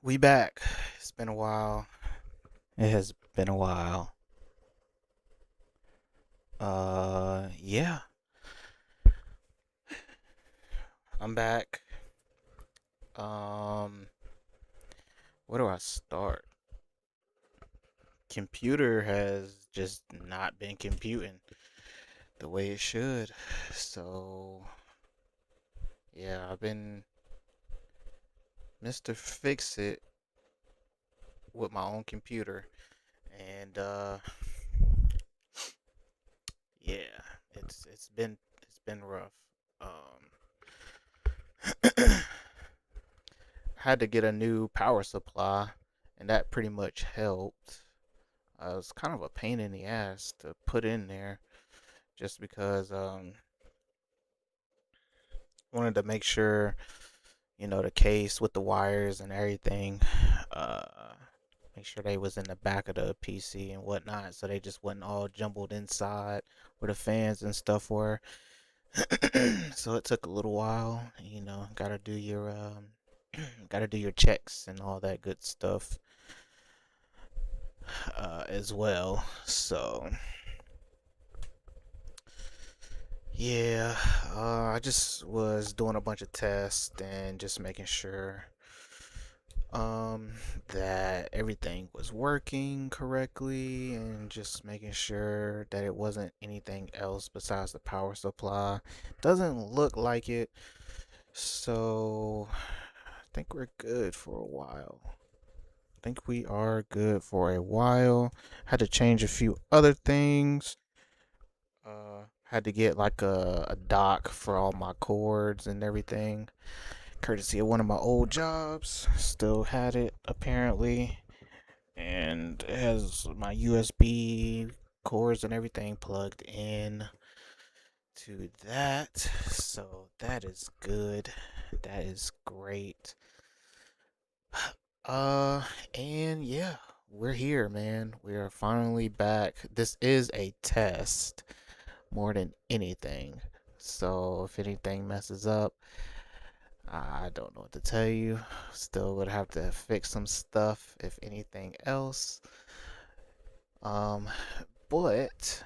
We back. It's been a while. It has been a while. Yeah, I'm back. Um, where do I start? Computer has just not been computing the way it should. So, yeah, I've been Mr. Fix It with my own computer. And yeah, it's been rough. Had to get a new power supply, and that pretty much helped. It was kind of a pain in the ass to put in there, just because wanted to make sure the case with the wires and everything, uh, make sure they was in the back of the PC and whatnot, so they just wasn't all jumbled inside where the fans and stuff were. So it took a little while. Gotta do your gotta do your checks and all that good stuff as well. So yeah, I just was doing a bunch of tests and just making sure um that everything was working correctly, and just making sure that it wasn't anything else besides the power supply. Doesn't look like it, so I think we're good for a while. I think we are good for a while. Had to change a few other things. Had to get like a dock for all my cords and everything, courtesy of one of my old jobs. Still had it apparently, and it has my USB cords and everything plugged in to that. So that is good. That is great. Uh, and yeah, we're here, man. We are finally back. This is a test more than anything. So if anything messes up, I don't know what to tell you. Still would have to fix some stuff if anything else. Um, but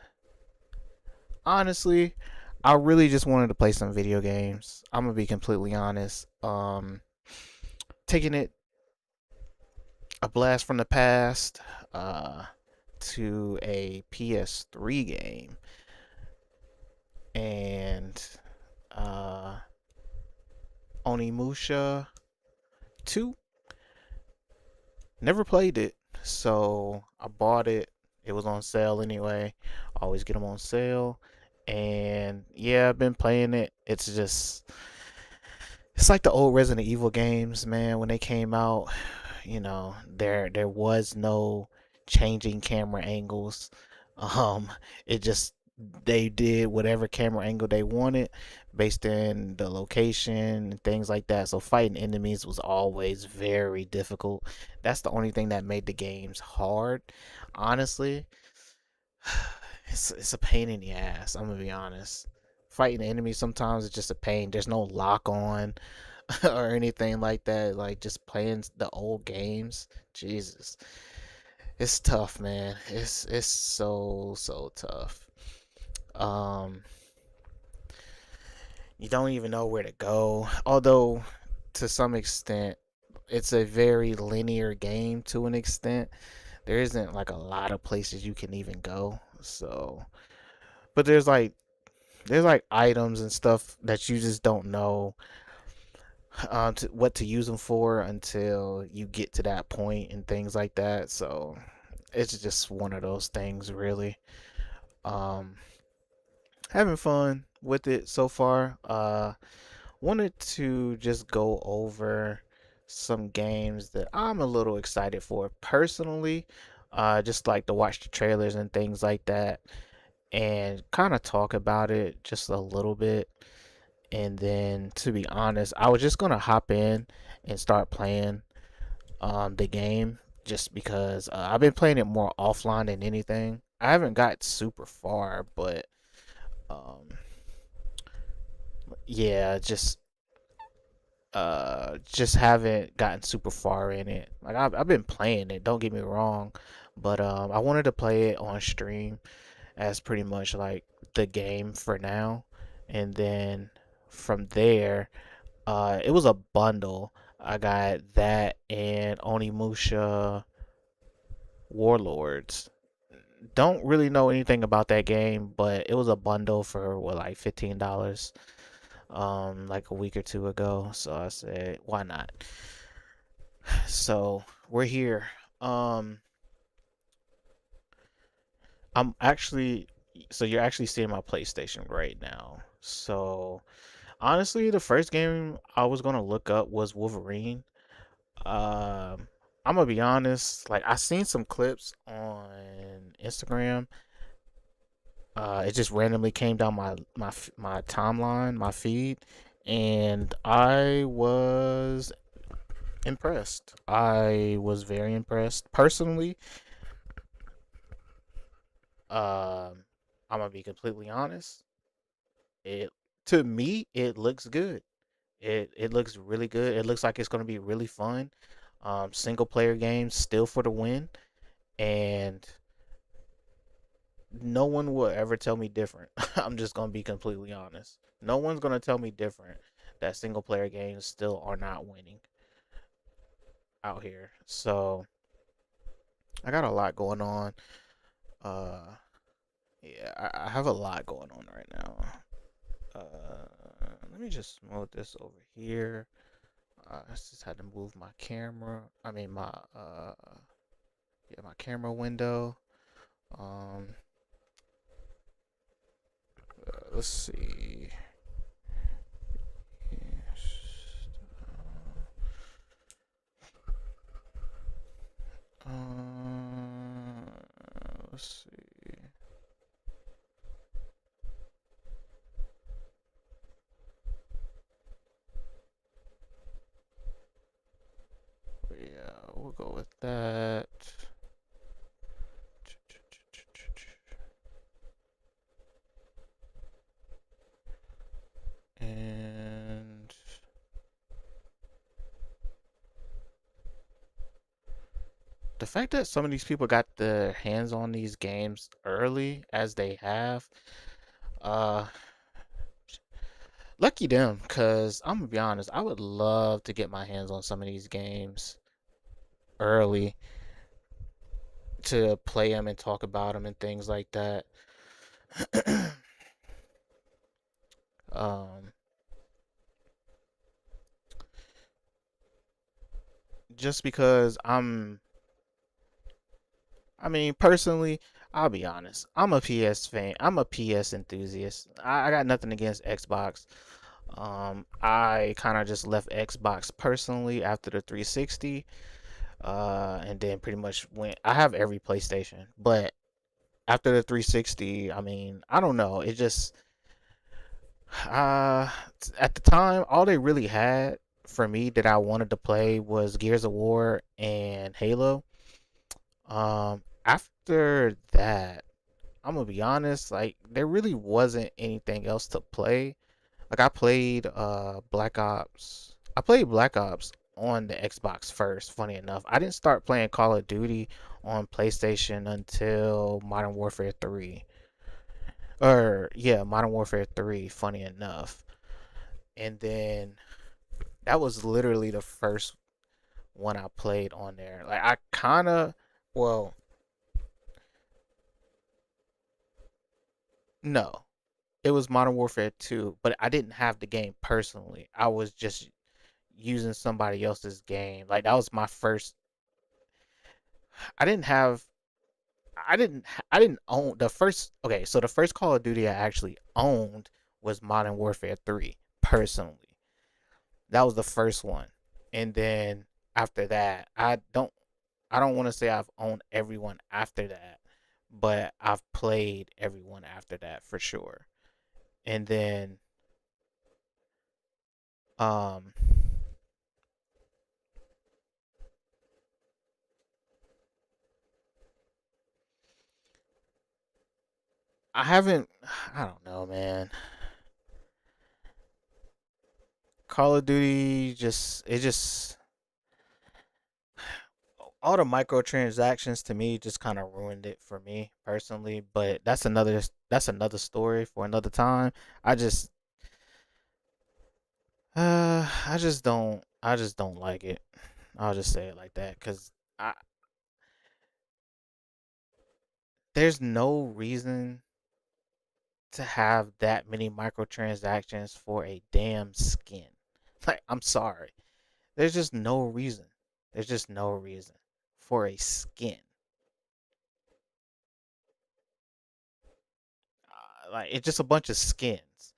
honestly, I really just wanted to play some video games. I'm gonna be completely honest. Taking it a blast from the past, uh, to a PS3 game, and uh, Onimusha 2. Never played it, so I bought it. It was on sale anyway. Always get them on sale. And yeah, I've been playing it. It's like the old Resident Evil games, man. When they came out, there was no changing camera angles. Um, it just they did whatever camera angle they wanted based in the location and things like that. So fighting enemies was always very difficult. That's the only thing that made the games hard. Honestly, it's a pain in the ass. I'm gonna be honest. Fighting enemies sometimes is just a pain. There's no lock on or anything like that. Like just playing the old games. Jesus, it's tough, man. It's so tough. Um, you don't even know where to go. Although to some extent, it's a very linear game to an extent. There isn't like a lot of places you can even go. So, but there's like items and stuff that you just don't know what to use them for until you get to that point and things like that. So it's just one of those things, really. Um, Having fun with it so far. Wanted to just go over some games that I'm a little excited for personally. Just like to watch the trailers and things like that, and kind of talk about it just a little bit. And then, to be honest, I was just gonna hop in and start playing the game, just because I've been playing it more offline than anything. I haven't got super far, but um, yeah, just Just haven't gotten super far in it. Like I've been playing it, don't get me wrong, but I wanted to play it on stream as pretty much like the game for now, and then from there, it was a bundle. I got that and Onimusha Warlords. Don't really know anything about that game, but it was a bundle for what, like $15, like a week or two ago. So I said, why not? So we're here. Um, I'm actually, so you're actually seeing my PlayStation right now. So honestly, the first game I was gonna look up was Wolverine. Um, I'm gonna be honest, like I seen some clips on Instagram. It just randomly came down my timeline, my feed, and I was impressed. I was very impressed. Personally, I'm gonna be completely honest. It to me, it looks good. It looks really good. It looks like it's gonna be really fun. Single player games still for the win, and no one will ever tell me different. I'm just gonna be completely honest. No one's gonna tell me different that single player games still are not winning out here. So I got a lot going on. Uh, yeah, I have a lot going on right now. Let me just move this over here. I just had to move my camera. I mean my yeah, my camera window. Um, let's see. Uh, let's see. Yeah, we'll go with that. And the fact that some of these people got their hands on these games early as they have, uh, lucky them. Cause I'm gonna be honest, I would love to get my hands on some of these games early to play them and talk about them and things like that. um, just because I mean, personally, I'll be honest. I'm a PS fan. I'm a PS enthusiast. I got nothing against Xbox. I kind of just left Xbox personally after the 360. And then pretty much went. I have every PlayStation, but after the 360, I mean, I don't know. It just uh, at the time, all they really had for me that I wanted to play was Gears of War and Halo. After that, I'm gonna be honest, like there really wasn't anything else to play. Like I played Black Ops. I played Black Ops on the Xbox first, funny enough. I didn't start playing Call of Duty on PlayStation until Modern Warfare 3. Or yeah, Modern Warfare 3, funny enough. And then that was literally the first one I played on there. Like I kind of well, no. It was Modern Warfare 2, but I didn't have the game personally. I was just using somebody else's game. Like that was my first. I didn't have. I didn't own the first. Okay, so the first Call of Duty I actually owned was Modern Warfare 3 personally. That was the first one, and then after that, I don't want to say I've owned everyone after that, but I've played everyone after that for sure. And then um I haven't. I don't know, man. Call of Duty just all the microtransactions to me just kind of ruined it for me personally. But that's another story for another time. I just I just don't like it. I'll just say it like that because I there's no reason to have that many microtransactions for a damn skin. Like, I'm sorry. There's just no reason. There's just no reason for a skin. Like, it's just a bunch of skins.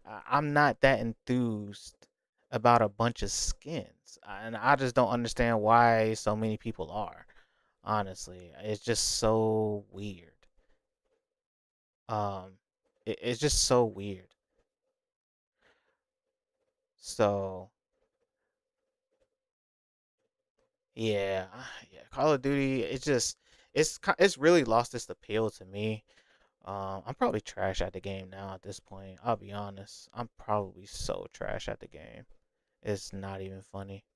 I'm not that enthused about a bunch of skins. And I just don't understand why so many people are. Honestly, it's just so weird. Um, it's just so weird. So yeah, yeah. Call of Duty, it's really lost its appeal to me. I'm probably trash at the game now at this point. I'll be honest. I'm probably so trash at the game. It's not even funny.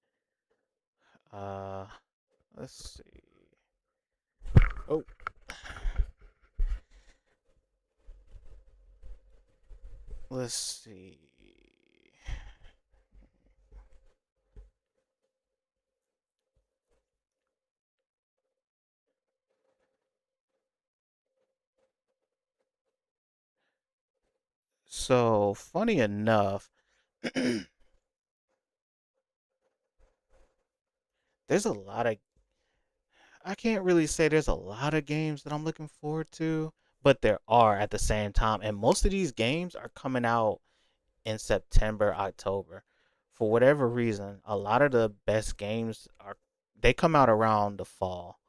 Uh, let's see. Oh, let's see. So funny enough, there's a lot of I can't really say there's a lot of games that I'm looking forward to, but there are at the same time, and most of these games are coming out in September, October. For whatever reason, a lot of the best games are they come out around the fall.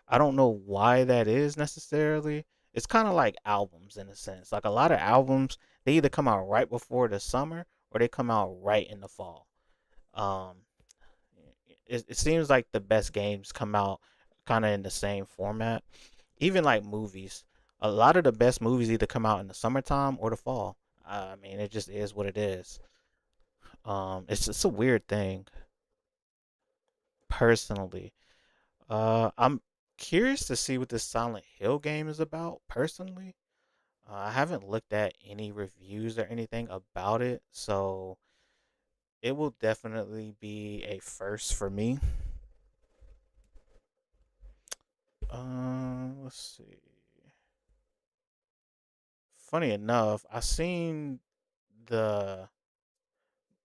I don't know why that is necessarily. It's kind of like albums in a sense. Like a lot of albums, they either come out right before the summer or they come out right in the fall. Um, it seems like the best games come out kind of in the same format. Even like movies, a lot of the best movies either come out in the summertime or the fall. I mean, it just is what it is. It's a weird thing, personally. I'm curious to see what this Silent Hill game is about, personally. I haven't looked at any reviews or anything about it, so it will definitely be a first for me. Let's see. Funny enough, I seen the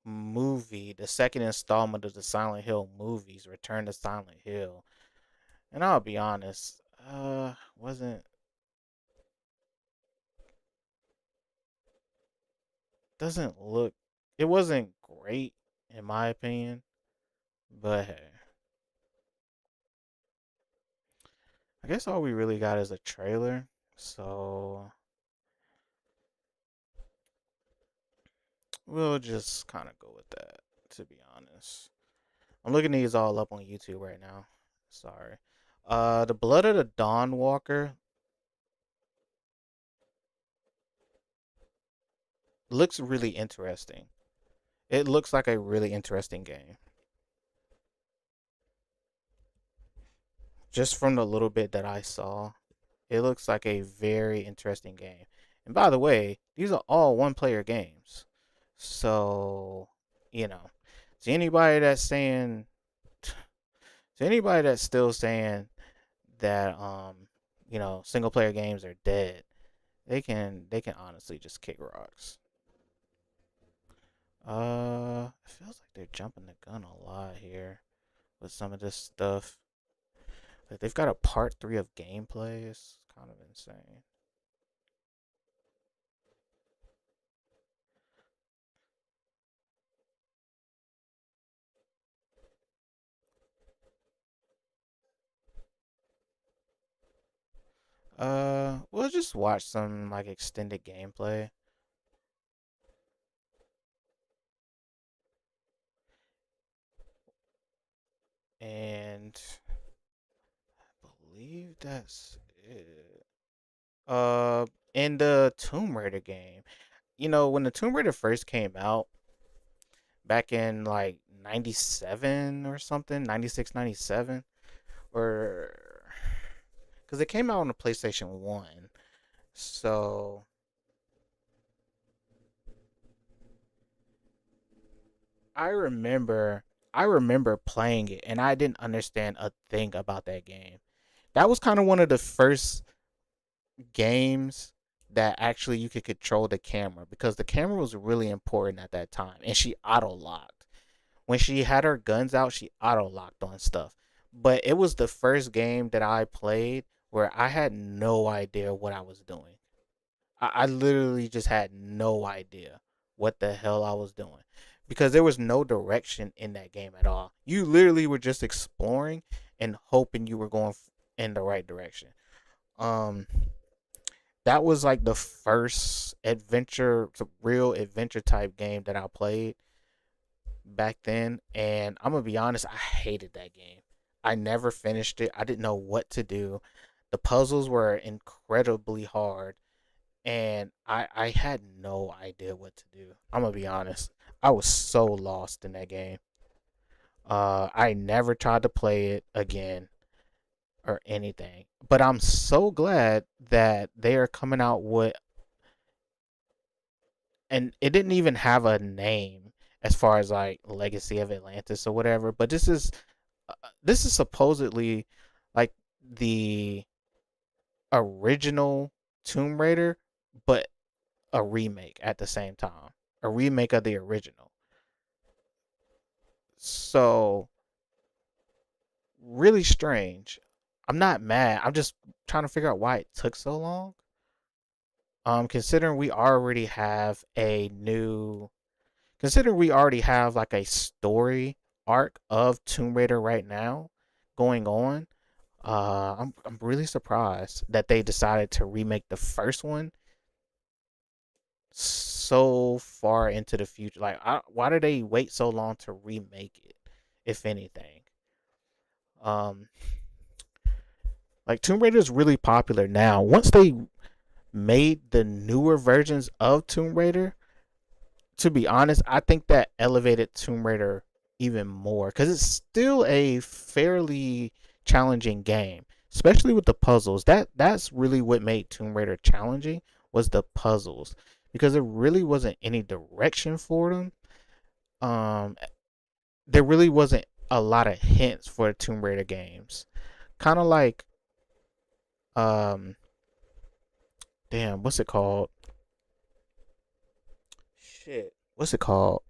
movie, the second installment of the Silent Hill movies, Return to Silent Hill, and I'll be honest, wasn't doesn't look it wasn't great in my opinion, but hey, I guess all we really got is a trailer, so we'll just kind of go with that. To be honest, I'm looking these all up on YouTube right now. Sorry. The Blood of the Dawn Walker looks really interesting. It looks like a really interesting game. Just from the little bit that I saw, it looks like a very interesting game. And by the way, these are all one player games. So, you know, to anybody that's saying to anybody that's still saying that single player games are dead, they can honestly just kick rocks. It feels like they're jumping the gun a lot here with some of this stuff. Like they've got a part 3 of gameplay. It's kind of insane. We'll just watch some like extended gameplay. And I believe that's it. In the Tomb Raider game, when the Tomb Raider first came out, back in like 97 or something, 96, 97, or because it came out on the PlayStation 1. So I remember I remember playing it and I didn't understand a thing about that game. That was kind of one of the first games that actually you could control the camera because the camera was really important at that time and she auto locked. When she had her guns out, she auto locked on stuff. But it was the first game that I played where I had no idea what I was doing. I literally just had no idea what the hell I was doing because there was no direction in that game at all. You literally were just exploring and hoping you were going in the right direction. Um, that was like the first adventure, real adventure type game that I played back then, and I'm gonna be honest, I hated that game. I never finished it. I didn't know what to do. The puzzles were incredibly hard, and I had no idea what to do. I'm gonna be honest. I was so lost in that game. I never tried to play it again or anything. But I'm so glad that they are coming out with, and it didn't even have a name as far as like Legacy of Atlantis or whatever. But this is supposedly like the original Tomb Raider, but a remake at the same time, a remake of the original. So really strange. I'm not mad. I'm just trying to figure out why it took so long. Considering we already have a new, considering we already have like a story arc of Tomb Raider right now going on. I'm really surprised that they decided to remake the first one so far into the future. Like, why did they wait so long to remake it? If anything, um, like Tomb Raider is really popular now. Once they made the newer versions of Tomb Raider, to be honest, I think that elevated Tomb Raider even more because it's still a fairly challenging game, especially with the puzzles. That's really what made Tomb Raider challenging was the puzzles because there really wasn't any direction for them. Um, there really wasn't a lot of hints for Tomb Raider games. Kind of like um, damn, what's it called? Shit, what's it called?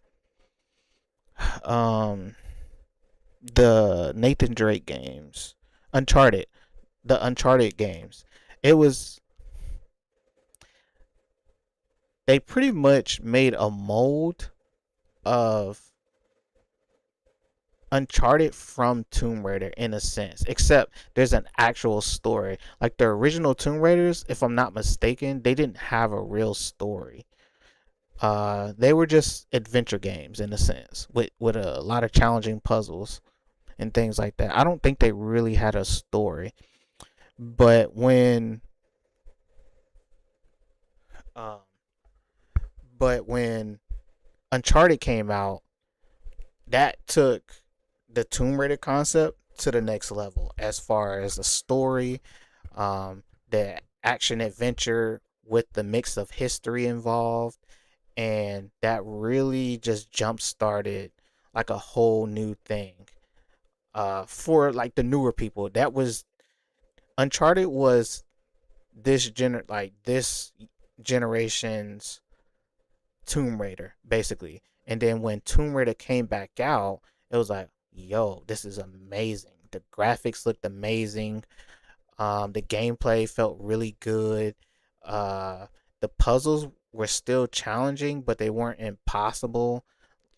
Um, the Nathan Drake games, Uncharted, the Uncharted games. It was they pretty much made a mold of Uncharted from Tomb Raider in a sense, except there's an actual story. Like the original Tomb Raiders, if I'm not mistaken, they didn't have a real story. They were just adventure games in a sense, with a lot of challenging puzzles and things like that. I don't think they really had a story. But um, when Uncharted came out, that took the Tomb Raider concept to the next level as far as the story, the action adventure with the mix of history involved, and that really just jump started like a whole new thing. For like the newer people, that was Uncharted was this generation's Tomb Raider, basically. And then when Tomb Raider came back out, it was like, yo, this is amazing. The graphics looked amazing. The gameplay felt really good. Uh, the puzzles were still challenging, but they weren't impossible.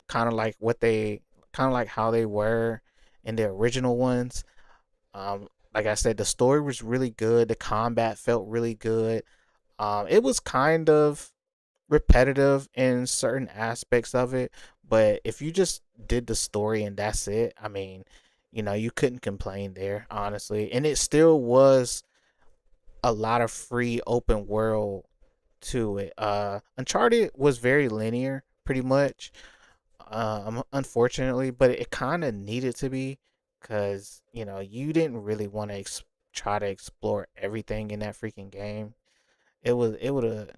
Kind of like kind of like how they were in the original ones. Like I said, the story was really good. The combat felt really good. It was kind of repetitive in certain aspects of it, but if you just did the story and that's it, I mean, you couldn't complain there, honestly. And it still was a lot of free open world to it. Uncharted was very linear, pretty much. unfortunately, but it kind of needed to be because you didn't really want to try to explore everything in that freaking game. It would have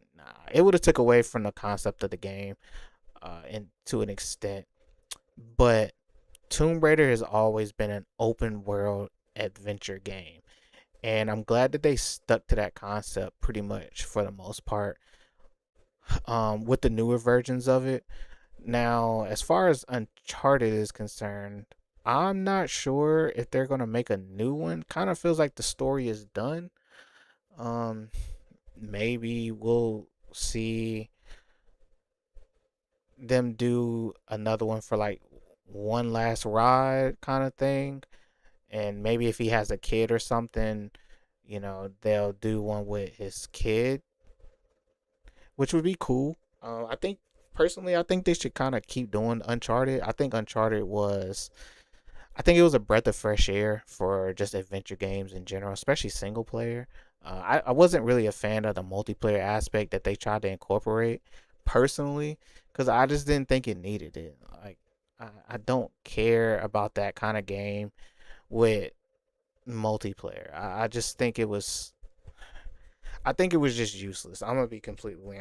it would have took away from the concept of the game, and to an extent. But Tomb Raider has always been an open world adventure game, and I'm glad that they stuck to that concept pretty much for the most part. With the newer versions of it. Now, as far as Uncharted is concerned, I'm not sure if they're gonna make a new one. Kind of feels like the story is done. Um, Maybe we'll see them do another one for like one last ride kind of thing. And maybe if he has a kid or something, they'll do one with his kid, which would be cool. I think personally, I think they should kind of keep doing Uncharted. I think it was a breath of fresh air for just adventure games in general, especially single player. I wasn't really a fan of the multiplayer aspect that they tried to incorporate personally, because I just didn't think it needed it. Like, I don't care about that kind of game with multiplayer. I just think I think it was just useless. I'm gonna be completely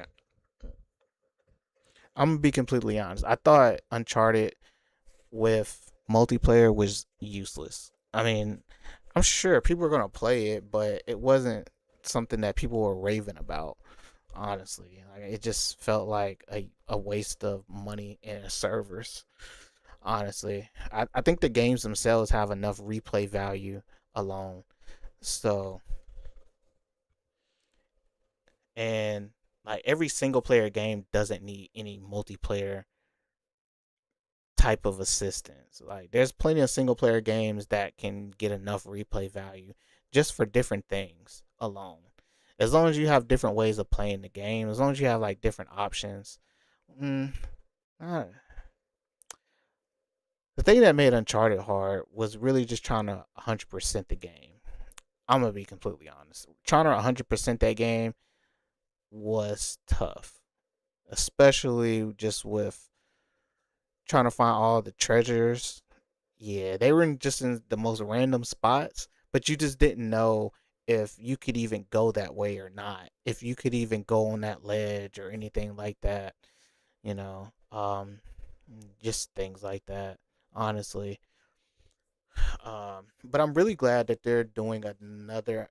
honest. I thought Uncharted with multiplayer was useless. I mean, I'm sure people were gonna play it, but it wasn't something that people were raving about. Honestly, like, it just felt like a waste of money and servers. Honestly, I think the games themselves have enough replay value alone. So, and like every single player game doesn't need any multiplayer type of assistance. Like there's plenty of single player games that can get enough replay value just for different things alone. As long as you have different ways of playing the game, as long as you have like different options. Mm, uh, the thing that made Uncharted hard was really just trying to 100% the game. I'm gonna be completely honest. Trying to 100% that game was tough, especially just with trying to find all the treasures. Yeah, they were just in the most random spots, but you just didn't know if you could even go that way or not. If you could even go on that ledge or anything like that, you know. Just things like that, honestly. But I'm really glad that they're doing another.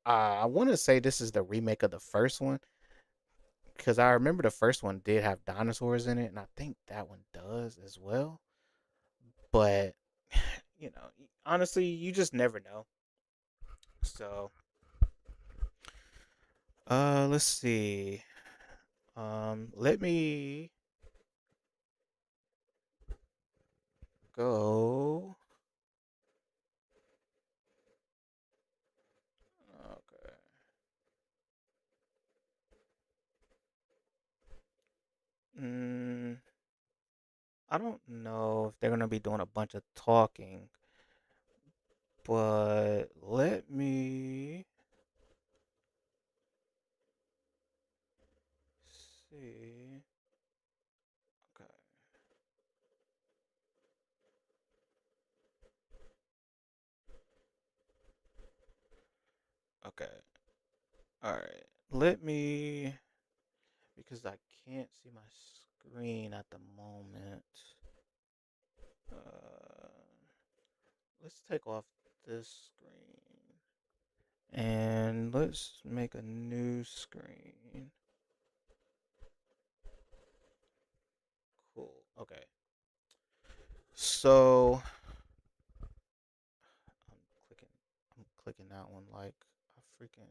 I want to say this is the remake of the first one because I remember the first one did have dinosaurs in it, and I think that one does as well. But honestly, you just never know. So, let's see. Let me go. Okay. Mm, I don't know if they're gonna be doing a bunch of talking, but let me see. Okay. Okay. All right. Let me because I can't see my screen at the moment. Uh, let's take off this screen and let's make a new screen. Cool. Okay. So I'm clicking I'm clicking that one like a freaking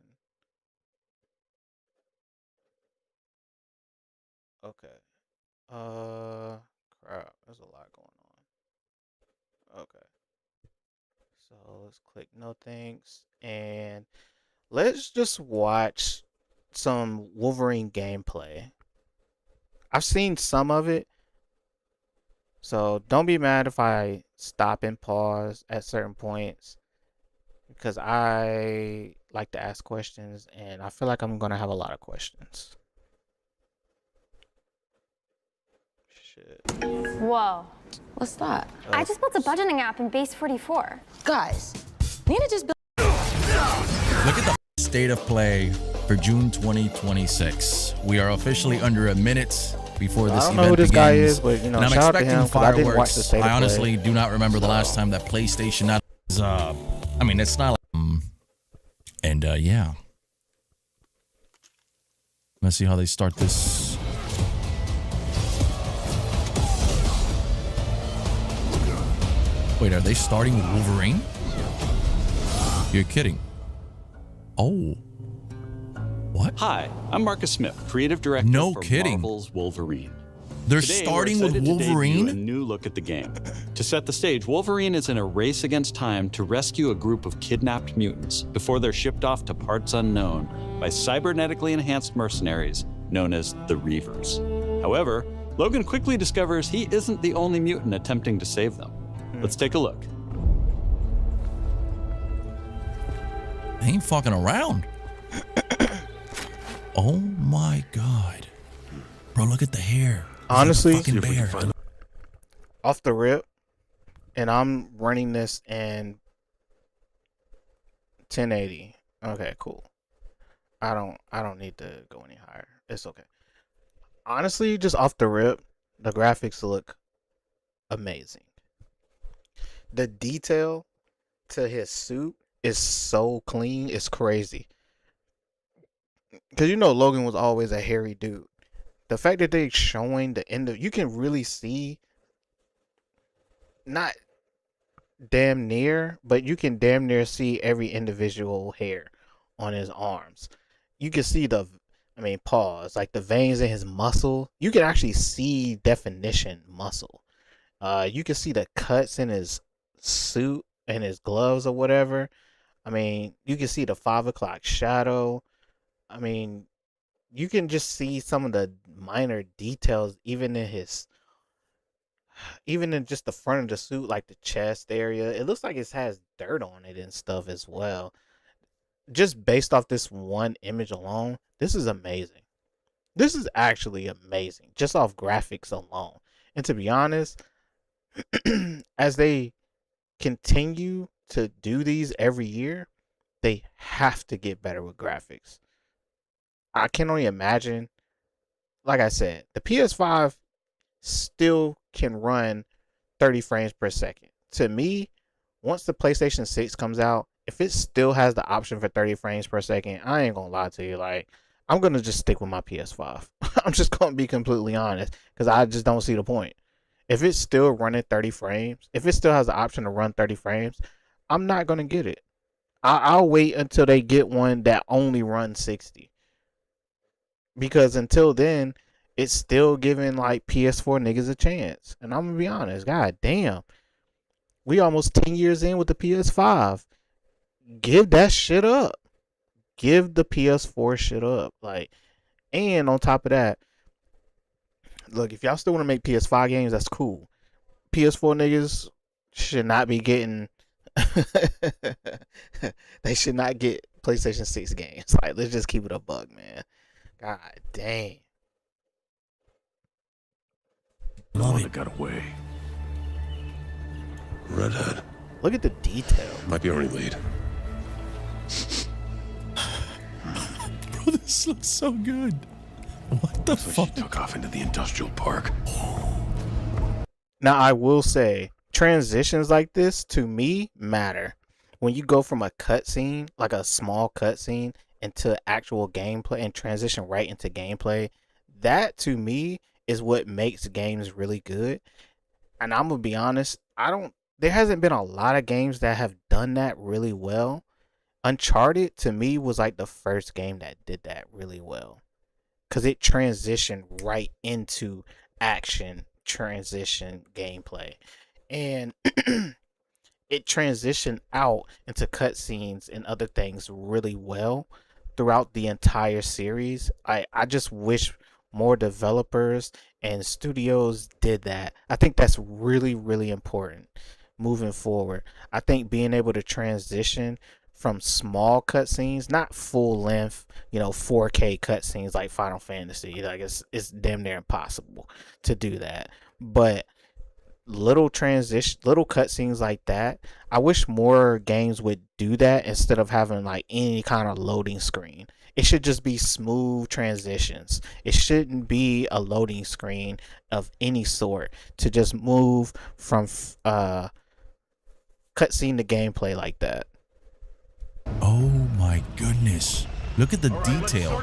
okay. Crap, there's a lot going on. Okay. So let's click no thanks and let's just watch some Wolverine gameplay. I've seen some of it, so don't be mad if I stop and pause at certain points because I like to ask questions and I feel like I'm gonna have a lot of questions. shit. Whoa. What's that? I just built a budgeting app in Base 44. Guys, Nina just built. Look at the state of play for June 2026. We are officially under a minute before this event begins. I don't know who this guy is, but you know, and I'm shout out to expecting him, 'cause I didn't watch the fireworks. state of I play. honestly do not remember the last time that PlayStation not was, I mean, it's not like, and yeah. Let's see how they start this. Wait, are they starting with Wolverine? You're kidding. Oh. What? Hi, I'm Marcus Smith, creative director No for kidding. Marvel's Wolverine. They're Today, starting we're with excited to debut Wolverine? a new look at the game. To set the stage, Wolverine is in a race against time to rescue a group of kidnapped mutants before they're shipped off to parts unknown by cybernetically enhanced mercenaries known as the Reavers. However, Logan quickly discovers he isn't the only mutant attempting to save them. Let's take a look. They ain't fucking around. Oh my god. Bro, look at the hair. He's Honestly, like a fucking bear. off the rip, and I'm running this in 1080. Okay, cool. I don't need to go any higher. It's okay. Honestly, just off the rip, the graphics look amazing. The detail to his suit is so clean, it's crazy. Because you know Logan was always a hairy dude. The fact that they're showing the end of, you can really see, not damn near, but you can damn near see every individual hair on his arms. You can see pause, like the veins in his muscle. You can actually see definition muscle. You can see the cuts in his suit and his gloves or whatever. I mean, you can see the 5 o'clock shadow. I mean, you can just see some of the minor details even in just the front of the suit, like the chest area. It looks like it has dirt on it and stuff as well. Just based off this one image alone, this is amazing. This is actually amazing, just off graphics alone. And to be honest, as they continue to do these every year, they have to get better with graphics. I can only imagine, like I said, the PS5 still can run 30 frames per second. To me, once the PlayStation 6 comes out, if it still has the option for 30 frames per second, I ain't gonna lie to you. Like, I'm gonna just stick with my PS5. I'm just gonna be completely honest, because I just don't see the point. If it's still running 30 frames, if it still has the option to run 30 frames, I'm not gonna get it. I'll wait until they get one that only runs 60. Because until then, it's still giving like PS4 niggas a chance. And I'm gonna be honest, god damn. We almost 10 years in with the PS5. Give that shit up. Give the PS4 shit up. Like, and on top of that, look, if y'all still want to make PS5 games, that's cool. PS4 niggas should not be getting they should not get PlayStation 6 games. Like, let's just keep it a bug, man. God dang. The one that got away. Redhead. Look at the detail. Might be our only lead. Bro, this looks so good. What the So fuck? she took off into the industrial park. Now, I will say, transitions like this, to me, matter. When you go from a cutscene, like a small cutscene, into actual gameplay and transition right into gameplay, that, to me, is what makes games really good. And I'm going to be honest, there hasn't been a lot of games that have done that really well. Uncharted, to me, was like the first game that did that really well. Because it transitioned right into action, transition gameplay. And it transitioned out into cutscenes and other things really well throughout the entire series. I just wish more developers and studios did that. I think that's really, really important moving forward. I think being able to transition from small cutscenes, not full length, 4K cutscenes like Final Fantasy. Like it's damn near impossible to do that. But little cutscenes like that, I wish more games would do that instead of having like any kind of loading screen. It should just be smooth transitions. It shouldn't be a loading screen of any sort to just move from cutscene to gameplay like that. Oh my goodness. Look at the detail.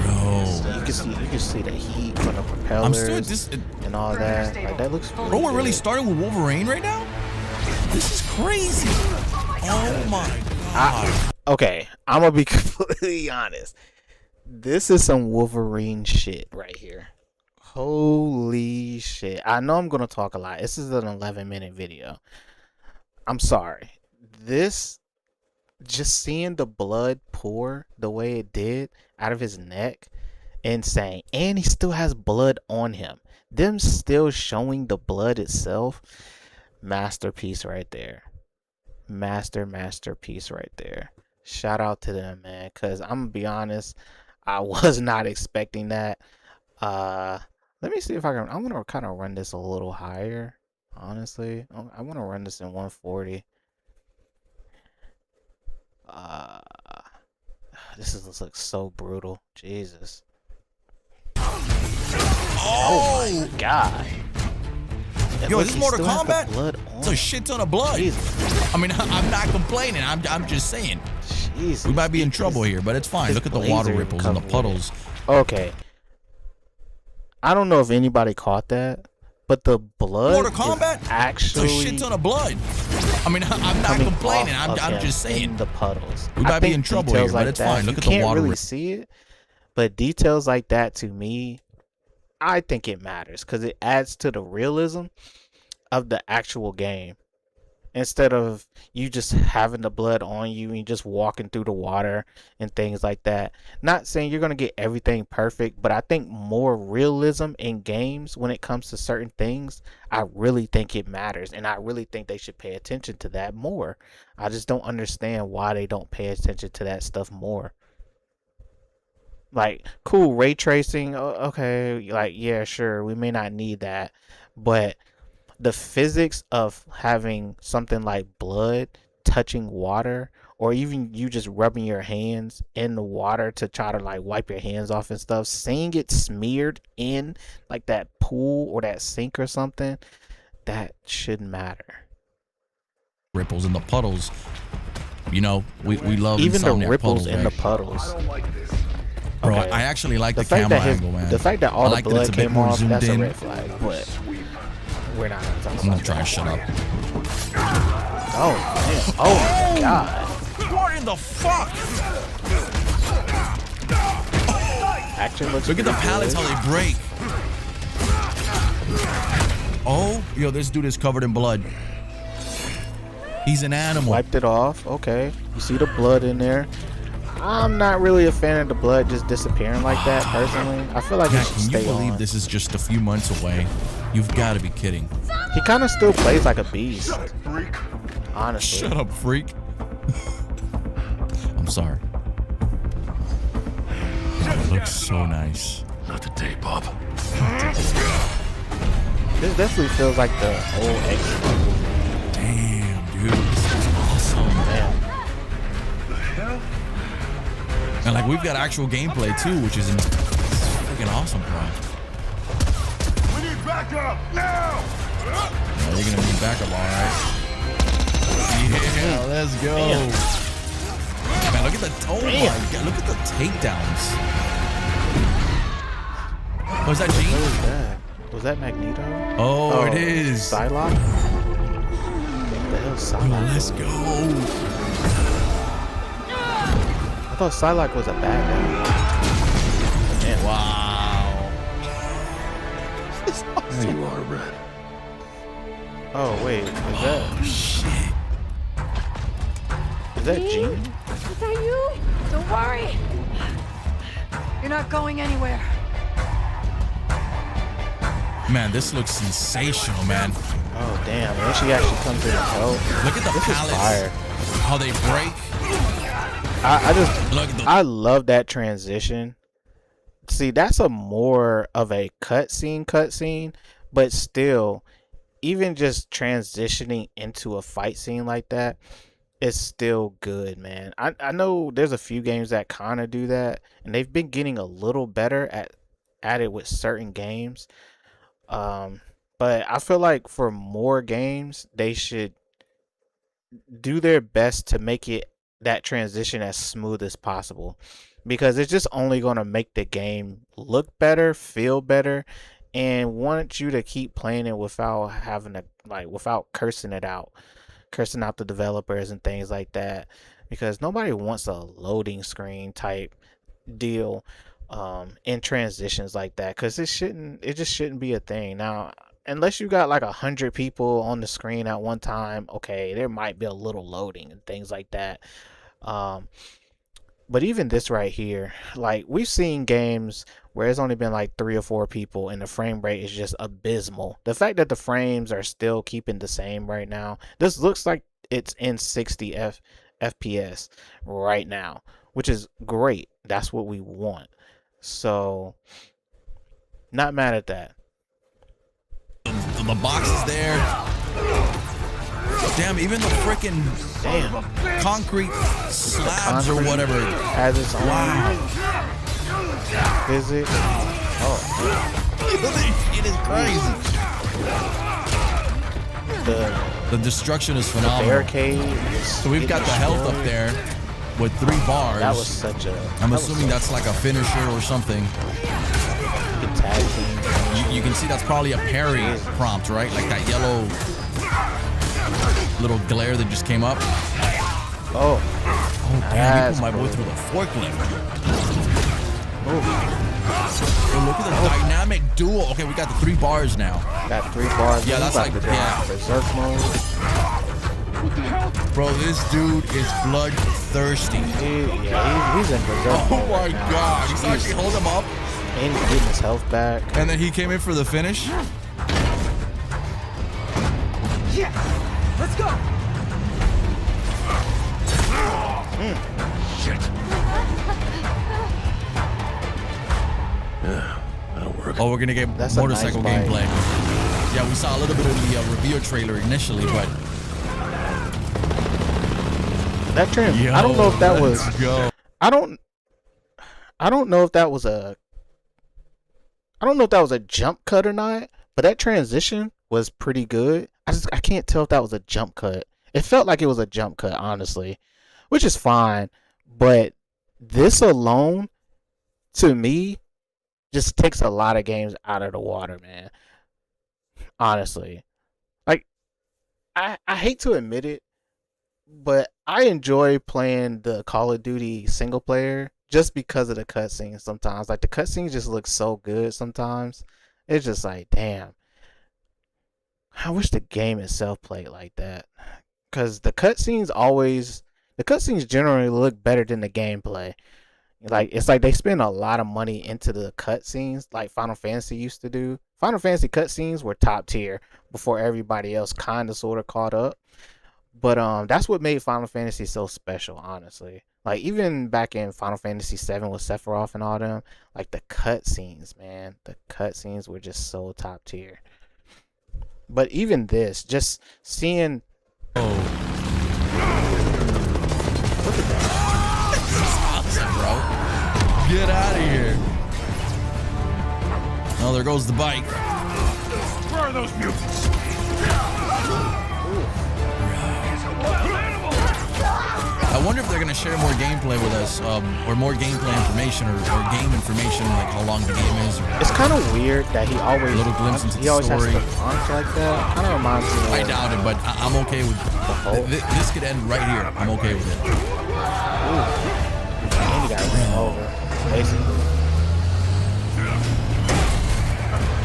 Bro. You can see the heat from the propellers and all that. Like, that looks really Bro, we're really good. starting with Wolverine right now? This is crazy. Oh my god. Okay, I'm gonna be completely honest. This is some Wolverine shit right here. Holy shit. I know I'm gonna talk a lot. This is an 11-minute video. I'm sorry. This, just seeing the blood pour the way it did out of his neck, insane. And he still has blood on him. Them still showing the blood itself. Masterpiece right there. Masterpiece right there. Shout out to them, man, because I'm gonna be honest, I was not expecting that. Let me see if I'm gonna kind of run this a little higher, honestly. I want to run this in 140. This looks so brutal. Jesus. Oh my god. And Yo, look, is this he Mortal still has the Kombat? blood on It's a shit ton of blood. Jesus. I mean, I'm not complaining. I'm just saying. Jesus. We might be in trouble here, but it's fine. His Look at the water blazer ripples and the covered with it. puddles. Okay. I don't know if anybody caught that, but the blood Mortal is Kombat? It's actually a shit ton of blood. I mean, I'm not coming complaining. off of I'm him just saying. in the puddles. We I might be think in trouble details here, but like it's that, fine. Look you at the can't water really rip- see it, but details like that to me, I think it matters because it adds to the realism of the actual game. Instead of you just having the blood on you and just walking through the water and things like that. Not saying you're going to get everything perfect, but I think more realism in games when it comes to certain things, I really think it matters. And I really think they should pay attention to that more. I just don't understand why they don't pay attention to that stuff more. Like, cool, ray tracing, okay, like, yeah, sure, we may not need that, but the physics of having something like blood touching water, or even you just rubbing your hands in the water to try to like wipe your hands off and stuff, seeing it smeared in like that pool or that sink or something, that shouldn't matter. Ripples in the puddles. You know, we love Even the Insomniac ripples puddles, in right? the puddles. Bro, Okay. I actually like the fact camera that angle, man. the fact that all I the like that it's blood a bit came more off, zoomed that's a in. red flag, but we're not gonna talk I'm about gonna try and shut up. Oh, man. Oh my god. What in the fuck? Action looks Look at the pretty pallets, good. how they break. Oh, yo, this dude is covered in blood. He's an animal. Wiped it off. Okay. You see the blood in there. I'm not really a fan of the blood just disappearing like that, personally. I feel like it Jack, should can you stay believe on. this is just a few months away? You've got to be kidding. He kind of still plays like a beast. Honestly. Shut up, freak. I'm sorry. Oh, it looks so nice. Not today, Bob. This definitely feels like the old X. Damn, dude, this is awesome. Man. And like we've got actual gameplay too, which is freaking awesome, bro. We need backup now. Yeah, you're gonna need backup, all right. Yeah, let's go. Man, look at the my god, look at the takedowns. Was that What Gene? was that? Was that Magneto? Oh, it is. Psylocke? What the hell is Psylocke? Let's go. I thought Psylocke was a bad guy. Man, Wow. There you are, Red. Oh wait, Oh shit. is that Jean? Is that you? Don't worry. You're not going anywhere. Man, this looks sensational, man. Oh damn! And she actually comes in to help. Look at the This is pallets. fire. How they break. I just Look at the. I love that transition. See, that's a more of a cutscene, but still, even just transitioning into a fight scene like that is still good, man. I know there's a few games that kind of do that, and they've been getting a little better at it with certain games. But I feel like for more games, they should do their best to make it that transition as smooth as possible, because it's just only going to make the game look better, feel better, and want you to keep playing it without having to without cursing out the developers and things like that, because nobody wants a loading screen type deal in transitions like that, because it just shouldn't be a thing. Now, unless you got like 100 people on the screen at one time, okay, there might be a little loading and things like that. But even this right here, like, we've seen games where it's only been like 3 or 4 people and the frame rate is just abysmal. The fact that the frames are still keeping the same right now, this looks like it's in 60 FPS right now, which is great. That's what we want. So, not mad at that. The box is there. Damn, even the freaking concrete slabs or whatever has its own physics. Oh, it is crazy. The destruction is phenomenal. Barricade. So we've got the health up there with 3 bars. That was such a. I'm assuming that's like a finisher or something. Tag team. You can see that's probably a parry prompt, right? Like that yellow little glare that just came up. Oh Damn, he put my boy through the forklift. Oh, look at the dynamic duel. Okay, we got the 3 bars now. Got 3 bars. Yeah, that's like, yeah. Berserk mode. Bro, this dude is bloodthirsty. He's in berserk mode. Oh my god, he's actually holding him up. And he's getting his health back. And then he came in for the finish. Yeah, let's go. Shit. Yeah, that'll work. Oh, we're gonna get That's a motorcycle nice gameplay. Yeah, we saw a little bit of the reveal trailer initially, but that trend. I don't know if that was. Go. I don't know if that was a. I don't know if that was a jump cut or not, but that transition was pretty good. I can't tell if that was a jump cut. It felt like it was a jump cut, honestly, which is fine. But this alone, to me, just takes a lot of games out of the water, man. Honestly, like, I hate to admit it, but I enjoy playing the Call of Duty single player just because of the cutscenes sometimes. Like, the cutscenes just look so good sometimes. It's just like, damn. I wish the game itself played like that. Because the cutscenes generally look better than the gameplay. Like, it's like they spend a lot of money into the cutscenes like Final Fantasy used to do. Final Fantasy cutscenes were top tier before everybody else kind of sort of caught up. But that's what made Final Fantasy so special, honestly. Like, even back in Final Fantasy 7 with Sephiroth and all them, like, the cutscenes, man. The cutscenes were just so top tier. But even this, just seeing... Oh. Look at that. Awesome, bro. Get out of here. Oh, there goes the bike. Where are those mutants? I wonder if they're gonna share more gameplay with us, or more gameplay information, or game information, like how long the game is. It's kind of weird that he always... A little glimpse into he the always story. has to launch like that. Kind of reminds me of... I doubt it, but I'm okay with Hulk. this. Could end right here. I'm okay with it. And he got run over, basically.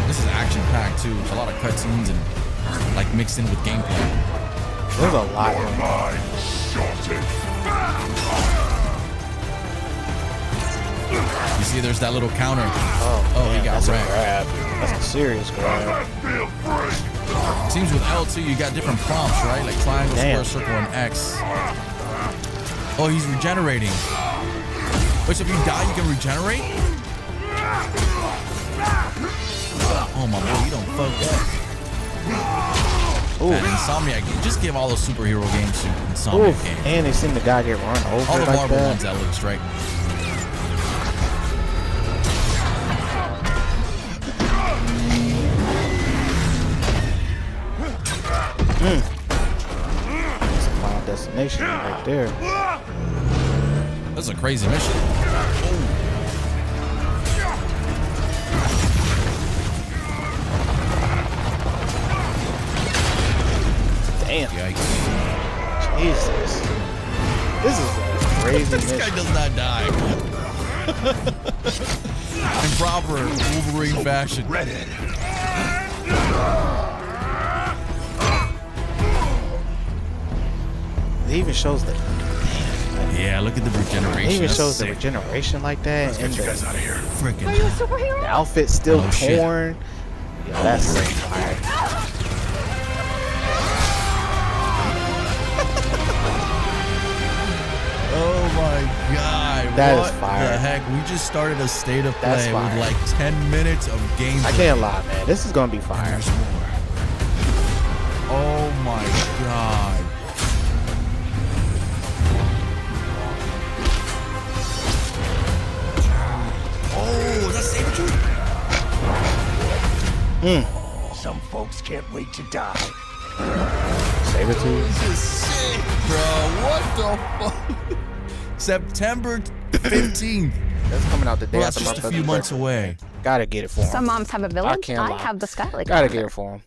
This is action packed too. It's a lot of cutscenes and like mixed in with gameplay. There's a lot of them. You see, there's that little counter. Oh, he got that's wrecked. a grab. That's a serious grab. Feel free. Seems with L2 you got different prompts, right? Like triangle, Damn. square, circle, and X. Oh, he's regenerating. Wait, so if you die, you can regenerate? Oh my boy, you don't fuck that. Ooh. Man, Insomniac, just give all those superhero games to Ooh. Insomniac games. And they seen the guy get run over All the like Marvel that. ones at least, right? That's a final destination right there. That's a crazy mission. Damn. Yikes. Jesus. This is a crazy This guy mission. does not die. In proper Wolverine fashion. Redhead. It even shows the Yeah, look at the regeneration. it even That's shows the sick. regeneration like that, Let's and get you guys out of here. Freaking. Are you a superhero? the outfit's still Oh, shit. torn. Yeah, that's so fire. Oh my god. That is what fire. the heck? We just started a state of That's play fire. with like 10 minutes of gameplay. I can't lie, man. This is gonna be fire. There's more. Oh my god. Oh, is that Sabretooth? Some folks can't wait to die. Sabretooth. This is sick, bro. What the fuck? September 15th. That's coming out the day Well, that's after my just a few brother's months birthday. away. Gotta get it for him. Some moms have a I village. can't I lie. have the Skylight. Gotta get calendar. it for him.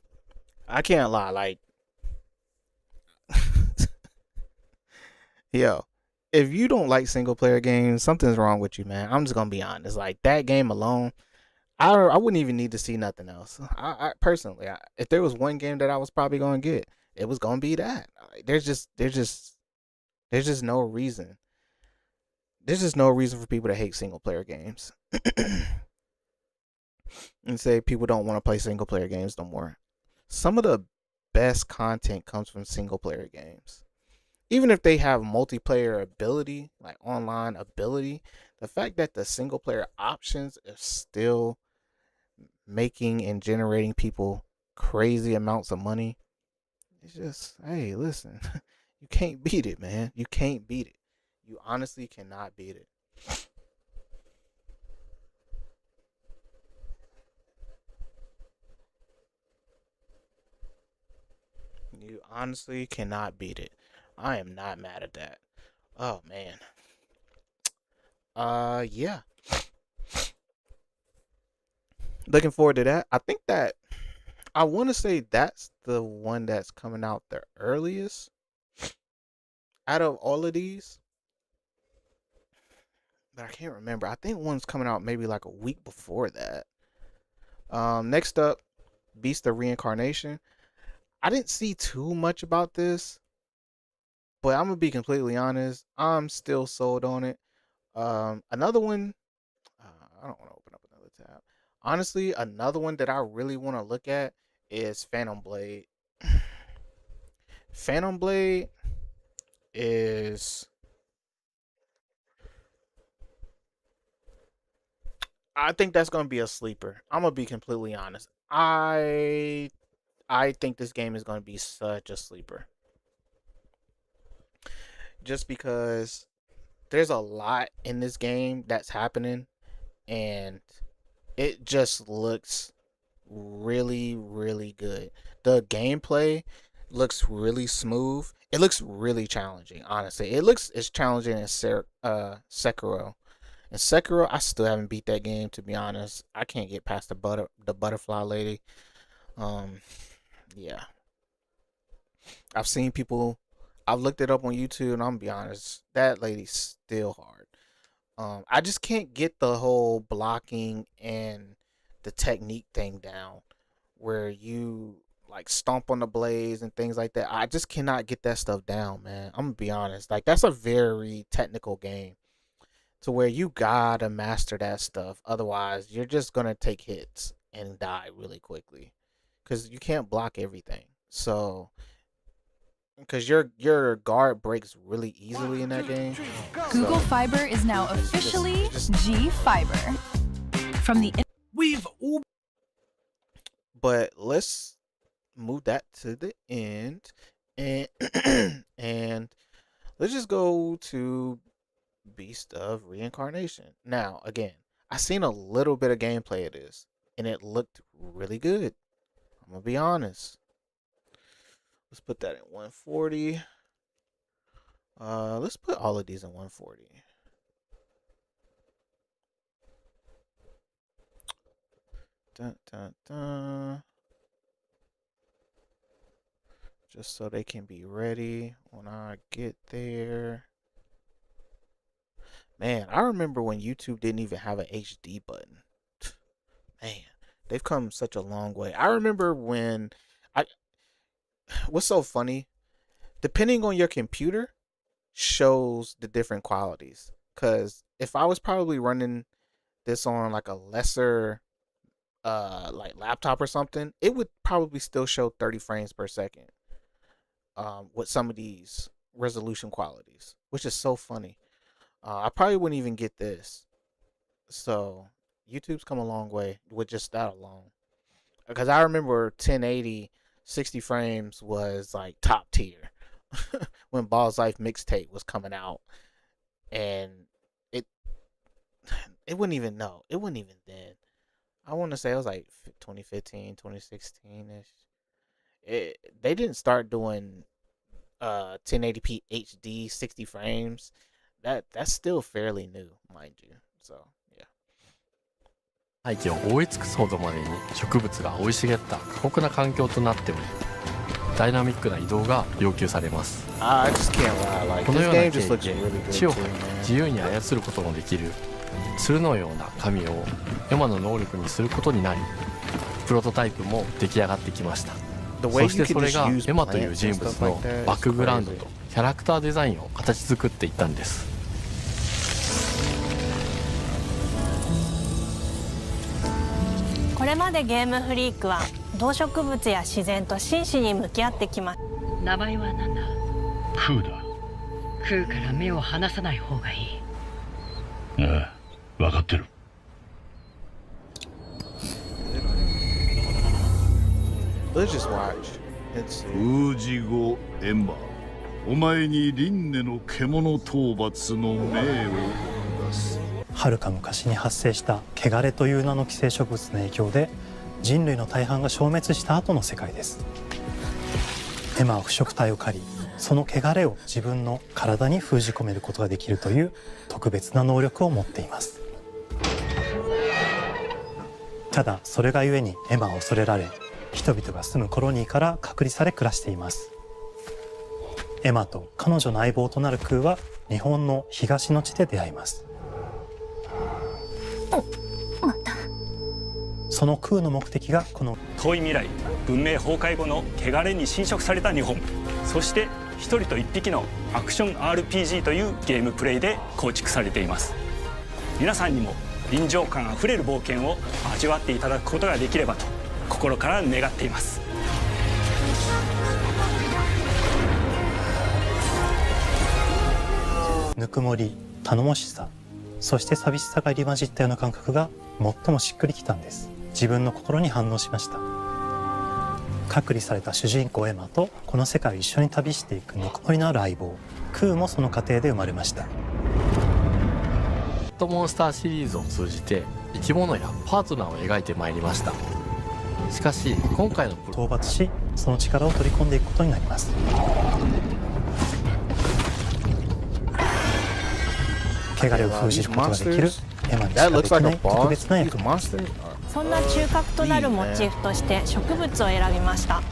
I can't lie. Like, yo, if you don't like single player games, something's wrong with you, man. I'm just gonna be honest. Like that game alone, I wouldn't even need to see nothing else. I personally, if there was one game that I was probably gonna get, it was gonna be that. Like, there's just no reason. There's just no reason for people to hate single player games and say people don't want to play single player games no more. Some of the best content comes from single player games. Even if they have multiplayer ability, like online ability, the fact that the single player options are still making and generating people crazy amounts of money, it's just, hey, listen, you can't beat it, man. You can't beat it. You honestly cannot beat it. You honestly cannot beat it. I am not mad at that. Oh man. Yeah. Looking forward to that. I think that I want to say that's the one that's coming out the earliest out of all of these. But I can't remember. I think one's coming out maybe like a week before that. Next up, Beast of Reincarnation. I didn't see too much about this, but I'm gonna be completely honest. I'm still sold on it. Another one. I don't want to open up another tab. Honestly, another one that I really want to look at is Phantom Blade. Phantom Blade is. I think that's gonna be a sleeper. I'm gonna be completely honest. I think this game is gonna be such a sleeper. Just because there's a lot in this game that's happening, and it just looks really, really good. The gameplay looks really smooth. It looks really challenging, honestly. It looks as challenging as Sekiro. And Sekiro, I still haven't beat that game, to be honest. I can't get past the butterfly lady. Yeah. I've seen people. I've looked it up on YouTube, and I'm gonna be honest, that lady's still hard. I just can't get the whole blocking and the technique thing down, where you like stomp on the blades and things like that. I just cannot get that stuff down, man. I'm gonna be honest. Like, that's a very technical game, to where you gotta master that stuff. Otherwise, you're just gonna take hits and die really quickly, because you can't block everything. So, because your guard breaks really easily in that game. Google So Fiber is now it's officially just G Fiber. From the We've but let's move that to the end, and and let's just go to Beast of Reincarnation. Now, again, I seen a little bit of gameplay of this, and it looked really good. I'm gonna be honest. Let's put that in 140. Let's put all of these in 140. Dun, dun, dun. Just so they can be ready when I get there. Man, I remember when YouTube didn't even have an HD button. Man, they've come such a long way. I remember when what's so funny, depending on your computer shows the different qualities. Cause if I was probably running this on like a lesser like laptop or something, it would probably still show 30 frames per second with some of these resolution qualities, which is so funny. I probably wouldn't even get this. So YouTube's come a long way with just that alone. Because I remember 1080 60 frames was like top tier when Balls Life mixtape was coming out, and it wouldn't even know. It wasn't even then. I want to say it was like 2015, 2016ish. They didn't start doing 1080p HD 60 frames. That's still fairly new, mind you. So yeah. 大気を覆い尽くすほどまでに植物が生い茂った過酷な環境となっており、ダイナミックな移動が要求されます。 I just can't lie. Like この this ような game 経 just 緯 looks で really good 地を too, man. 自由に操ることのできる鶴のような神をエマの能力にすることになり、プロトタイプも出来上がってきました。 The way そし you て can それ just が use エマという plants 人 and 物 stuff の like that バッ is クグラウンド crazy. とキャラクターデザインを形作っていったんです。これまでゲームフリークは動植物や自然と真摯に向き合ってきました。名前は何だ？クーだ。クーから目を離さない方がいい。ああ、分かってる。Let's just watch. It's ウージゴエンバー、お前に輪廻の獣討伐の命を下す。はるか昔に発生した汚れという名の寄生植物の影響で人類の大半が消滅した後の世界です。エマは腐食体を狩り、その汚れを自分の体に封じ込めることができるという特別な能力を持っています。ただそれがゆえにエマは恐れられ、人々が住むコロニーから隔離され暮らしています。エマと彼女の相棒となるクーは日本の東の地で出会います。そのクーの目的がこの遠い未来、文明崩壊後の汚れに侵食された日本、そして一人と一匹のアクション RPG というゲームプレイで構築されています。皆さんにも臨場感あふれる冒険を味わっていただくことができればと心から願っています。ぬくもり、頼もしさ、そして寂しさが入り混じったような感覚が最もしっくりきたんです。自分の心に反応しました。隔離された主人公エマとこの世界を一緒に旅していくぬくもりのある相棒クーもその過程で生まれました。ホットモンスターシリーズを通じて生き物やパートナーを描いてまいりました。しかし今回の討伐し、その力を取り込んでいくことになります。汚れを封じることができるエマにしかできない特別な役目です。そんな中核となるモチーフとして植物を選びました。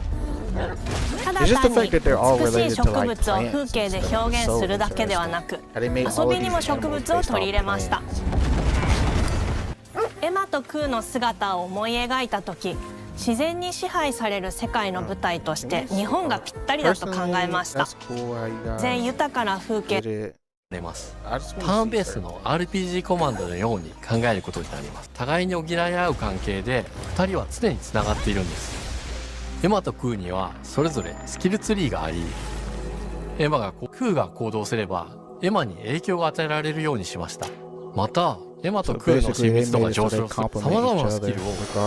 ただ単に美しい植物を風景で表現するだけではなく、遊びにも植物を取り入れました。エマとクーの姿を思い描いた時、自然に支配される世界の舞台として日本がぴったりだと考えました。全豊かな風景出ます。ターンベースの RPG コマンドのように考えることになります。互いに補い合う関係で2人は常につながっているんです。エマとクーにはそれぞれスキルツリーがあり、クーが行動すればエマに影響が与えられるようにしました。またエマとクーの親密度が上昇するさまざまなスキルを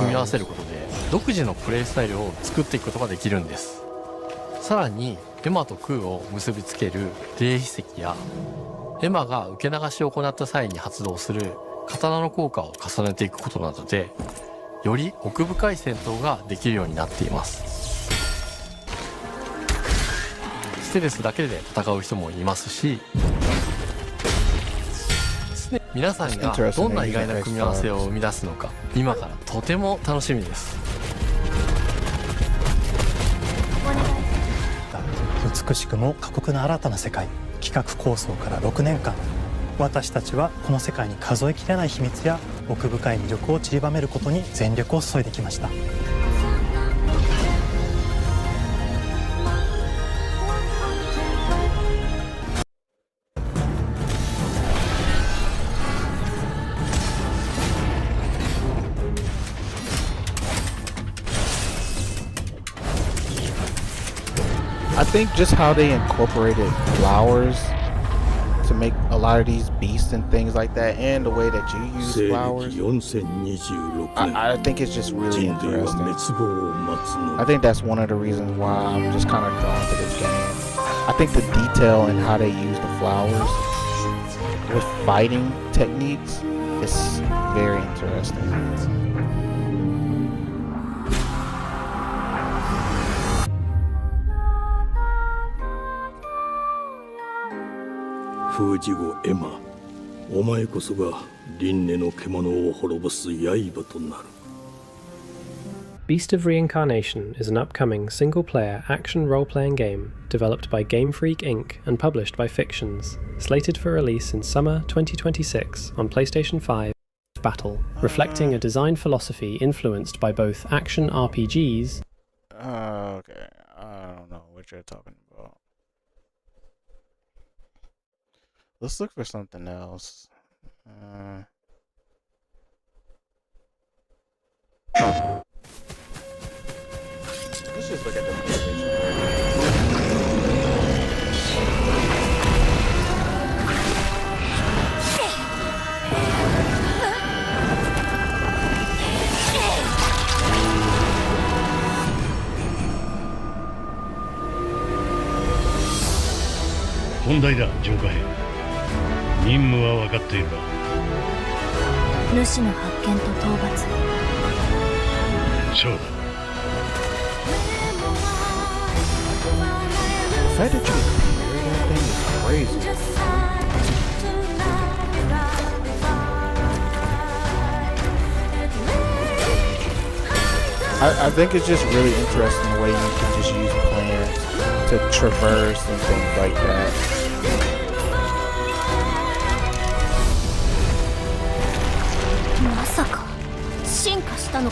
組み合わせることで独自のプレイスタイルを作っていくことができるんです。さらにエマとクーを結びつける霊秘石やエマが受け流しを行った際に発動する刀の効果を重ねていくことなどでより奥深い戦闘ができるようになっています。ステルスだけで戦う人もいますし、皆さんがどんな意外な組み合わせを生み出すのか今からとても楽しみです。美しくも過酷な新たな世界、企画構想から6年間、私たちはこの世界に数えきれない秘密や奥深い魅力を散りばめることに全力を注いできました。I think just how they incorporated flowers to make a lot of these beasts and things like that, and the way that you use flowers, I think it's just really interesting. I think that's one of the reasons why I'm just kind of drawn to this game. I think the detail in how they use the flowers with fighting techniques is very interesting. 封じ子エマ、お前こそが輪廻の獣を滅ぼす刃となる。Beast of Reincarnation is an upcoming single-player action role-playing game developed by Game Freak Inc. and published by Fictions, slated for release in summer 2026 on PlayStation 5. Battle, reflecting a design philosophy influenced by both action RPGs. Okay, I don't know what you're talking about. Let's look for something else. Let's just look at the PlayStation. 本題だ、浄化兵。任務は分かっているか。主の発見と討伐。そうだ。The fact that you can carry that thing is crazy. I think it's just really interesting the way you can just use plants to traverse and things like that. And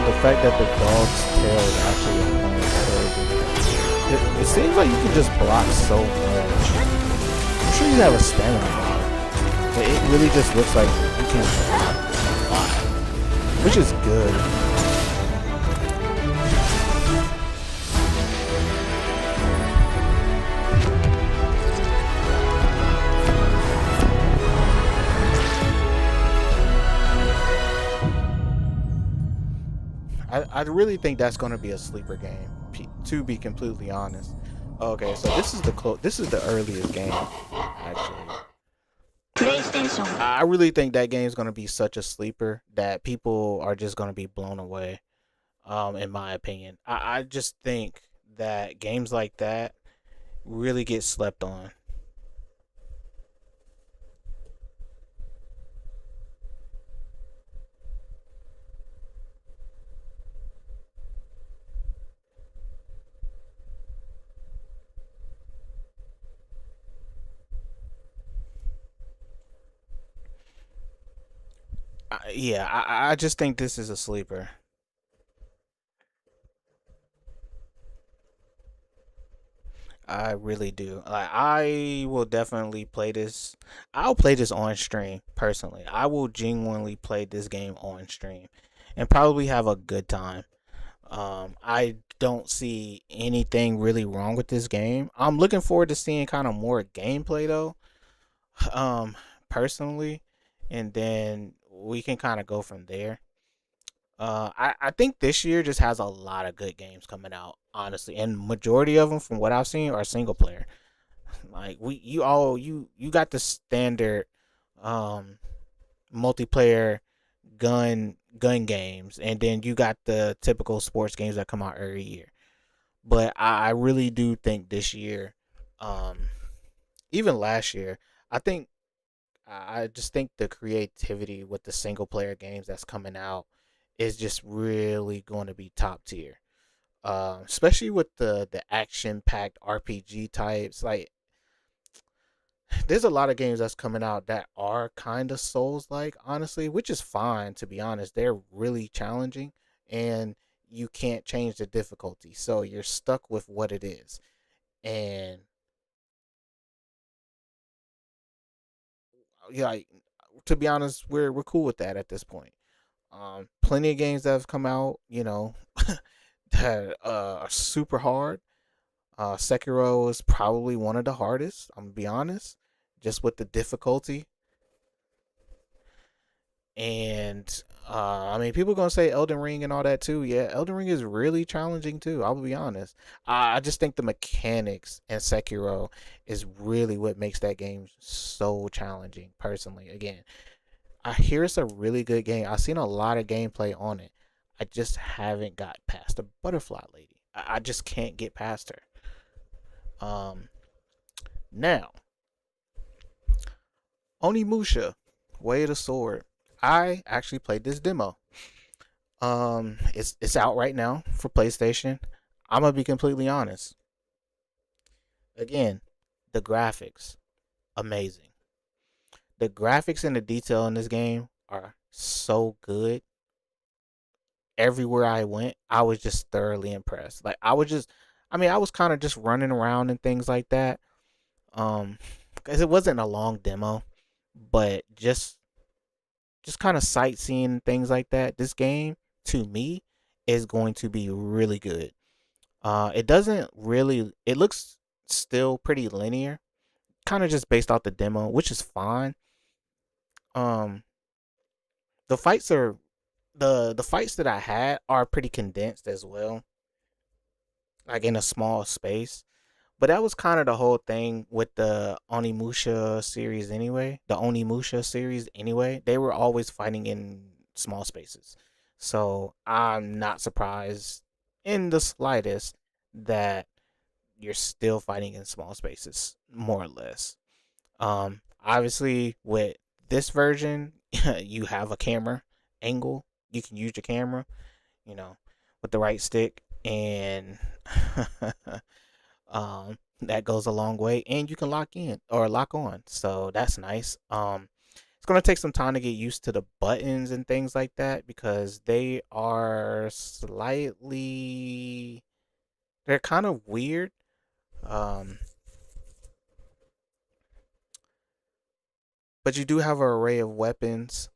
the fact that the dog's tail is actually a plant, it seems like you can just block so much. I'm sure you have a stamina bar, but it really just looks like you can block a lot, which is good. I really think that's going to be a sleeper game, to be completely honest. Okay, so this is the earliest game, actually. I really think that game is going to be such a sleeper that people are just going to be blown away, in my opinion. I just think that games like that really get slept on. Yeah, I just think this is a sleeper. I really do. Like, I will definitely play this. I'll play this on stream personally. I will genuinely play this game on stream and probably have a good time. I don't see anything really wrong with this game. I'm looking forward to seeing kind of more gameplay though, personally, and then we can kind of go from there. I think this year just has a lot of good games coming out, honestly, and majority of them, from what I've seen, are single player. Like you got the standard multiplayer gun games, and then you got the typical sports games that come out every year. But I really do think this year, even last year, I just think the creativity with the single player games that's coming out is just really going to be top tier. Especially with the action packed RPG types. Like, there's a lot of games that's coming out that are kind of Souls like, honestly, which is fine, to be honest. They're really challenging, and you can't change the difficulty, so you're stuck with what it is. And yeah, like, to be honest, we're cool with that at this point. Plenty of games that have come out, that are super hard. Sekiro is probably one of the hardest, I'm gonna be honest, just with the difficulty. And I mean, people are gonna say Elden Ring and all that too. Yeah, Elden Ring is really challenging too, I'll be honest. I just think the mechanics in Sekiro is really what makes that game so challenging, personally. Again, I hear it's a really good game. I've seen a lot of gameplay on it. I just haven't got past the butterfly lady. I just can't get past her. Now, Onimusha, Way of the Sword. I actually played this demo. It's out right now for PlayStation. I'm gonna be completely honest. Again, the graphics, amazing. The graphics and the detail in this game are so good. Everywhere I went, I was just thoroughly impressed. Like, I was kind of just running around and things like that. Because it wasn't a long demo, but just kind of sightseeing and things like that. This game, to me, is going to be really good. It looks still pretty linear, kind of just based off the demo, which is fine. The fights are the fights that I had are pretty condensed as well, like in a small space. But that was kind of the whole thing with the Onimusha series anyway. They were always fighting in small spaces. So I'm not surprised in the slightest that you're still fighting in small spaces, more or less. Obviously with this version, you have a camera angle. You can use your camera, with the right stick, and that goes a long way. And you can lock in or lock on, so that's nice. It's gonna take some time to get used to the buttons and things like that, because they're kind of weird. But you do have an array of weapons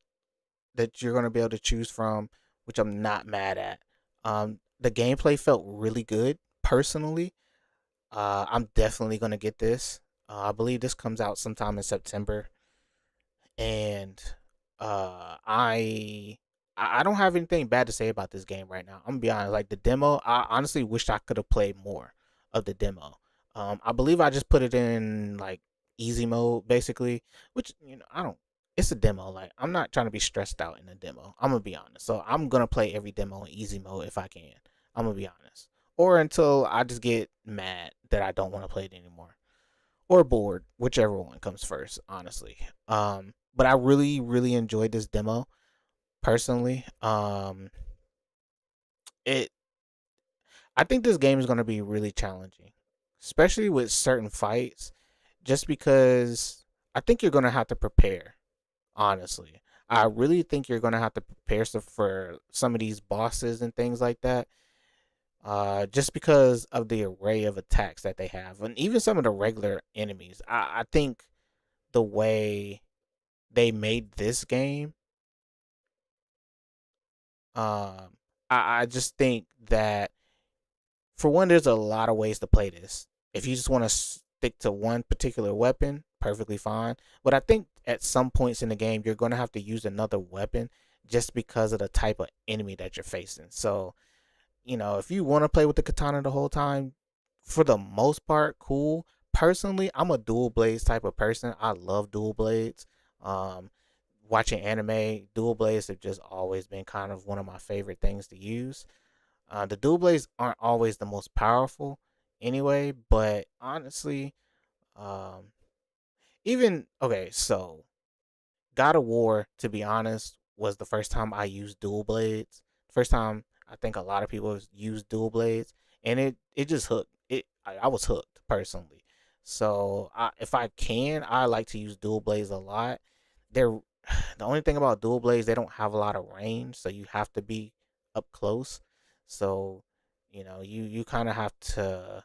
that you're going to be able to choose from, which I'm not mad at. The gameplay felt really good, personally. I'm definitely going to get this. I believe this comes out sometime in September. And I don't have anything bad to say about this game right now. I'm going to be honest. Like, the demo, I honestly wish I could have played more of the demo. I believe I just put it in, like, easy mode, basically, which, it's a demo. Like, I'm not trying to be stressed out in a demo, I'm gonna be honest. So I'm gonna play every demo in easy mode if I can. I'm gonna be honest, or until I just get mad that I don't want to play it anymore, or bored, whichever one comes first, honestly. But I really enjoyed this demo, personally. I think this game is gonna be really challenging, especially with certain fights, just because I think you're gonna have to prepare. Honestly, I really think you're gonna have to prepare stuff for some of these bosses and things like that. just because of the array of attacks that they have, and even some of the regular enemies. I think the way they made this game, I just think that, for one, there's a lot of ways to play this. If you just want to stick to one particular weapon, perfectly fine. But I think at some points in the game, you're going to have to use another weapon just because of the type of enemy that you're facing. So, you know, if you want to play with the katana the whole time, for the most part, cool. Personally, I'm a dual blades type of person. I love dual blades. Watching anime, dual blades have just always been kind of one of my favorite things to use. The dual blades aren't always the most powerful anyway, but honestly, so God of War, to be honest, was the first time I used dual blades. First time I think a lot of people use dual blades, and it just hooked. I was hooked personally. So if I can, I like to use dual blades a lot. The only thing about dual blades, they don't have a lot of range, so you have to be up close. So, you know, you kind of have to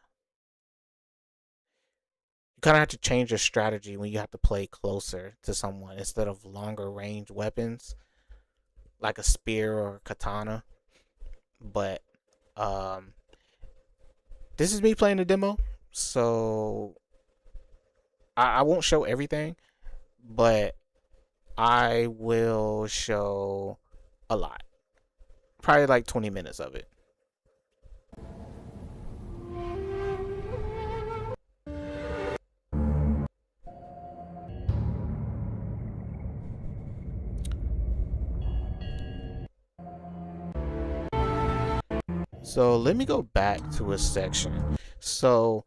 change your strategy when you have to play closer to someone instead of longer range weapons like a spear or a katana. But this is me playing the demo, so I won't show everything, but I will show a lot. Probably like 20 minutes of it. So let me go back to a section. So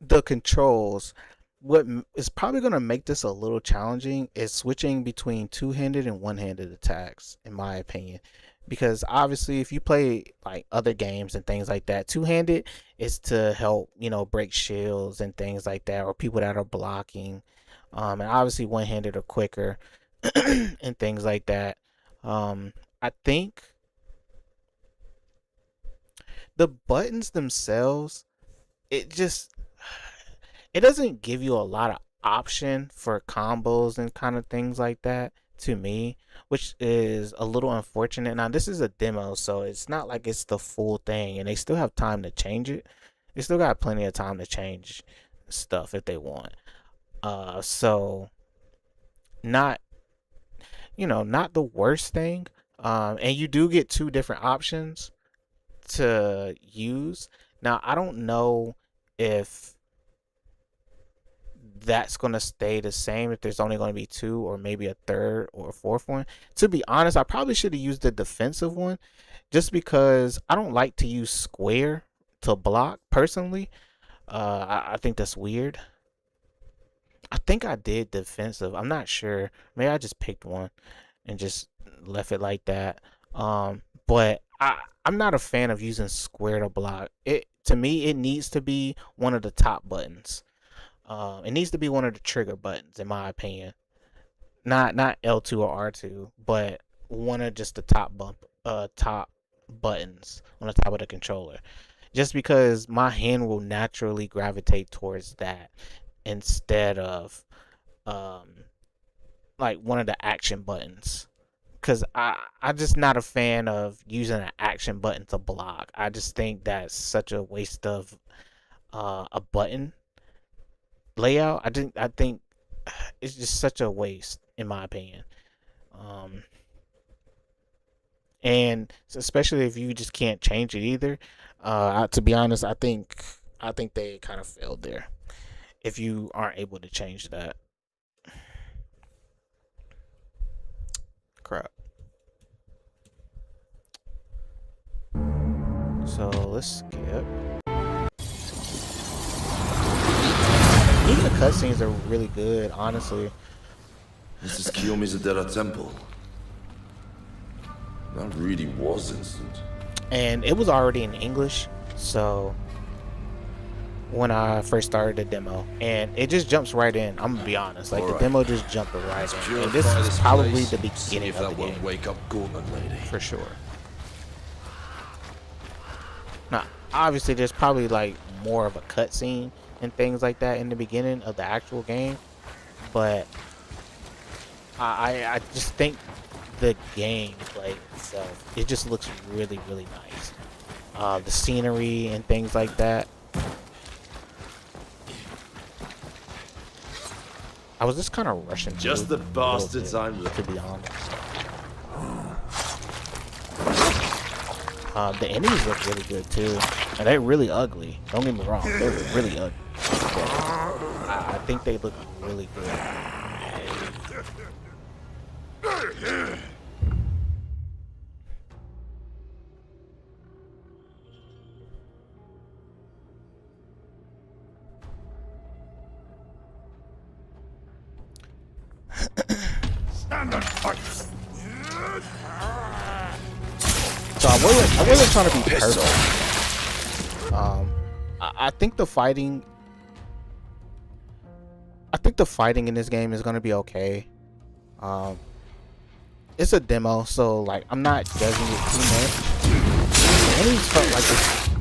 the controls, what is probably going to make this a little challenging is switching between two-handed and one-handed attacks, in my opinion. Because obviously if you play like other games and things like that, two-handed is to help, you know, break shields and things like that, or people that are blocking. And obviously one-handed are quicker and things like that. I think the buttons themselves, it doesn't give you a lot of option for combos and kind of things like that, to me, which is a little unfortunate. Now this is a demo, so it's not like it's the full thing, and they still have time to change it. They still got plenty of time to change stuff if they want. So not the worst thing. And you do get two different options to use. Now I don't know if that's going to stay the same, if there's only going to be two or maybe a third or a fourth one. To be honest, I probably should have used the defensive one, just because I don't like to use square to block personally. I think that's weird. I think I did defensive, I'm not sure. Maybe I just picked one and just left it like that. But I'm not a fan of using square to block. To me, it needs to be one of the top buttons. It needs to be one of the trigger buttons, in my opinion. Not L2 or R2, but one of just the top buttons on the top of the controller. Just because my hand will naturally gravitate towards that instead of like one of the action buttons. Because I'm just not a fan of using an action button to block. I just think that's such a waste of a button layout. I think it's just such a waste, in my opinion. And especially if you just can't change it either. To be honest, I think they kind of failed there if you aren't able to change that. Crap. So let's skip. Even the cutscenes are really good, honestly. This is Kiyomizu-dera Temple. That really was instant. And it was already in English, so when I first started the demo, and it just jumps right in. I'm gonna be honest, like the demo just jumped right in, and this is probably the beginning of the game. Wake up Gorman lady. For sure. Now, obviously, there's probably like more of a cutscene and things like that in the beginning of the actual game, but I just think the gameplay itself, it just looks really, really nice. The scenery and things like that. I was just kind of rushing. Just the bastards I'm to be honest. The enemies look really good too, and they're really ugly. Don't get me wrong, they're really ugly. But I think they look really good. So I wasn't trying to be perfect. I think the fighting in this game is gonna be okay. It's a demo, so like I'm not judging it too much. The enemies felt like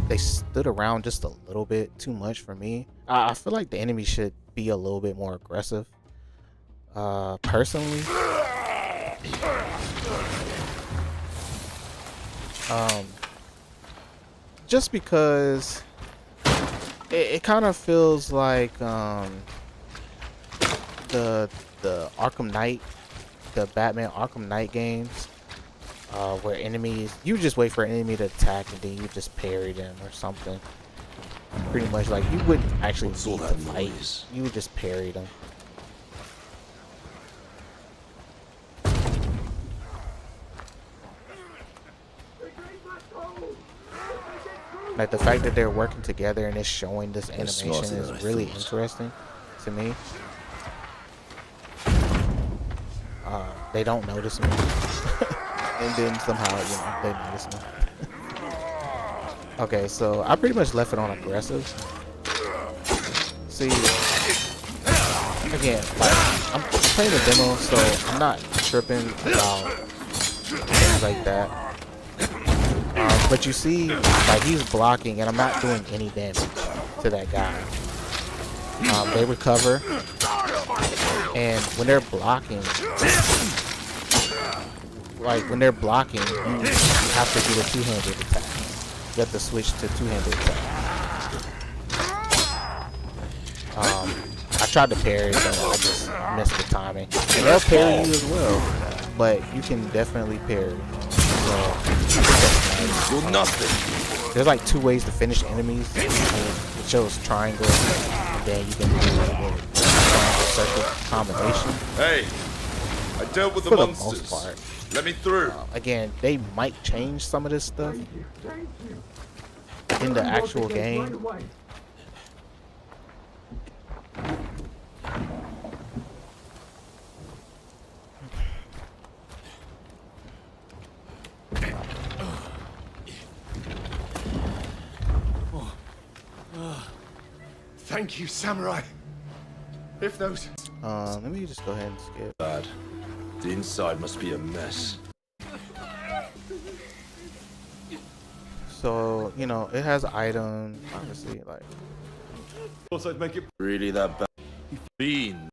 they stood around just a little bit too much for me. I feel like the enemies should be a little bit more aggressive. Personally. Just because it kind of feels like the Arkham Knight, the Batman Arkham Knight games, where enemies, you just wait for an enemy to attack and then you just parry them or something. Pretty much like you wouldn't actually need to fight, you would just parry them. Like the fact that they're working together and it's showing this animation is really interesting to me. They don't notice me, and then somehow they notice me. Okay, so I pretty much left it on aggressive. See, again, like I'm playing a demo, so I'm not tripping about things like that. But you see, like he's blocking, and I'm not doing any damage to that guy. They recover, and when they're blocking, you have to do the two-handed attack. You have to switch to two-handed attack. I tried to parry, but I just missed the timing. And they'll parry you as well, but you can definitely parry. So, nothing. there's like 2 ways to finish enemies. It shows triangle, and then you can do a circle combination. Hey, I dealt with the monsters. Most part. Let me through. Again, they might change some of this stuff in the actual game. Thank you, samurai. If those... let me just go ahead and skip. Bad. The inside must be a mess. So, you know, it has items, obviously, like... Thought I'd make it really that bad. Bean.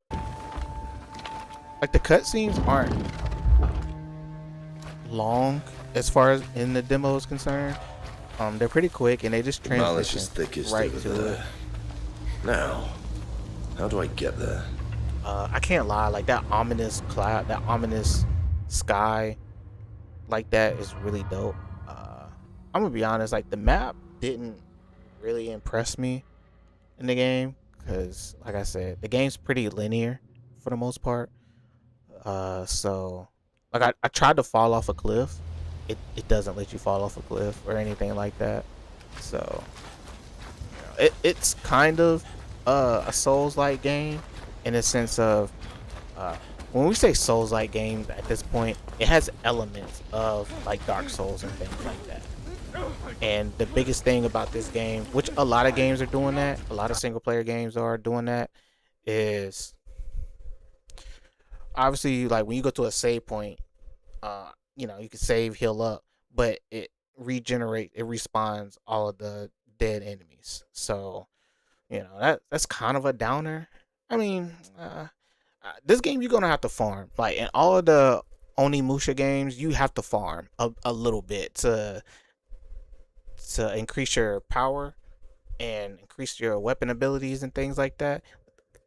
Like, the cutscenes aren't long as far as in the demo is concerned. They're pretty quick, and they just transition right to it. Now, how do I get there? I can't lie, like that ominous cloud, that ominous sky, like that is really dope. I'm gonna be honest, like the map didn't really impress me in the game because, like I said, the game's pretty linear for the most part. So, like I tried to fall off a cliff. It doesn't let you fall off a cliff or anything like that. So, it's kind of a Souls-like game in the sense of when we say Souls-like games at this point, it has elements of like Dark Souls and things like that. And the biggest thing about this game, which a lot of games are doing that, a lot of single player games are doing that, is obviously like when you go to a save point, you know, you can save, heal up, but it respawns all of the dead enemies. So, you know, that's kind of a downer. I mean, this game you're gonna have to farm. Like in all of the Onimusha games, you have to farm a little bit to increase your power and increase your weapon abilities and things like that.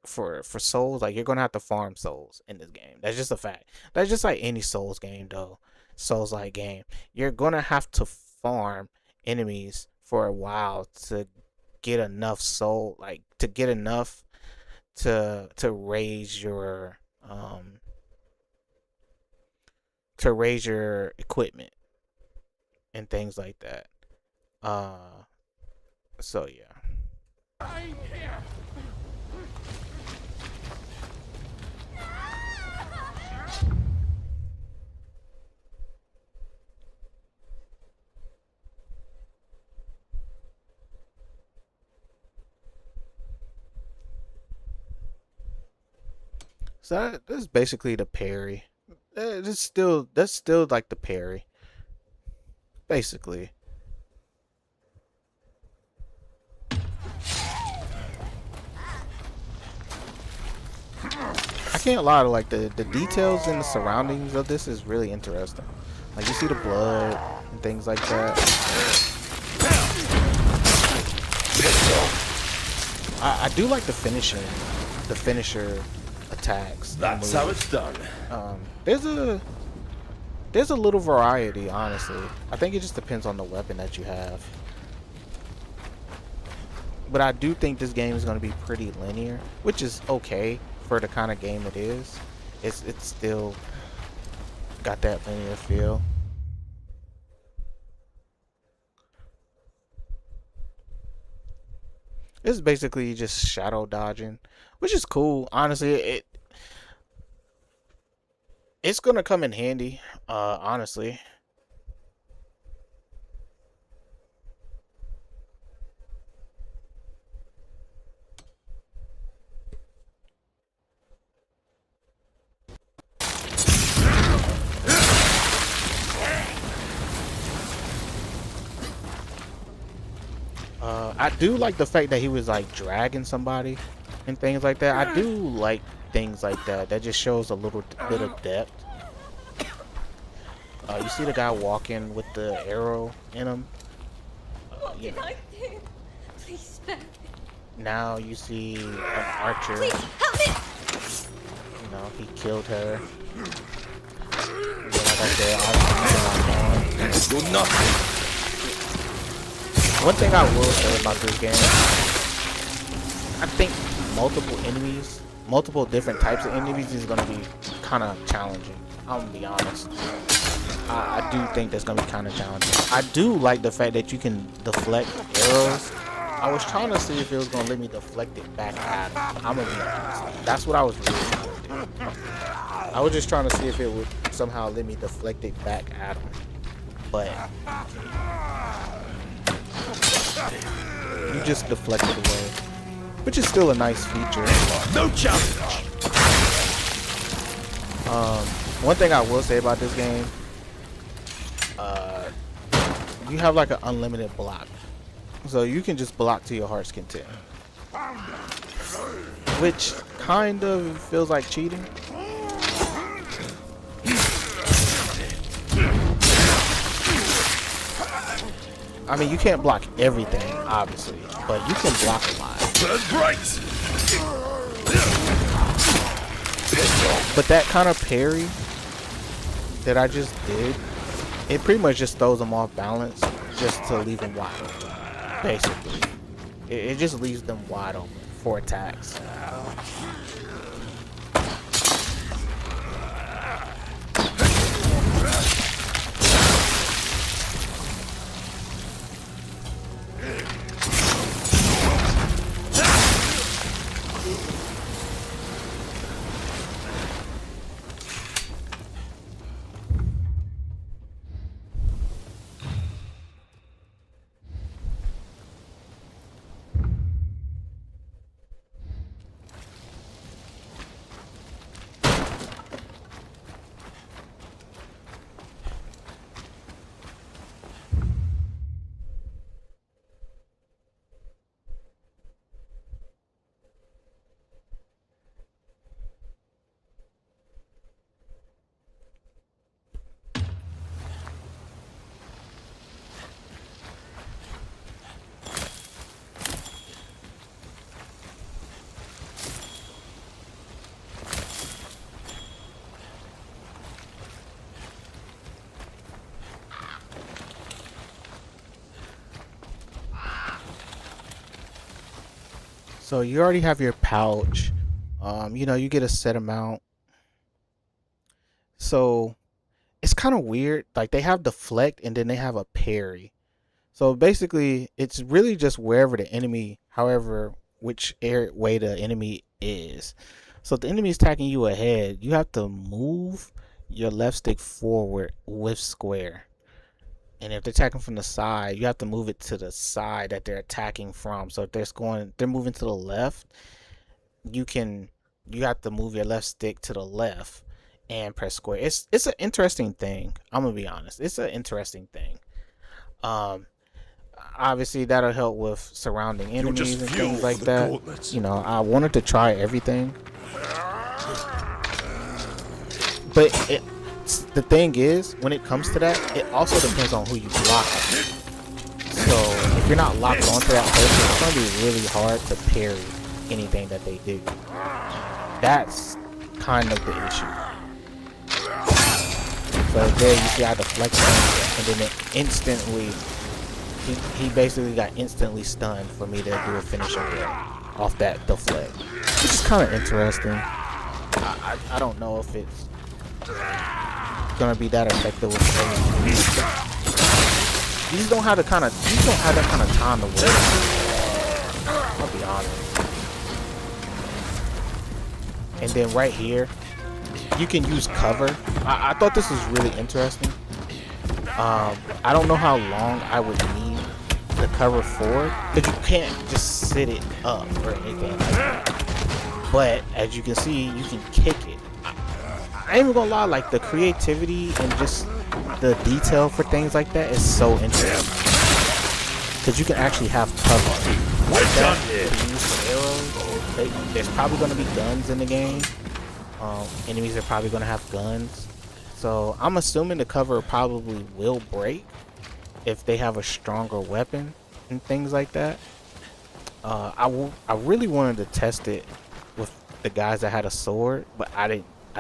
For souls, like you're gonna have to farm souls in this game. That's just a fact. That's just like any Souls game though. Souls like game. You're gonna have to farm enemies for a while to get enough soul, like to get enough to raise your equipment and things like that. So yeah. So that's basically the parry. That's still like the parry, basically. I can't lie to like the details and the surroundings of this is really interesting. Like you see the blood and things like that. I do like the finisher attacks. That's how it's done. There's a little variety, honestly. I think it just depends on the weapon that you have. But I do think this game is going to be pretty linear, which is okay for the kind of game it is. It's still got that linear feel. It's basically just shadow dodging, which is cool. Honestly, it's gonna come in handy. Honestly. I do like the fact that he was like dragging somebody and things like that. I do like things like that. That just shows a little bit of depth. You see the guy walking with the arrow in him. You know. Please spare me. Now you see an archer. Please help me. You know, he killed her. And then, like I said, You're nothing. one thing I will say about this game, I think multiple different types of enemies is going to be kind of challenging. I'm going to be honest. I do think that's going to be kind of challenging. I do like the fact that you can deflect arrows. I was trying to see if it was going to let me deflect it back at him. I'm going to be honest. That's what I was really trying to do. I was just trying to see if it would somehow let me deflect it back at him. But you just deflect it away, which is still a nice feature. No challenge. One thing I will say about this game, you have like an unlimited block, so you can just block to your heart's content, which kind of feels like cheating. I mean, you can't block everything, obviously, but you can block a lot. But that kind of parry that I just did, it pretty much just throws them off balance just to leave them wide open, basically. It just leaves them wide open for attacks. So you already have your pouch. You know, you get a set amount. So it's kind of weird. Like they have deflect and then they have a parry. So basically it's really just wherever the enemy, however, which way the enemy is. So if the enemy is attacking you ahead, you have to move your left stick forward with square. And if they're attacking from the side, you have to move it to the side that they're attacking from. So if they're moving to the left, you have to move your left stick to the left and press square. It's an interesting thing. I'm gonna be honest. It's an interesting thing. Obviously that'll help with surrounding enemies and things like that. Gauntlets. You know, I wanted to try everything, but the thing is, when it comes to that, it also depends on who you block. So if you're not locked onto that person, it's gonna be really hard to parry anything that they do. That's kind of the issue. So there you see I deflect him, and then it instantly, he basically got instantly stunned for me to do a finisher off that deflect, which is kind of interesting. I don't know if it's gonna be that effective with these don't have that kind of time to win. I'll be honest. And then right here, you can use cover. I thought this was really interesting. I don't know how long I would need the cover for, because you can't just sit it up or anything like that. But as you can see, you can kick it. I ain't even gonna lie, like the creativity and just the detail for things like that is so interesting. Because you can actually have cover. Like that, you use for arrows. There's probably gonna be guns in the game. Enemies are probably gonna have guns. So I'm assuming the cover probably will break if they have a stronger weapon and things like that. I really wanted to test it with the guys that had a sword, but I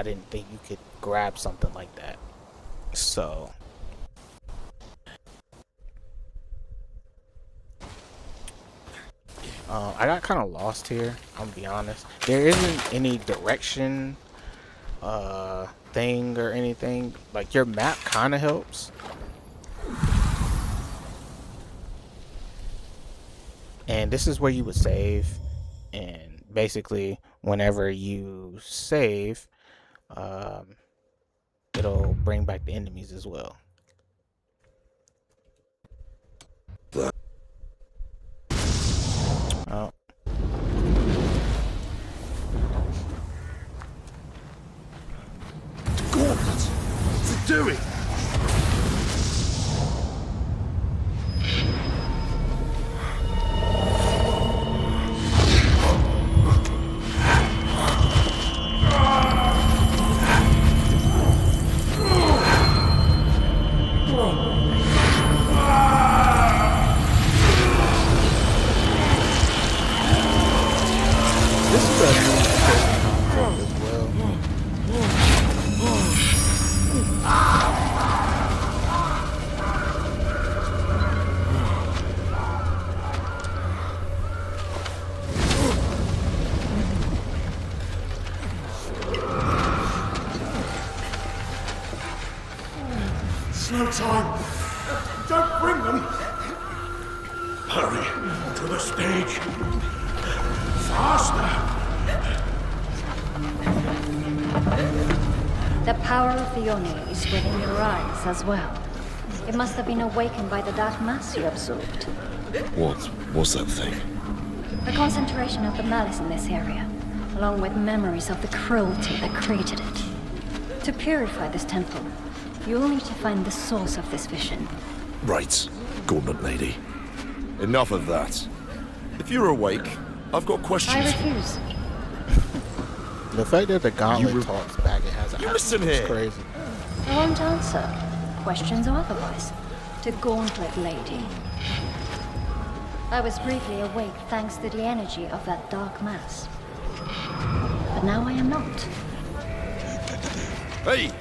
didn't think you could grab something like that. So I got kind of lost here, I'm gonna be honest. There isn't any direction thing or anything. Like your map kind of helps, and this is where you would save. And basically whenever you save, it'll bring back the enemies as well. Oh. Gauntlets! What's it doing? No time. Don't bring them. Hurry to the stage. Faster. The power of the Oni is within your eyes as well. It must have been awakened by the dark mass you absorbed. What's that thing? A concentration of the malice in this area, along with memories of the cruelty that created it. To purify this temple, you will need to find the source of this vision. Right, Gauntlet Lady. Enough of that. If you're awake, I've got questions. I refuse. The fact that the Gauntlet talks back and has a listen here. Crazy. I won't answer, questions or otherwise, to Gauntlet Lady. I was briefly awake thanks to the energy of that dark mass. But now I am not. Hey!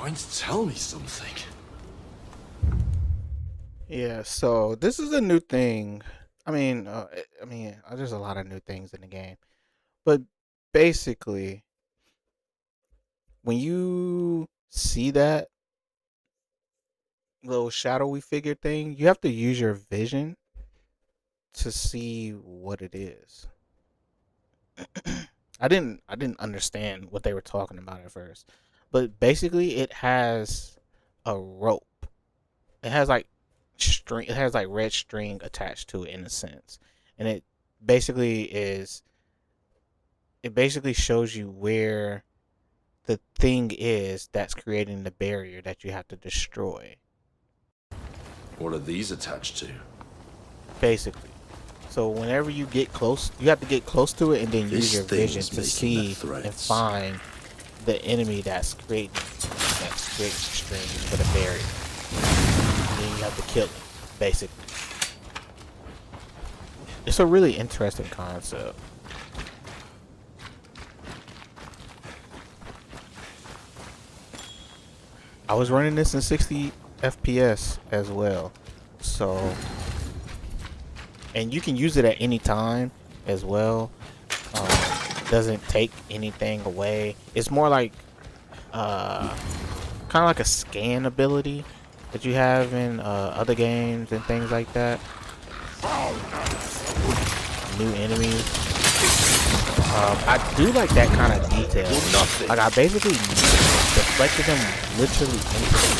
trying to tell me something? Yeah, so this is a new thing. There's a lot of new things in the game, but basically, when you see that little shadowy figure thing, you have to use your vision to see what it is. I didn't understand what they were talking about at first, but basically, it has a rope. It has like string. It has like red string attached to it in a sense, and it basically shows you where the thing is that's creating the barrier that you have to destroy. What are these attached to? Basically. So whenever you get close, you have to get close to it and then use your vision to see and find the enemy that's creating the string for the barrier. And then you have to kill it, basically. It's a really interesting concept. I was running this in 60 FPS as well, so, and you can use it at any time as well. Doesn't take anything away. It's more like kind of like a scan ability that you have in other games and things like that. New enemies. I do like that kind of detail. Like I basically deflected them literally into the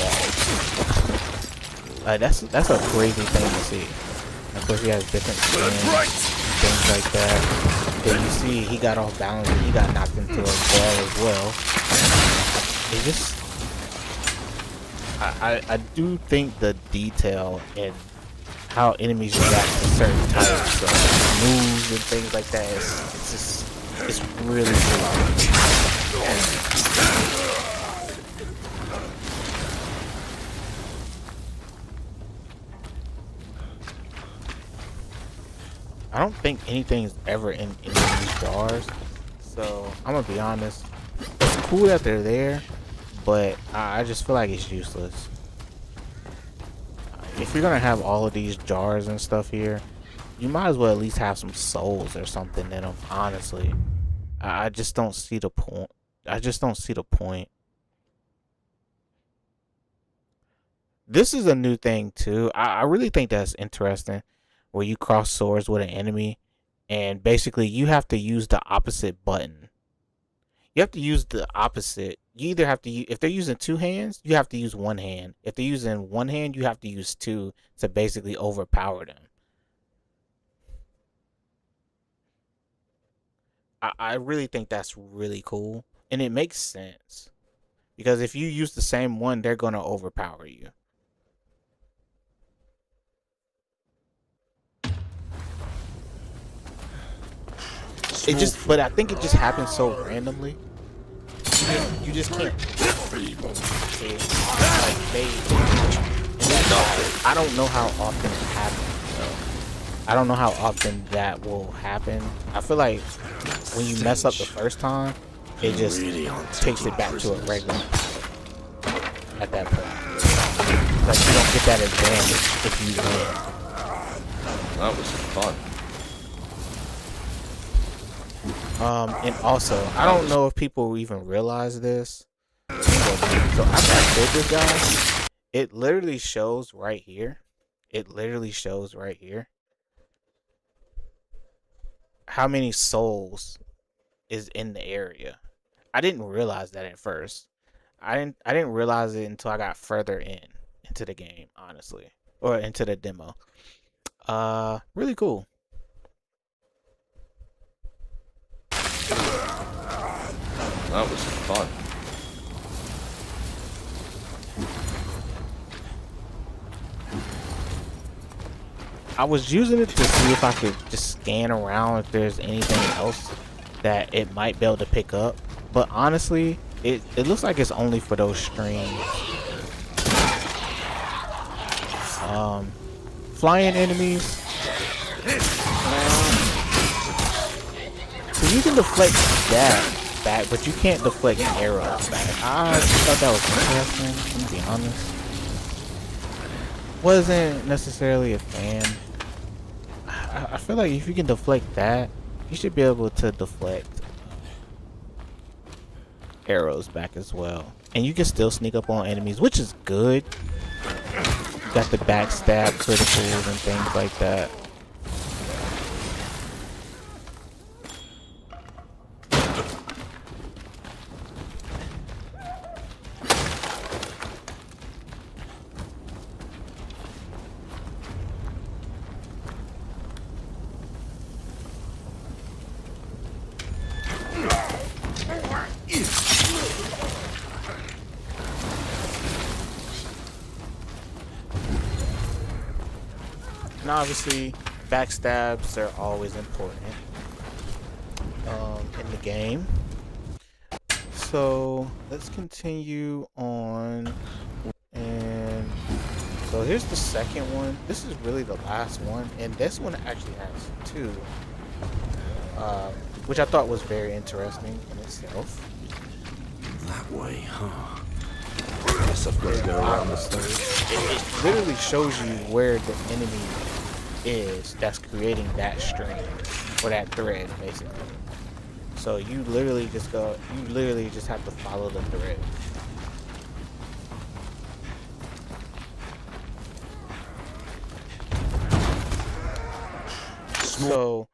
wall. That's a crazy thing to see. Of course, he has different skins, things like that. Then you see he got off balance and he got knocked into a wall as well. It just, I do think the detail and how enemies react to certain types of moves and things like that it's really cool. I don't think anything's ever in any of these jars, so I'm gonna be honest. It's cool that they're there, but I just feel like it's useless. If you're gonna have all of these jars and stuff here, you might as well at least have some souls or something in them. Honestly, I just don't see the point. This is a new thing too. I really think that's interesting, where you cross swords with an enemy, and basically you have to use the opposite button. You have to use the opposite. You either have to if they're using two hands, you have to use one hand. If they're using one hand, you have to use two to basically overpower them. I really think that's really cool, and it makes sense, because if you use the same one, they're going to overpower you. But I think it just happens so randomly. You just can't. I don't know how often it happens, though. I don't know how often that will happen. I feel like when you mess up the first time, it just takes it back to a regular at that point. Like you don't get that advantage if you win. That was fun. And also, I don't know if people even realize this. So after I killed this guy, it literally shows right here. How many souls is in the area. I didn't realize that at first. I didn't realize it until I got further into the game, honestly, or into the demo. Really cool. That was fun. I was using it to see if I could just scan around if there's anything else that it might be able to pick up. But honestly, it looks like it's only for those strings. Flying enemies. So you can deflect that. back, but you can't deflect arrows back. I thought that was interesting, to be honest. Wasn't necessarily a fan. I feel like if you can deflect that, you should be able to deflect arrows back as well. And you can still sneak up on enemies, which is good. You got the backstab criticals and things like that. And obviously, backstabs are always important in the game. So let's continue on. And so here's the second one. This is really the last one, and this one actually has two, which I thought was very interesting in itself. That way, huh? Guess I've got to go around this thing. It literally shows you where the enemy is that's creating that string or that thread, basically. So you literally just have to follow the thread. So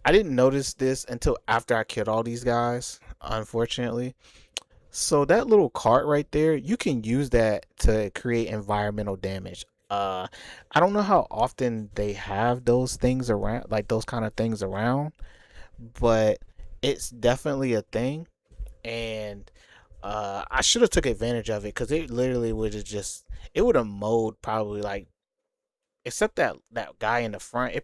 I didn't notice this until after I killed all these guys, unfortunately. So that little cart right there, you can use that to create environmental damage. I don't know how often they have those things around, like those kind of things around, but it's definitely a thing. And I should have took advantage of it, because it literally would have it would have mowed probably, like, except that guy in the front, I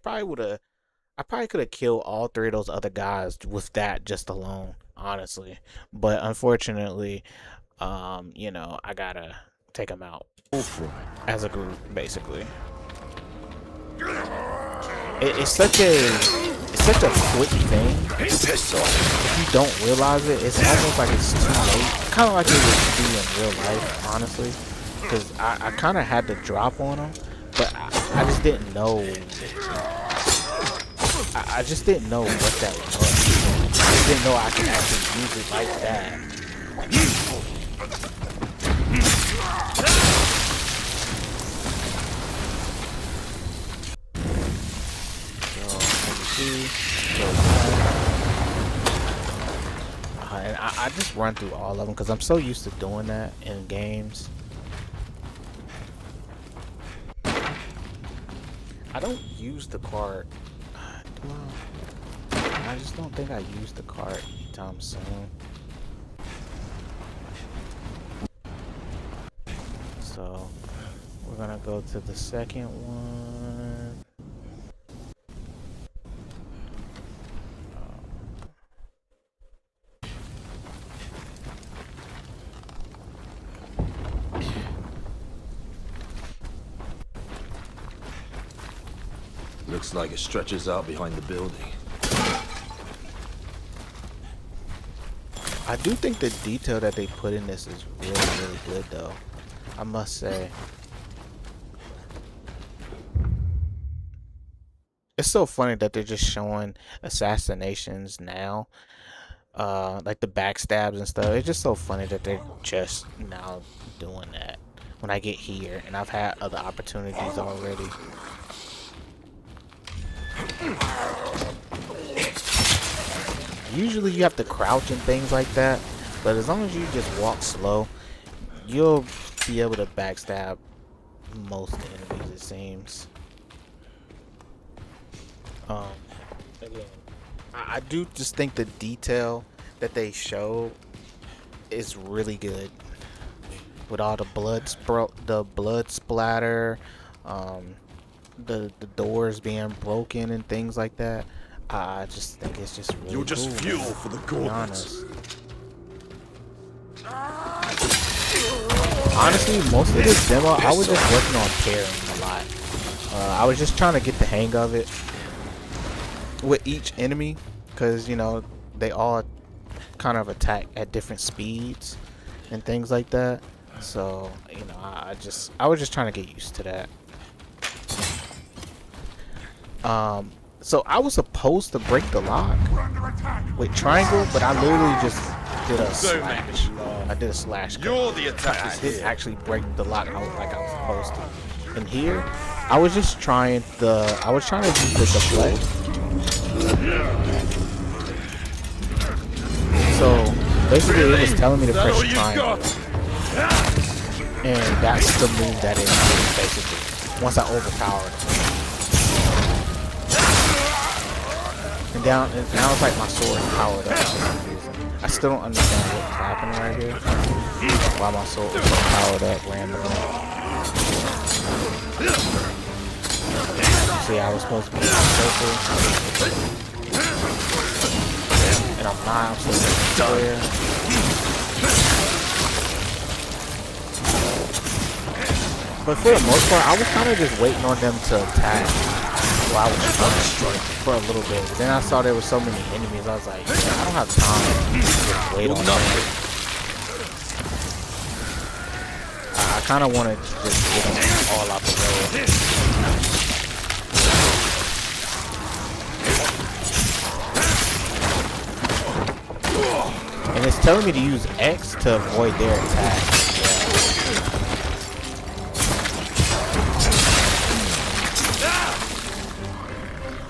probably could have killed all three of those other guys with that just alone, honestly. But unfortunately, you know, I gotta take them out as a group, basically. It's such a quick thing. If you don't realize it, it's almost like it's too late. Kind of like it would be in real life, honestly. Because I kind of had to drop on them, but I just didn't know. I just didn't know what that was. I just didn't know I could actually use it like that. And I just run through all of them because I'm so used to doing that in games. I don't use the cart. I just don't think I use the cart anytime soon. So we're gonna go to the second one. Looks like it stretches out behind the building. I do think the detail that they put in this is really, really good, though. I must say. It's so funny that they're just showing assassinations now. Like the backstabs and stuff. It's just so funny that they're just now doing that when I get here. And I've had other opportunities already. Usually you have to crouch and things like that, but as long as you just walk slow, you'll be able to backstab most enemies, it seems. Again, I do just think the detail that they show is really good, with all the blood splatter, the doors being broken and things like that. I just think it's just really You're just cool, fuel man, for the to be gods. Honestly, most of this demo, I was just working on parrying a lot. I was just trying to get the hang of it, with each enemy, because you know they all kind of attack at different speeds and things like that. So you know, I was just trying to get used to that. So I was supposed to break the lock with triangle, but I literally just did a slash. I did a slash. You're the attacker. I didn't actually break the lock out like I was supposed to. And here, I was just trying to do the deflect. So basically, it was telling me to press triangle, and that's the move that it did basically. Once I overpowered it. And now it's like my sword is powered up for some reason. I still don't understand what's happening right here. Why my sword is so powered up randomly. See, I was supposed to be in a circle. And I'm not. I'm supposed to be square. But for the most part, I was kind of just waiting on them to attack. I was trying for a little bit, but then I saw there were so many enemies. I was like, yeah, I don't have time to just wait on them. I kind of wanted to just get them all out the way. And it's telling me to use X to avoid their attack.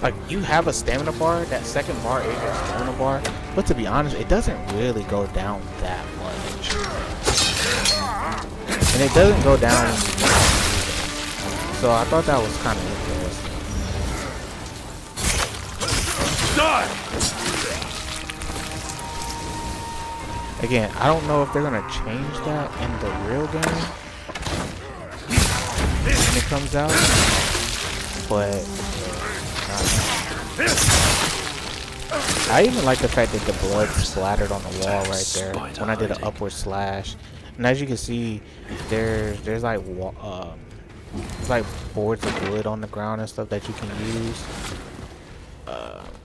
Like, you have a stamina bar, that second bar is your stamina bar, but to be honest, it doesn't really go down that much. And it doesn't go down, so I thought that was kind of interesting. Again, I don't know if they're going to change that in the real game when it comes out, but I even like the fact that the blood splattered on the wall right there when I did an upward slash. And as you can see, there's like boards of wood on the ground and stuff that you can use.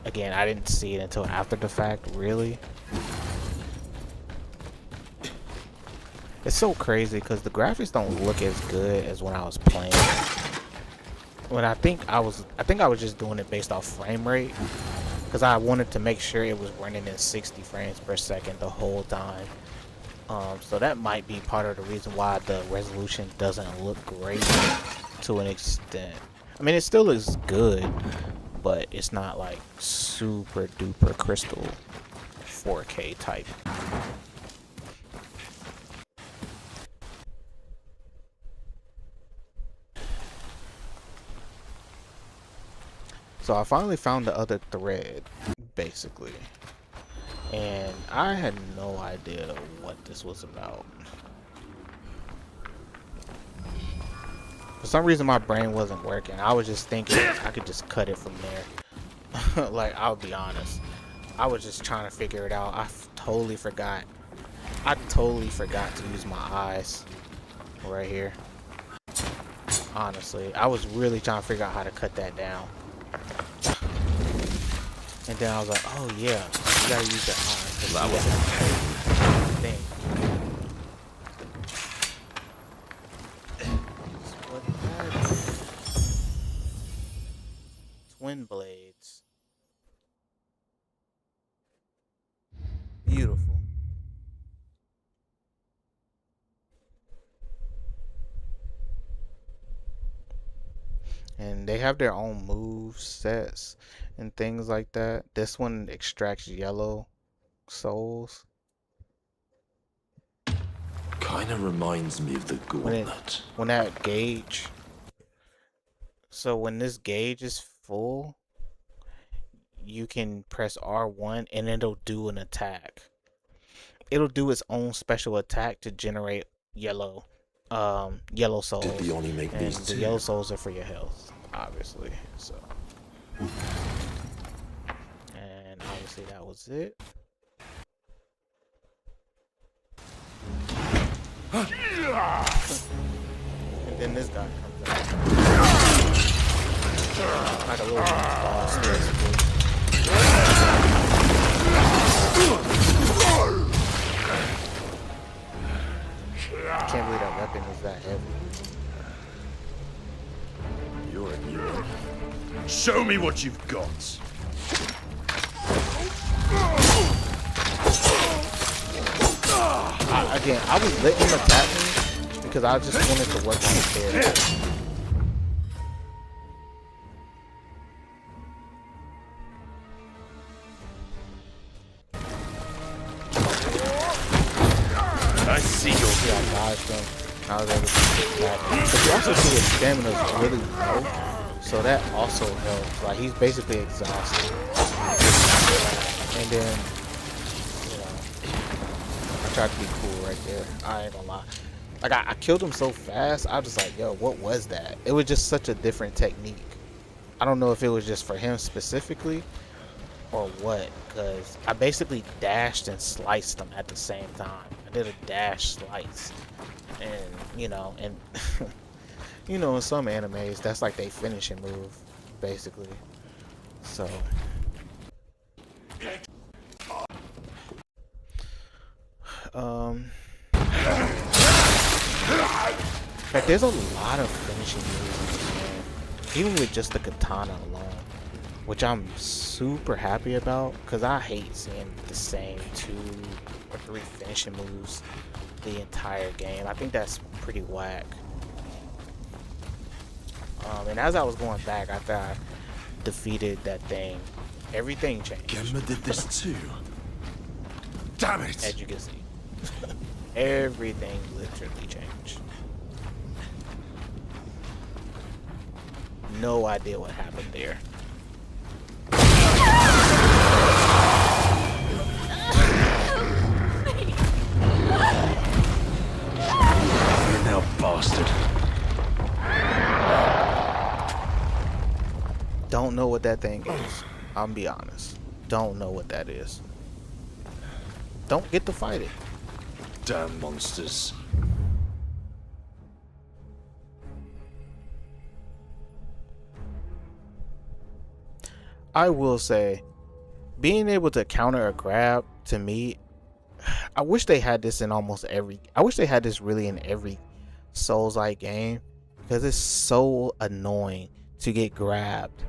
Again, I didn't see it until after the fact, really. It's so crazy because the graphics don't look as good as when I was playing. When I think I was just doing it based off frame rate, because I wanted to make sure it was running in 60 frames per second the whole time. So that might be part of the reason why the resolution doesn't look great to an extent. I mean, it still looks good, but it's not like super duper crystal 4K type. So I finally found the other thread, basically, and I had no idea what this was about. For some reason my brain wasn't working. I was just thinking I could just cut it from there. Like, I'll be honest, I was just trying to figure it out. I totally forgot to use my eyes right here. Honestly, I was really trying to figure out how to cut that down. And then I was like, oh yeah, you gotta use that eyes. That was thing. Twin blades. Beautiful. And they have their own move sets and things like that. This one extracts yellow souls. Kind of reminds me of the gauntlet. When that gauge, so when this gauge is full, you can press R1 and it'll do an attack. It'll do its own special attack to generate yellow souls. Did they only make these the two? yellow souls are for your health, obviously. So, and obviously that was it. And then this guy comes out. Like a little boss, basically. I can't believe that weapon is that heavy. You're a new one. Show me what you've got. Again, I was letting him attack me because I just wanted to work on his character. I see your Yeah, I dodged him. I was able to attack him. But you also see his stamina is really low, so that also helps. Like, he's basically exhausted. And then, you know, I tried to be cool right there. I ain't gonna lie. Like, I killed him so fast, I was just like, yo, what was that? It was just such a different technique. I don't know if it was just for him specifically or what, because I basically dashed and sliced them at the same time. I did a dash slice, and you know, you know, in some animes that's like they finishing move basically. So like, there's a lot of finishing moves in this game, even with just the katana alone, which I'm super happy about, because I hate seeing the same 2 or 3 finishing moves the entire game. I think that's pretty whack. And as I was going back after I defeated that thing, everything changed. Genma did this too. Damn it! As you can see, everything literally changed. No idea what happened there. You're now bastard. Don't know what that thing is. I'm be honest. Don't know what that is. Don't get to fight it. Damn monsters. I will say, being able to counter a grab, to me, I wish they had this in almost every, I wish they had this really in every Souls-like game, because it's so annoying to get grabbed.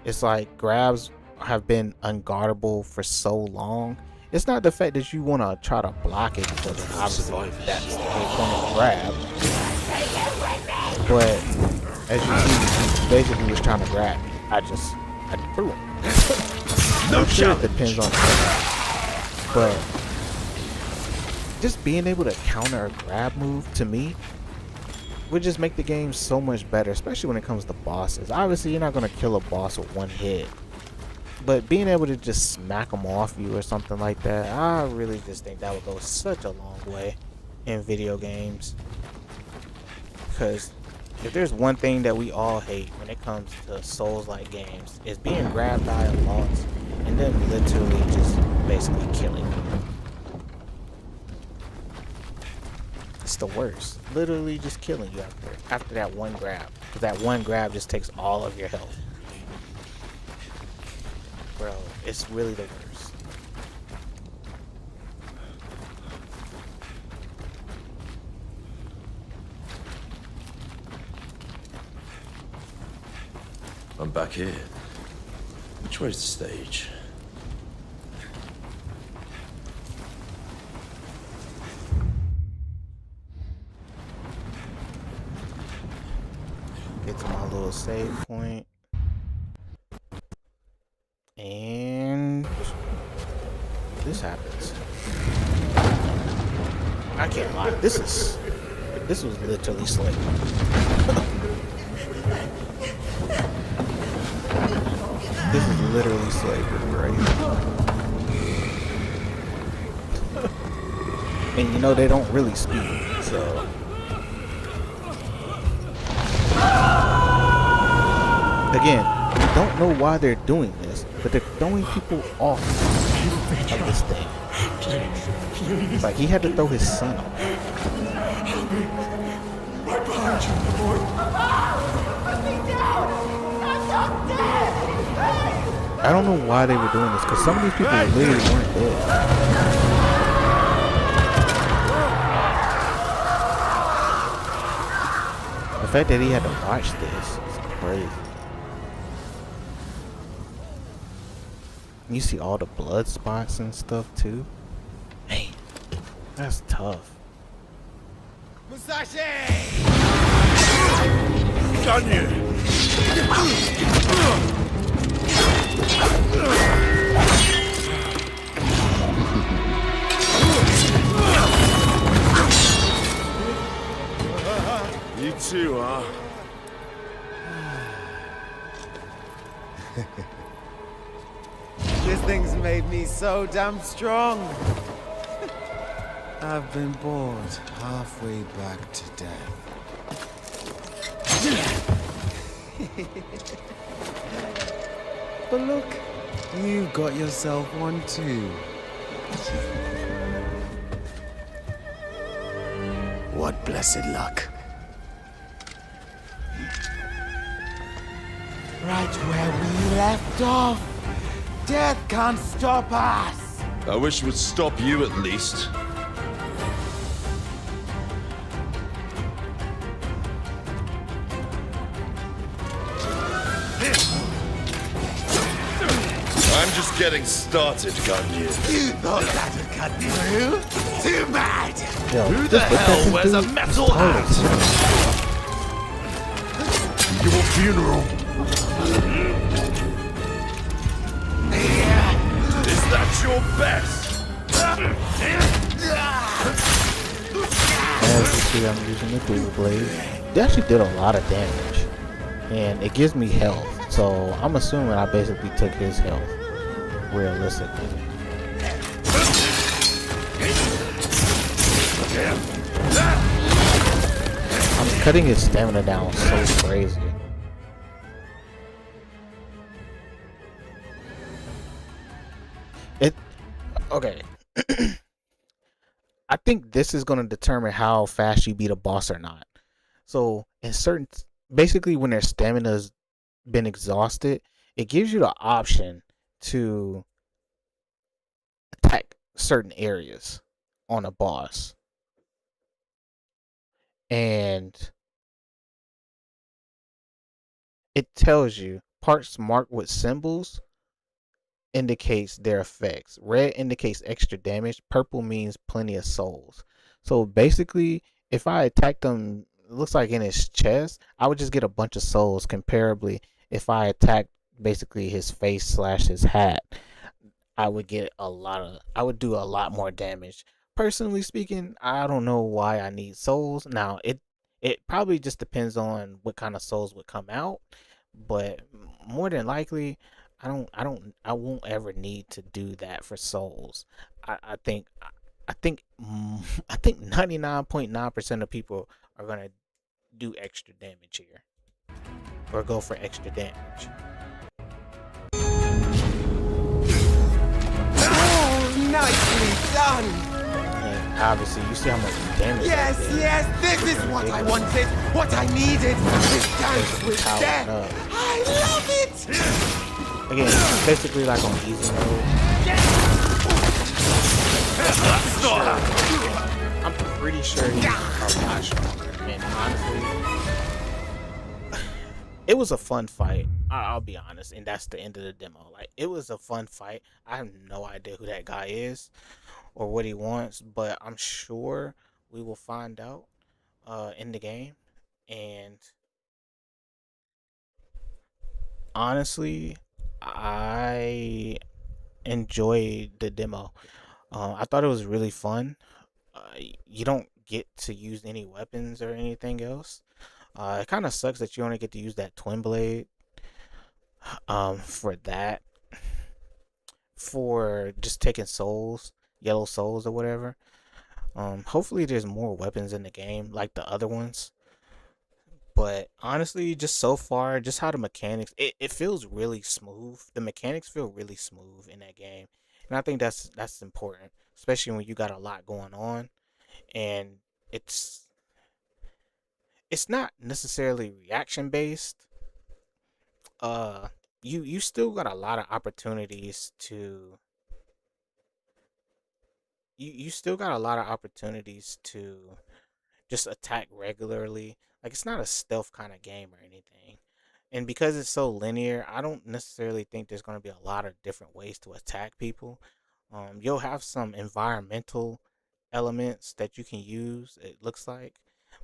It's like grabs have been unguardable for so long. It's not the fact that you want to try to block it, because obviously that's the whole point of grab. But as you see, he basically was trying to grab me. I threw him. No sure, it depends on him. But just being able to counter a grab move, to me, would just make the game so much better, especially when it comes to bosses. Obviously, you're not going to kill a boss with one hit, but being able to just smack them off you or something like that, I really just think that would go such a long way in video games. Because if there's one thing that we all hate when it comes to Souls-like games, is being grabbed by a boss and then literally just basically killing you. It's the worst. Literally just killing you after that one grab. Because that one grab just takes all of your health. Bro, it's really the worst. I'm back here. Which way's the stage? Get to my little save point. And this happens. I can't lie. This was literally slick. This is literally slavery, right? And you know they don't really speak, so. Again, we don't know why they're doing this, but they're throwing people off of this thing. Like, he had to throw his son off. Right behind you, boy. Put me down! I'm not dead! I don't know why they were doing this, because some of these people literally weren't dead. The fact that he had to watch this is crazy. You see all the blood spots and stuff too. Man, that's tough. Musashi! Ganyu! You too, huh? This thing's made me so damn strong. I've been bored halfway back to death. But look, you've got yourself one too. What blessed luck. Right where we left off. Death can't stop us. I wish it would stop you at least. I'm just getting started, Ganyu. You thought that would cut through? Too bad! Yo, who the hell wears a metal hat? Your funeral. Is that your best? As you see, I'm using the dual blade. They actually did a lot of damage, and it gives me health. So I'm assuming I basically took his health, realistically. I'm cutting his stamina down so crazy. Okay. I think this is going to determine how fast you beat a boss or not. So in certain, basically when their stamina's been exhausted, it gives you the option to attack certain areas on a boss. And it tells you parts marked with symbols indicates their effects. Red indicates extra damage. Purple means plenty of souls. So basically, if I attack them, it looks like in his chest, I would just get a bunch of souls. Comparably, if I attack basically his face / his hat, I would do a lot more damage. Personally speaking, I don't know why I need souls. Now it probably just depends on what kind of souls would come out, but more than likely I won't ever need to do that for souls. I think 99.9% of people are gonna do extra damage here, or go for extra damage. Oh, nicely done! And obviously, you see how much damage. Yes, yes, this is what I wanted, what I needed. This dance with death. I love it. Again, it's basically like on easy mode. I'm pretty sure he's a lot stronger. And honestly, it was a fun fight. I'll be honest, and that's the end of the demo. Like, it was a fun fight. I have no idea who that guy is or what he wants, but I'm sure we will find out in the game. And honestly, I enjoyed the demo. I thought it was really fun. You don't get to use any weapons or anything else. It kind of sucks that you only get to use that twin blade for that. For just taking souls, yellow souls or whatever. Hopefully there's more weapons in the game like the other ones. But honestly, just so far, just how the mechanics, it feels really smooth. The mechanics feel really smooth in that game. And I think that's important, especially when you got a lot going on. And it's not necessarily reaction based. you still got a lot of opportunities to you still got a lot of opportunities to just attack regularly. Like, it's not a stealth kind of game or anything. And because it's so linear, I don't necessarily think there's going to be a lot of different ways to attack people. You'll have some environmental elements that you can use, it looks like,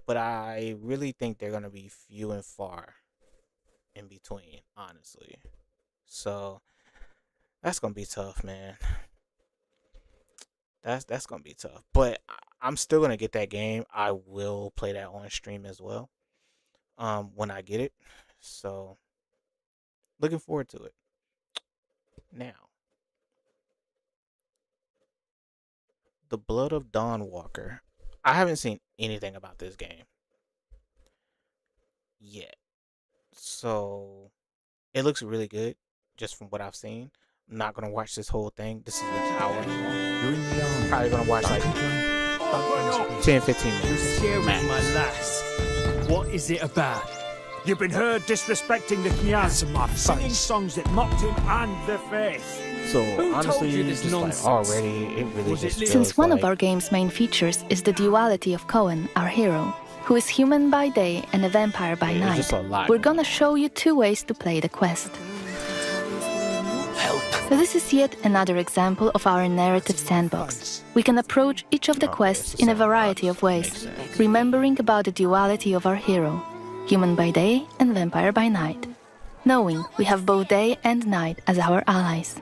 but I really think they're going to be few and far in between, honestly. So that's going to be tough, man. That's going to be tough. But I'm still going to get that game. I will play that on stream as well when I get it. So looking forward to it. Now, The Blood of Dawnwalker. I haven't seen anything about this game yet. So it looks really good just from what I've seen. I'm not going to watch this whole thing. This is an hour long. Probably going to watch like 10, 15 minutes. Share with my lass. What is it about? You've been heard disrespecting the Kniaz, singing songs that mocked him and the faith. So honestly, just like already, it really just Since one of our game's main features is the duality of Cohen, our hero, who is human by day and a vampire by night, we're gonna show you 2 ways to play the quest. So this is yet another example of our narrative sandbox. We can approach each of the quests in a variety of ways, remembering about the duality of our hero, human by day and vampire by night, knowing we have both day and night as our allies.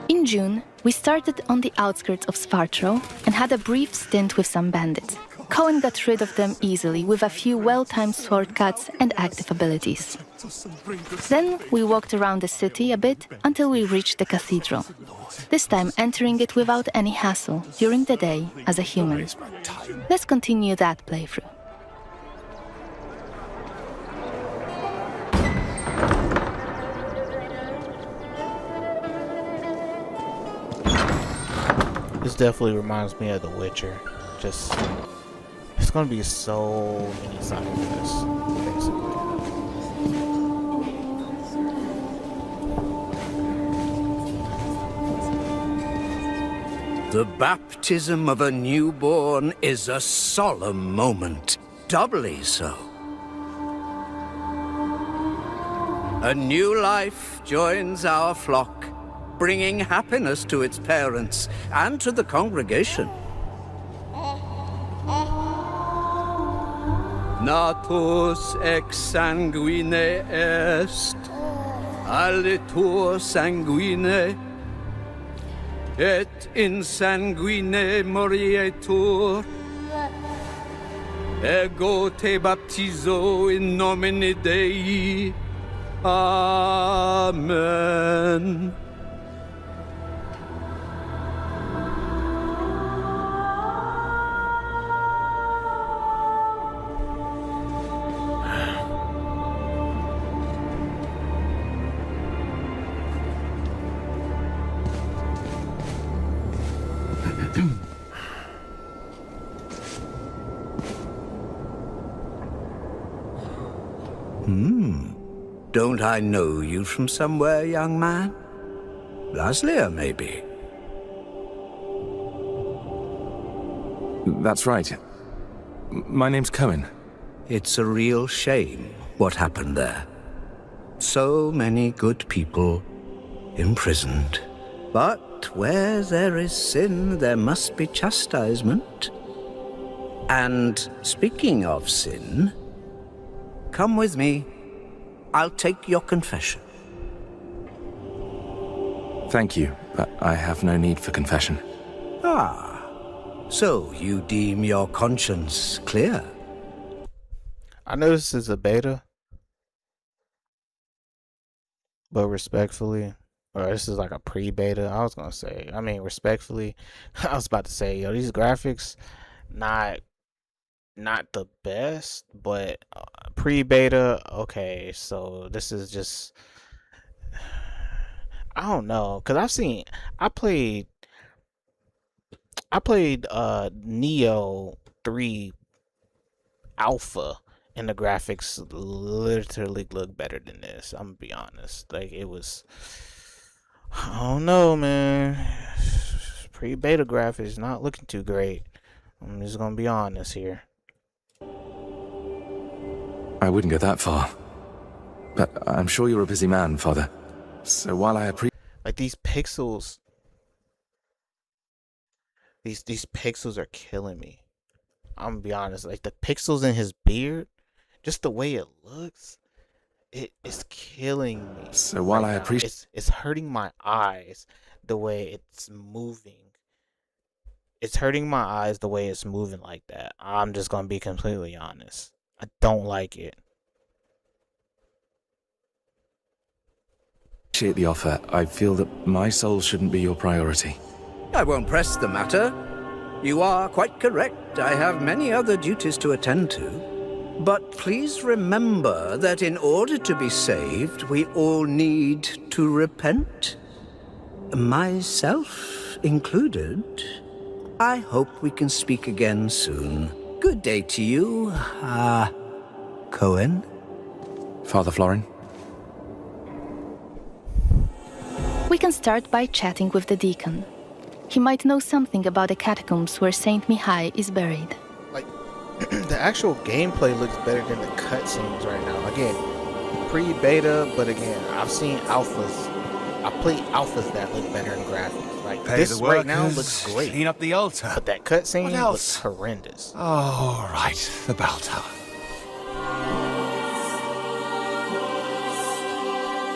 In June, we started on the outskirts of Svartro and had a brief stint with some bandits. Cohen got rid of them easily with a few well-timed sword cuts and active abilities. Then we walked around the city a bit until we reached the cathedral, this time entering it without any hassle during the day as a human. Let's continue that playthrough. This definitely reminds me of The Witcher. Just, it's gonna be so many side quests, basically. The baptism of a newborn is a solemn moment, doubly so. A new life joins our flock, bringing happiness to its parents and to the congregation. Natus ex sanguine est, alitur sanguine, et in sanguine morietur. Ego te baptizo in nomine Dei. Amen. Don't I know you from somewhere, young man? Laslia, maybe? That's right. My name's Cohen. It's a real shame what happened there. So many good people imprisoned. But where there is sin, there must be chastisement. And speaking of sin, come with me. I'll take your confession. Thank you, but I have no need for confession. Ah, so you deem your conscience clear? I know this is a beta, but respectfully, or this is like a pre-beta, I was gonna say, I mean, respectfully, I was about to say, yo, these graphics, not the best, but pre-beta, okay, so this is just, I don't know, because I played Neo 3 Alpha, and the graphics literally look better than this. I'm gonna be honest. Like, it was, I don't know, man. Pre-beta graphics not looking too great. I'm just gonna be honest here. I wouldn't go that far. But I'm sure you're a busy man, Father. So while I appreciate... Like, these pixels... These pixels are killing me. I'm gonna be honest. Like, the pixels in his beard, just the way it looks, it is killing me. So while I appreciate... It's hurting my eyes the way it's moving. It's hurting my eyes the way it's moving like that. I'm just gonna be completely honest. I don't like it. Appreciate the offer. I feel that my soul shouldn't be your priority. I won't press the matter. You are quite correct. I have many other duties to attend to. But please remember that in order to be saved, we all need to repent. Myself included. I hope we can speak again soon. Good day to you, Cohen. Father Florin? We can start by chatting with the deacon. He might know something about the catacombs where Saint Mihai is buried. Like, the actual gameplay looks better than the cutscenes right now. Again, pre-beta, but again, I've seen alphas. I played alphas that look better in graphics. Like, this right now looks great. Clean up the altar. But that cutscene looks horrendous. Oh, right, the bell tower.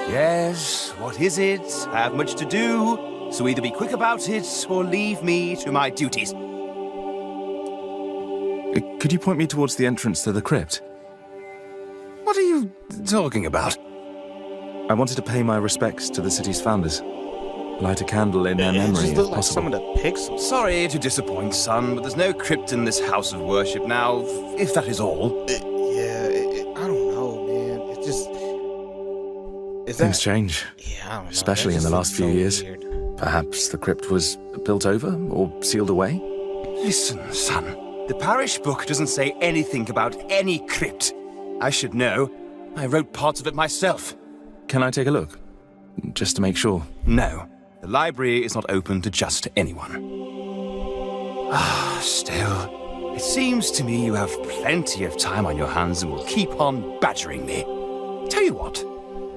Yes, what is it? I have much to do, so either be quick about it or leave me to my duties. Could you point me towards the entrance to the crypt? What are you talking about? I wanted to pay my respects to the city's founders. Light a candle in their memory if possible. Some of the pixels. Sorry to disappoint, son, but there's no crypt in this house of worship now, if that is all. I don't know, man. It's just... Things change. Yeah, I don't know. Especially in the last few years. Weird. Perhaps the crypt was built over or sealed away? Listen, son. The parish book doesn't say anything about any crypt. I should know. I wrote parts of it myself. Can I take a look? Just to make sure. No. The library is not open to just anyone. Still, it seems to me you have plenty of time on your hands and will keep on badgering me. Tell you what,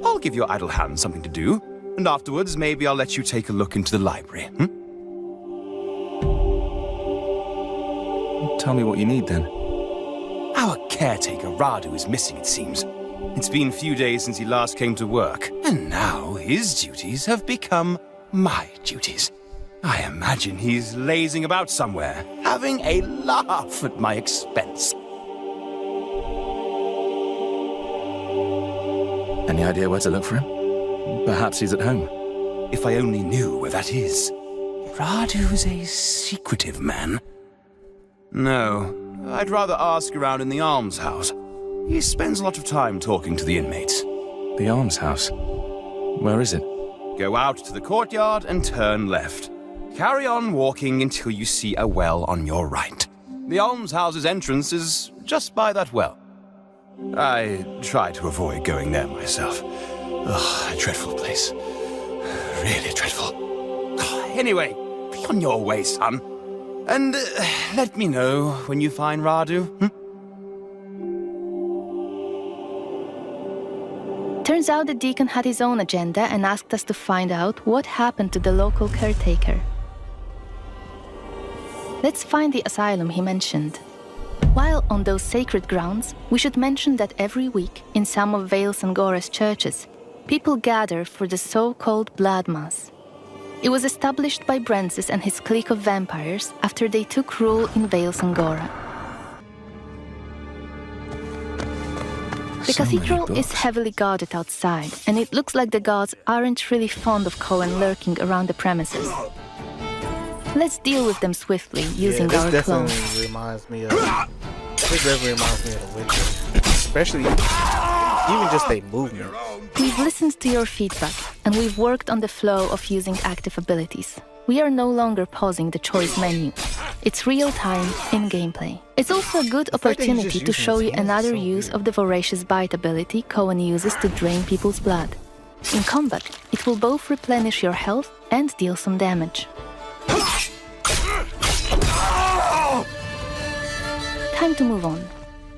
I'll give your idle hands something to do, and afterwards maybe I'll let you take a look into the library, Tell me what you need, then. Our caretaker, Radu, is missing, it seems. It's been a few days since he last came to work, and now his duties have become my duties. I imagine he's lazing about somewhere, having a laugh at my expense. Any idea where to look for him? Perhaps he's at home. If I only knew where that is. Radu's a secretive man. No, I'd rather ask around in the almshouse. He spends a lot of time talking to the inmates. The almshouse? Where is it? Go out to the courtyard and turn left. Carry on walking until you see a well on your right. The almshouse's entrance is just by that well. I try to avoid going there myself. Ugh, a dreadful place. Really dreadful. Anyway, be on your way, son. And let me know when you find Radu. Turns out the deacon had his own agenda and asked us to find out what happened to the local caretaker. Let's find the asylum he mentioned. While on those sacred grounds, we should mention that every week, in some of Vale Sangora's churches, people gather for the so-called Blood Mass. It was established by Brenzis and his clique of vampires after they took rule in Vale Sangora. The cathedral is heavily guarded outside, and it looks like the gods aren't really fond of Cohen lurking around the premises. Let's deal with them swiftly, using our clones. This definitely reminds me of The Witcher. Especially, even just a movement. We've listened to your feedback, and we've worked on the flow of using active abilities. we are no longer pausing the choice menu. It's real-time in gameplay. It's also a good opportunity to show you another use of the Voracious Bite ability Cohen uses to drain people's blood. In combat, it will both replenish your health and deal some damage. Time to move on.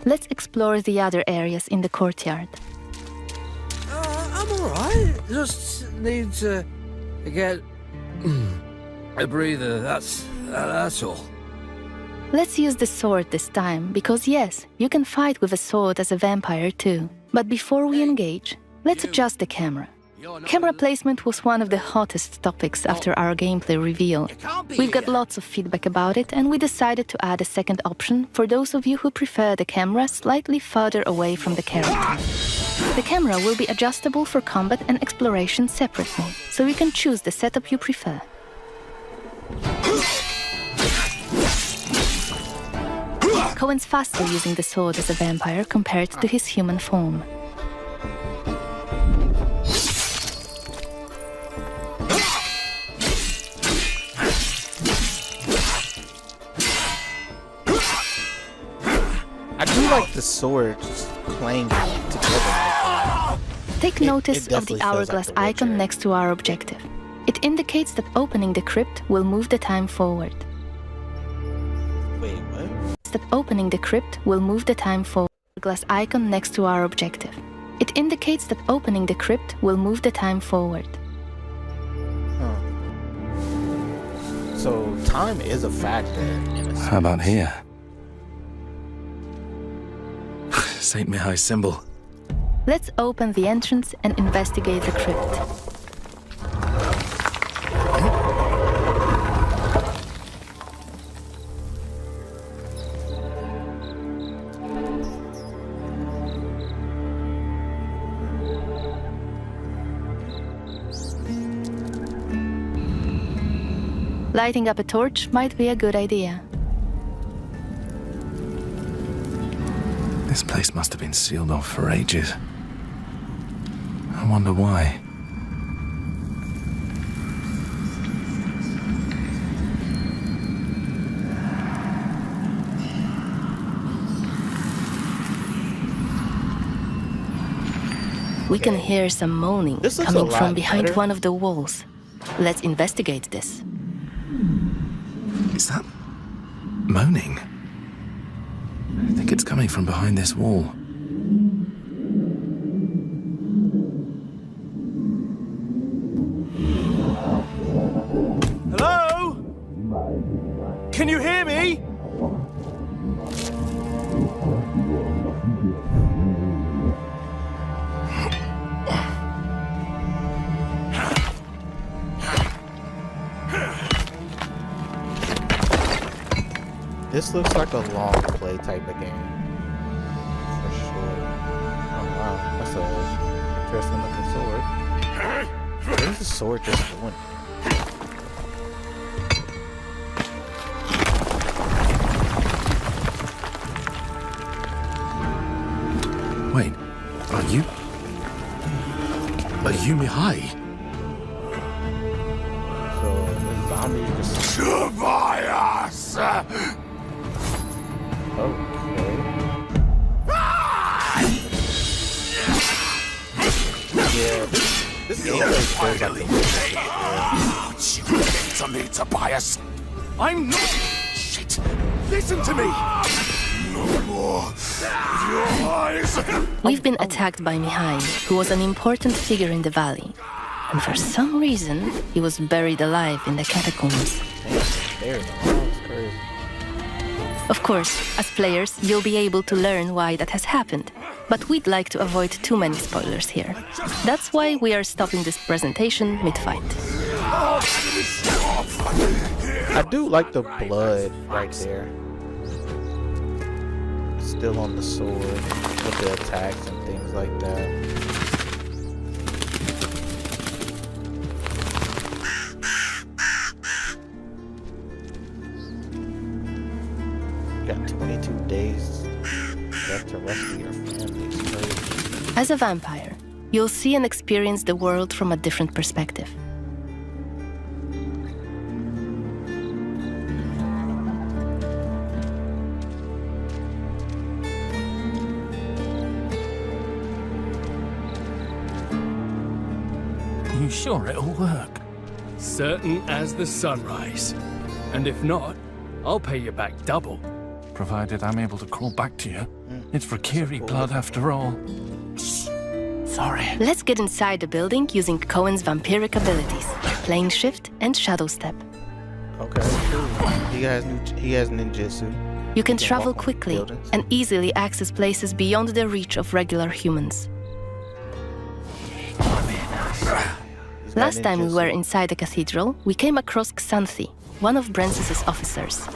Let's explore the other areas in the courtyard. I'm alright. Just need to get a breather. That's all. Let's use the sword this time, because yes, you can fight with a sword as a vampire too. But before we engage, let's adjust the camera. Camera placement was one of the hottest topics after our gameplay reveal. We've got lots of feedback about it, and we decided to add a second option for those of you who prefer the camera slightly further away from the character. The camera will be adjustable for combat and exploration separately, so you can choose the setup you prefer. Cohen's faster using the sword as a vampire compared to his human form. I do like the swords clanging together. Take notice of the definitely feels hourglass like The icon Witcher. next to our objective. It indicates that opening the crypt will move the time forward. Wait, what? That opening the crypt will move the time forward. Hourglass icon next to our objective. It indicates that opening the crypt will move the time forward. Huh. So time is a factor in a How about here? Saint Mihai's symbol. Let's open the entrance and investigate the crypt. Lighting up a torch might be a good idea. This place must have been sealed off for ages. I wonder why. We can hear some moaning This looks a coming from lot behind better. one of the walls. Let's investigate this. Is that moaning? I think it's coming from behind this wall. Hello? Can you hear me? This looks like a long play type of game. For sure. Oh wow, that's a interesting looking sword. What is the sword just doing? Wait, are you Mihai? So the zombie just Tobias! okay. Yeah, this gameplay feels like You came to me, Tobias. I'm not. Shit! Listen to me. No more. Your eyes. We've been attacked by Mihai, who was an important figure in the valley. And for some reason, he was buried alive in the catacombs. There, that's crazy. Of course, as players, you'll be able to learn why that has happened. But we'd like to avoid too many spoilers here. That's why we are stopping this presentation mid-fight. I do like the blood right there. Still on the sword with the attacks and things like that. Got 22 days left to rescue your family. It's crazy. As a vampire, you'll see and experience the world from a different perspective. you sure it'll work? Certain as the sunrise. And if not, I'll pay you back double. Provided I'm able to crawl back to you. It's for Kiri blood after all. Sorry. Let's get inside the building using Cohen's vampiric abilities, Plane Shift and Shadow Step. Okay, cool. He has ninjutsu. You can travel quickly and easily access places beyond the reach of regular humans. Last time we were inside the cathedral, we came across Xanthi, one of Brensis's officers.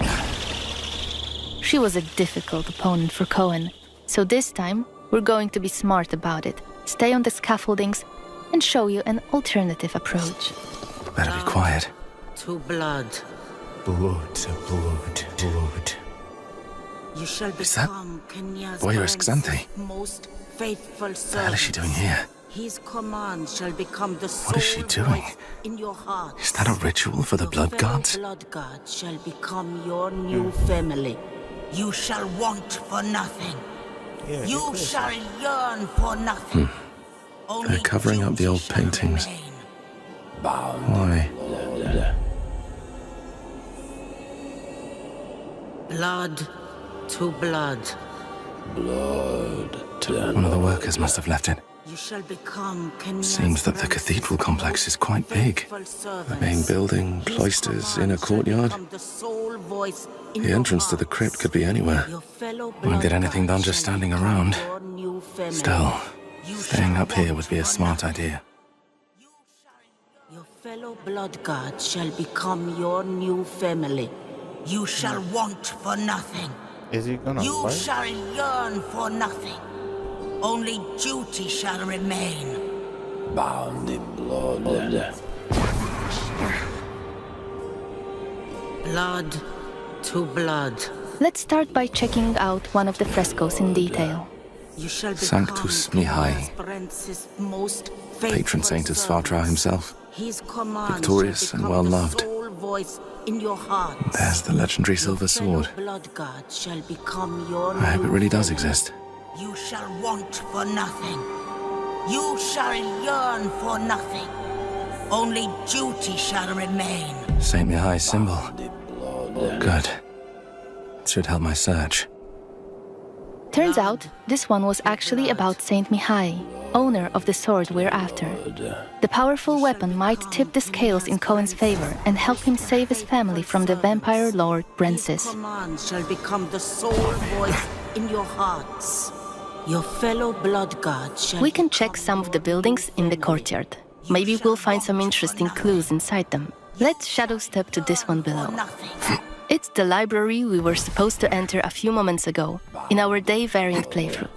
She was a difficult opponent for Cohen, so this time we're going to be smart about it, stay on the scaffoldings, and show you an alternative approach. Better be quiet. To blood. Blood, blood, blood. You shall Is that become Kenya's Boyarist Xanthi? most faithful What the hell is she doing servant. here? His command shall become the What is she sole doing? voice in your heart. Is that a ritual for the blood gods? Blood god shall become your new family. You shall want for nothing. You shall yearn for nothing. They're covering up the old paintings. Why? Blood to blood. One of the workers must have left it. You shall become Kenya's Seems that the cathedral complex is quite big. The main building, cloisters, inner courtyard. The entrance to the crypt could be anywhere. Won't get anything done just standing around. Still, staying up here would be a smart idea. Your fellow blood god shall become your new family. You shall want for nothing. Is he gonna You fight? shall yearn for nothing. Only duty shall remain. Bound in blood. Blood to blood. Let's start by checking out one of the frescoes in detail. You shall Sanctus Mihai, Brens's most patron saint of Svartra himself. His command Victorious and well loved. sole voice in your heart. There's the legendary silver sword. Blood god shall become your I hope it new really does family. exist. You shall want for nothing. You shall yearn for nothing. Only duty shall remain. Saint Mihai's symbol. Good. Should help my search. Turns out, this one was actually about Saint Mihai, owner of the sword we're after. The powerful weapon might tip the scales in Cohen's favor and help him save his family from the vampire lord Brensis. Command shall become the sole voice in your hearts. Your fellow blood god shall We can check some of the buildings in the courtyard. Maybe we'll find some interesting clues inside them. Let's shadow step to this one below. It's the library we were supposed to enter a few moments ago, in our day variant playthrough.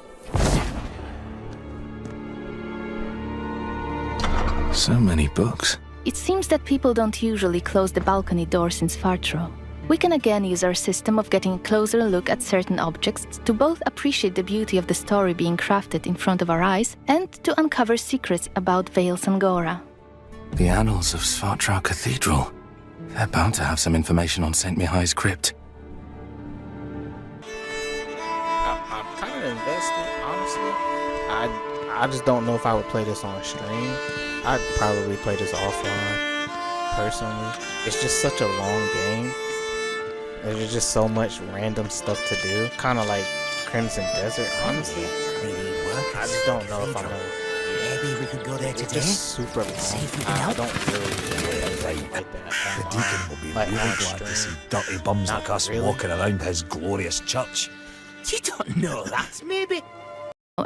So many books. It seems that people don't usually close the balcony doors in Svartro. We can again use our system of getting a closer look at certain objects to both appreciate the beauty of the story being crafted in front of our eyes and to uncover secrets about Vale Sangora. The annals of Svartra Cathedral. They're bound to have some information on Saint Mihai's crypt. I'm kind of invested, honestly. I just don't know if I would play this on stream. I'd probably play this offline, personally. It's just such a long game. There's just so much random stuff to do. Kind of like Crimson Desert, honestly. I just don't know if I'm gonna... Maybe we could go there today. It's just super long. I don't really like that. The deacon will be Like, really on glad to stream. see dirty bums Not like us really. walking around his glorious church. You don't know that, maybe?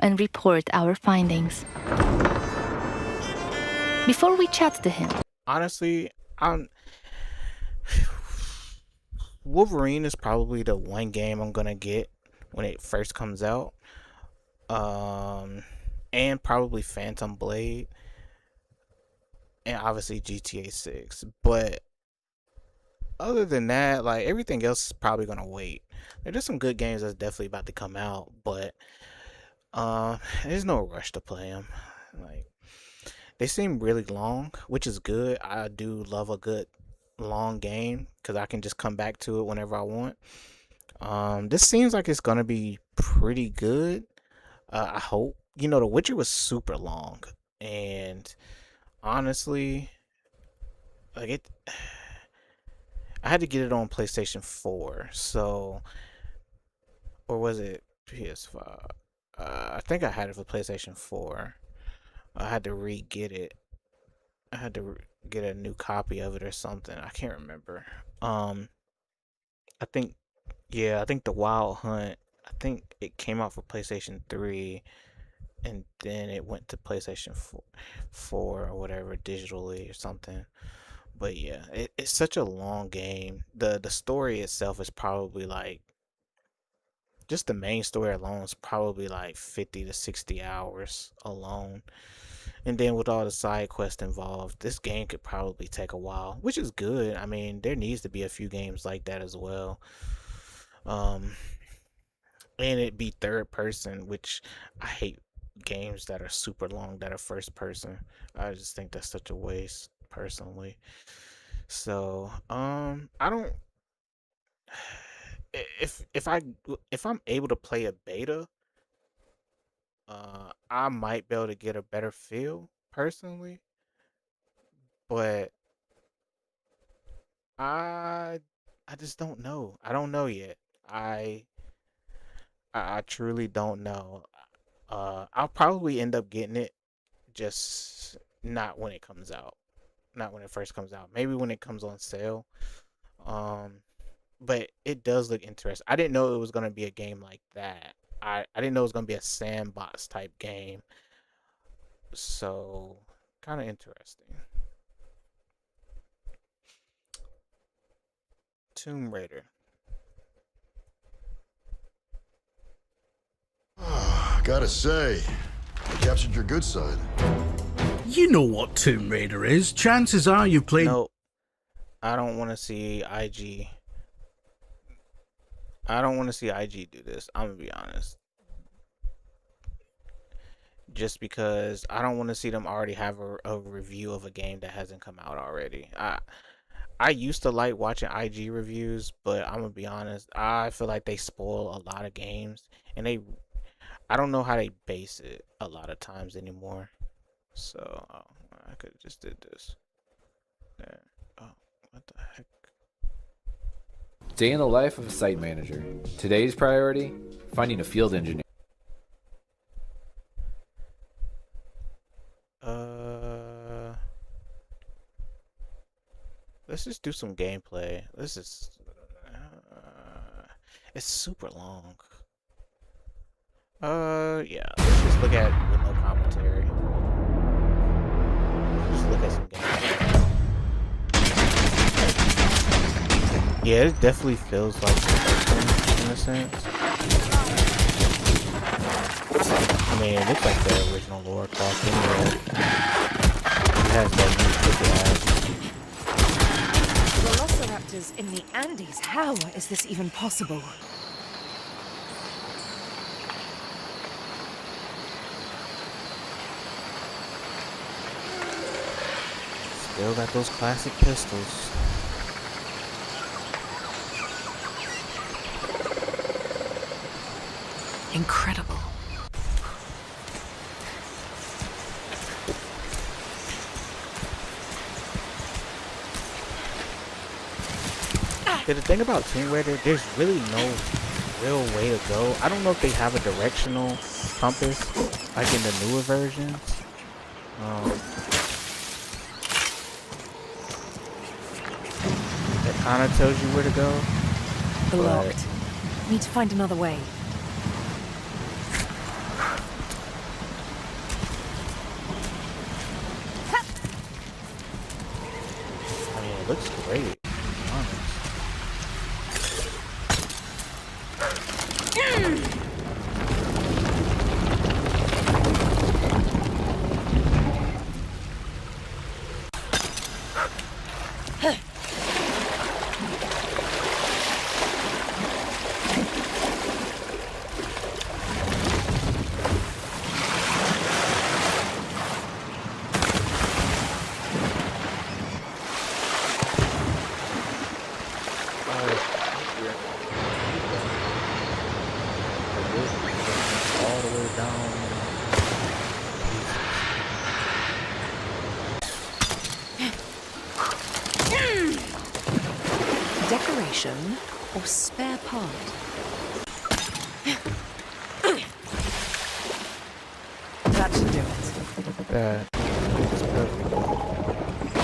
And report our findings. Before we chat to him, Honestly, Wolverine is probably the one game I'm gonna get when it first comes out. And probably Phantom Blade. And obviously GTA 6. But other than that, like, everything else is probably gonna wait. There's some good games that's definitely about to come out, but there's no rush to play them. Like, they seem really long, which is good. I do love a good long game because I can just come back to it whenever I want. This seems like it's gonna be pretty good. I hope. You know, The Witcher was super long, and honestly, like it. I had to get it on PlayStation 4, so, or was it PS5? I think I had it for PlayStation 4. I had to re-get it. I had to get a new copy of it or something. I can't remember. I think, yeah, I think the Wild Hunt, I think it came out for PlayStation 3 and then it went to PlayStation 4 or whatever digitally or something. But yeah, it's such a long game. The story itself is probably like, just the main story alone is probably like 50 to 60 hours alone. And then with all the side quests involved, this game could probably take a while, which is good. I mean, there needs to be a few games like that as well. And it be third person, which I hate games that are super long that are first person. I just think that's such a waste personally. So, I don't, if I'm able to play a beta, I might be able to get a better feel personally, but I just don't know. I don't know yet. I truly don't know. I'll probably end up getting it, just not when it comes out. Not when it first comes out. Maybe when it comes on sale. But it does look interesting. I didn't know it was gonna be a game like that. I didn't know it was gonna be a sandbox type game. So kind of interesting. Tomb Raider. Gotta say, you captured your good side. You know what Tomb Raider is. Chances are you've played... No, I don't want to see IG. I don't want to see IG do this. I'm gonna be honest. Just because I don't want to see them already have a review of a game that hasn't come out already. I used to like watching IG reviews, but I'm gonna be honest. I feel like they spoil a lot of games, and I don't know how they base it a lot of times anymore. So I could have just did this. There. Oh, what the heck? Day in the life of a site manager. Today's priority, finding a field engineer. Let's just do some gameplay. This is it's super long. Yeah, let's just look at with no commentary. Just look at some gameplay. Yeah, it definitely feels like the in a sense. I mean, it looks like the original Lara Croft anyway. It has that new ticket ass. Velociraptors in the Andes. How is this even possible? Still got those classic pistols. Incredible. Yeah, the thing about Tomb Raider, there's really no real way to go. I don't know if they have a directional compass like in the newer versions. That kind of tells you where to go. Blocked. Need to find another way. I mean, it looks great. restoration or spare part? That should do it. That is perfect.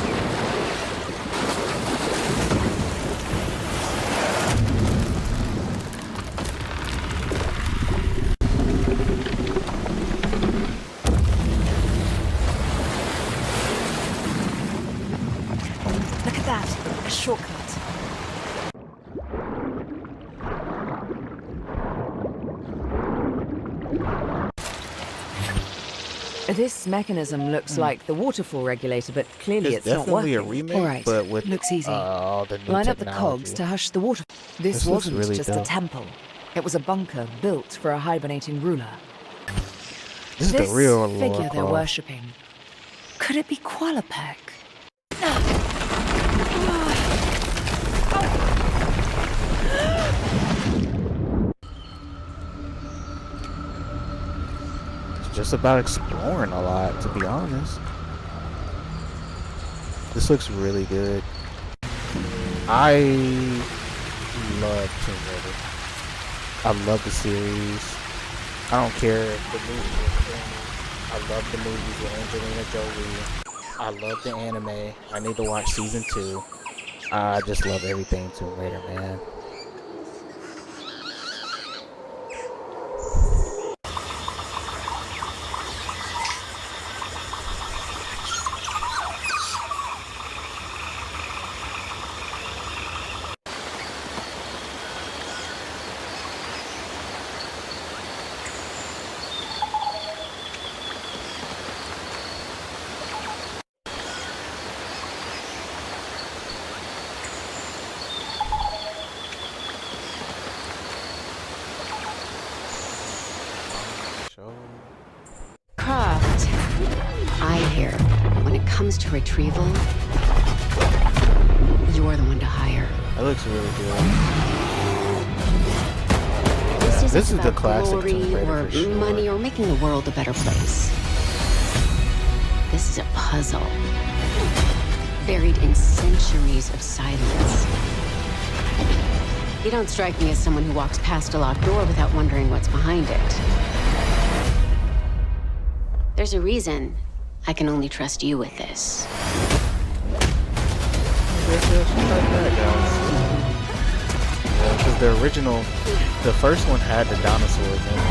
Look at that, a shortcut. This mechanism looks like the waterfall regulator, but clearly it's not definitely working. a remake, All right, but with looks easy. all the new Line up the technology. cogs to hush the water. This looks wasn't really just a dope. temple. It was a bunker built for a hibernating ruler. This is the real figure Lara they're Croft. worshipping. Could it be Qualopec? It's just about exploring a lot, to be honest. This looks really good. I love Tomb Raider. I love the series. I don't care if the movie is corny. I love the movies with Angelina Jolie. I love the anime. I need to watch season 2. I just love everything Tomb Raider, man. Croft, I hear when it comes to retrieval, you're the one to hire. That looks really good. This This isn't is the about classic glory Tomb Raider or for sure. money or making the world a better place. This is a puzzle, buried in centuries of silence. You don't strike me as someone who walks past a locked door without wondering what's behind it. There's a reason I can only trust you with this. Because the original, the first one had the dinosaurs in it.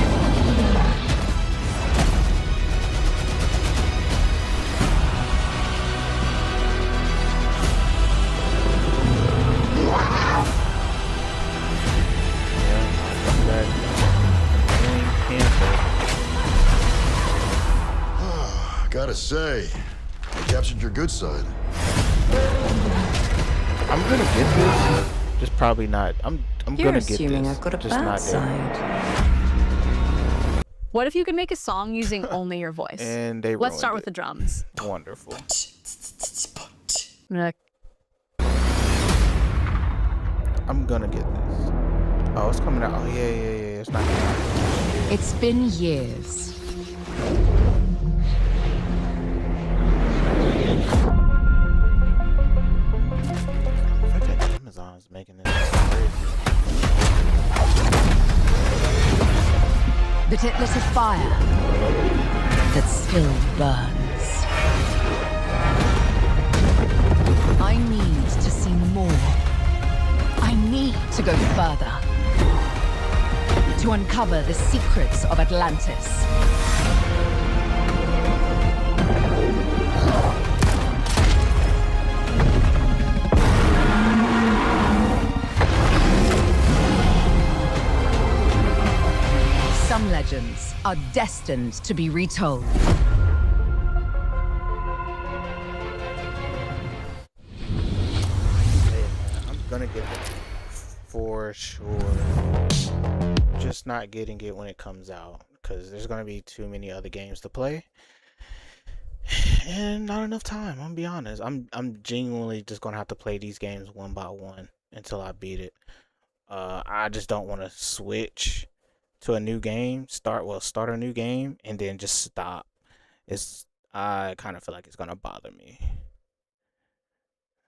Gotta say, you captured your good side. I'm gonna get this. Just probably not. I'm You're gonna get assuming this. I've got a just bad not there. side. What if you could make a song using only your voice? And they Let's start ruined with the drums. Wonderful. I'm gonna get this. Oh, it's coming out. Oh yeah. It's not coming out. It's been years. I think Amazon's making this crazy. But it lit a fire that still burns. I need to see more. I need to go further. To uncover the secrets of Atlantis. Some legends are destined to be retold. I'm gonna get it for sure. Just not getting it when it comes out because there's gonna be too many other games to play and not enough time. I'm gonna be honest. I'm genuinely just gonna have to play these games one by one until I beat it. I just don't want to switch to a new game. Start a new game and then just stop. I kind of feel like it's gonna bother me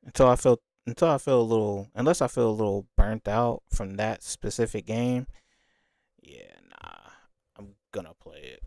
until I feel unless I feel a little burnt out from that specific game, yeah, nah, I'm gonna play it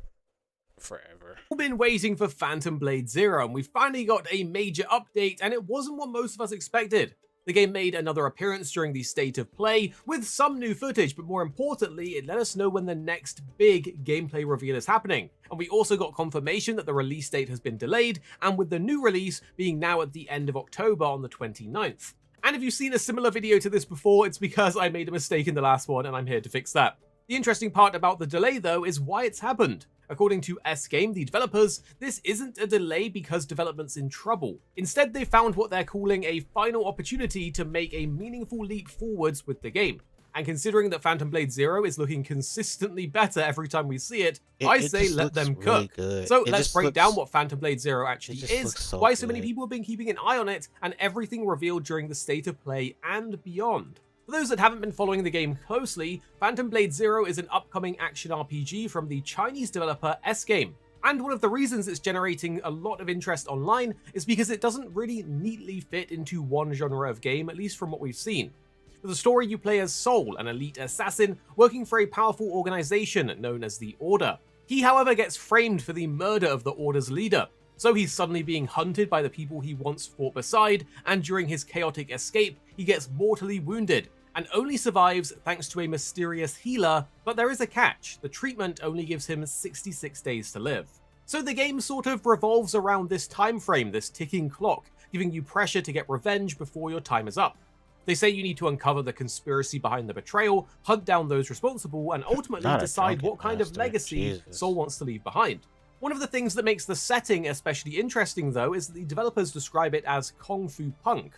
forever. We've been waiting for Phantom Blade Zero, and we finally got a major update, and it wasn't what most of us expected. The game made another appearance during the State of Play with some new footage, but more importantly, it let us know when the next big gameplay reveal is happening. And we also got confirmation that the release date has been delayed, and with the new release being now at the end of October on the 29th. And if you've seen a similar video to this before, it's because I made a mistake in the last one, and I'm here to fix that. The interesting part about the delay though is why it's happened. According to S-Game, the developers, this isn't a delay because development's in trouble. Instead, they found what they're calling a final opportunity to make a meaningful leap forwards with the game. And considering that Phantom Blade Zero is looking consistently better every time we see it, I say let them cook. So let's break down what Phantom Blade Zero actually is, why so many people have been keeping an eye on it, and everything revealed during the State of Play and beyond. For those that haven't been following the game closely, Phantom Blade Zero is an upcoming action RPG from the Chinese developer S-Game. And one of the reasons it's generating a lot of interest online is because it doesn't really neatly fit into one genre of game, at least from what we've seen. For the story, you play as Soul, an elite assassin working for a powerful organization known as the Order. He, however, gets framed for the murder of the Order's leader, so he's suddenly being hunted by the people he once fought beside, and during his chaotic escape, he gets mortally wounded, and only survives thanks to a mysterious healer, but there is a catch: the treatment only gives him 66 days to live. So the game sort of revolves around this time frame, this ticking clock, giving you pressure to get revenge before your time is up. They say you need to uncover the conspiracy behind the betrayal, hunt down those responsible, and ultimately decide what kind of legacy Soul wants to leave behind. One of the things that makes the setting especially interesting though is that the developers describe it as Kung Fu Punk.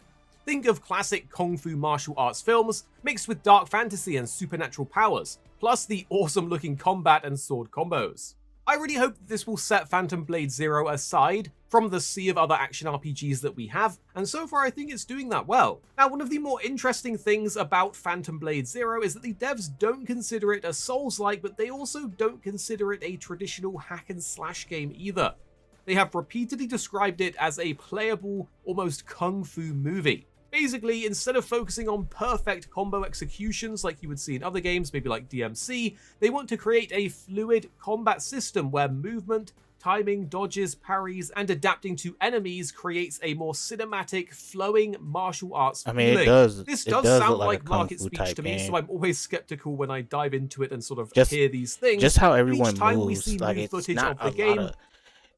Think of classic Kung Fu martial arts films mixed with dark fantasy and supernatural powers, plus the awesome looking combat and sword combos. I really hope that this will set Phantom Blade Zero aside from the sea of other action RPGs that we have, and so far I think it's doing that well. Now, one of the more interesting things about Phantom Blade Zero is that the devs don't consider it a Souls-like, but they also don't consider it a traditional hack and slash game either. They have repeatedly described it as a playable, almost kung fu movie. Basically, instead of focusing on perfect combo executions like you would see in other games, maybe like DMC, they want to create a fluid combat system where movement, timing, dodges, parries, and adapting to enemies creates a more cinematic, flowing martial arts feeling. This does sound like market speech to me, so I'm always skeptical when I dive into it and sort of hear these things. Just how everyone Each time moves, we see like new it's footage not of the a game, lot of,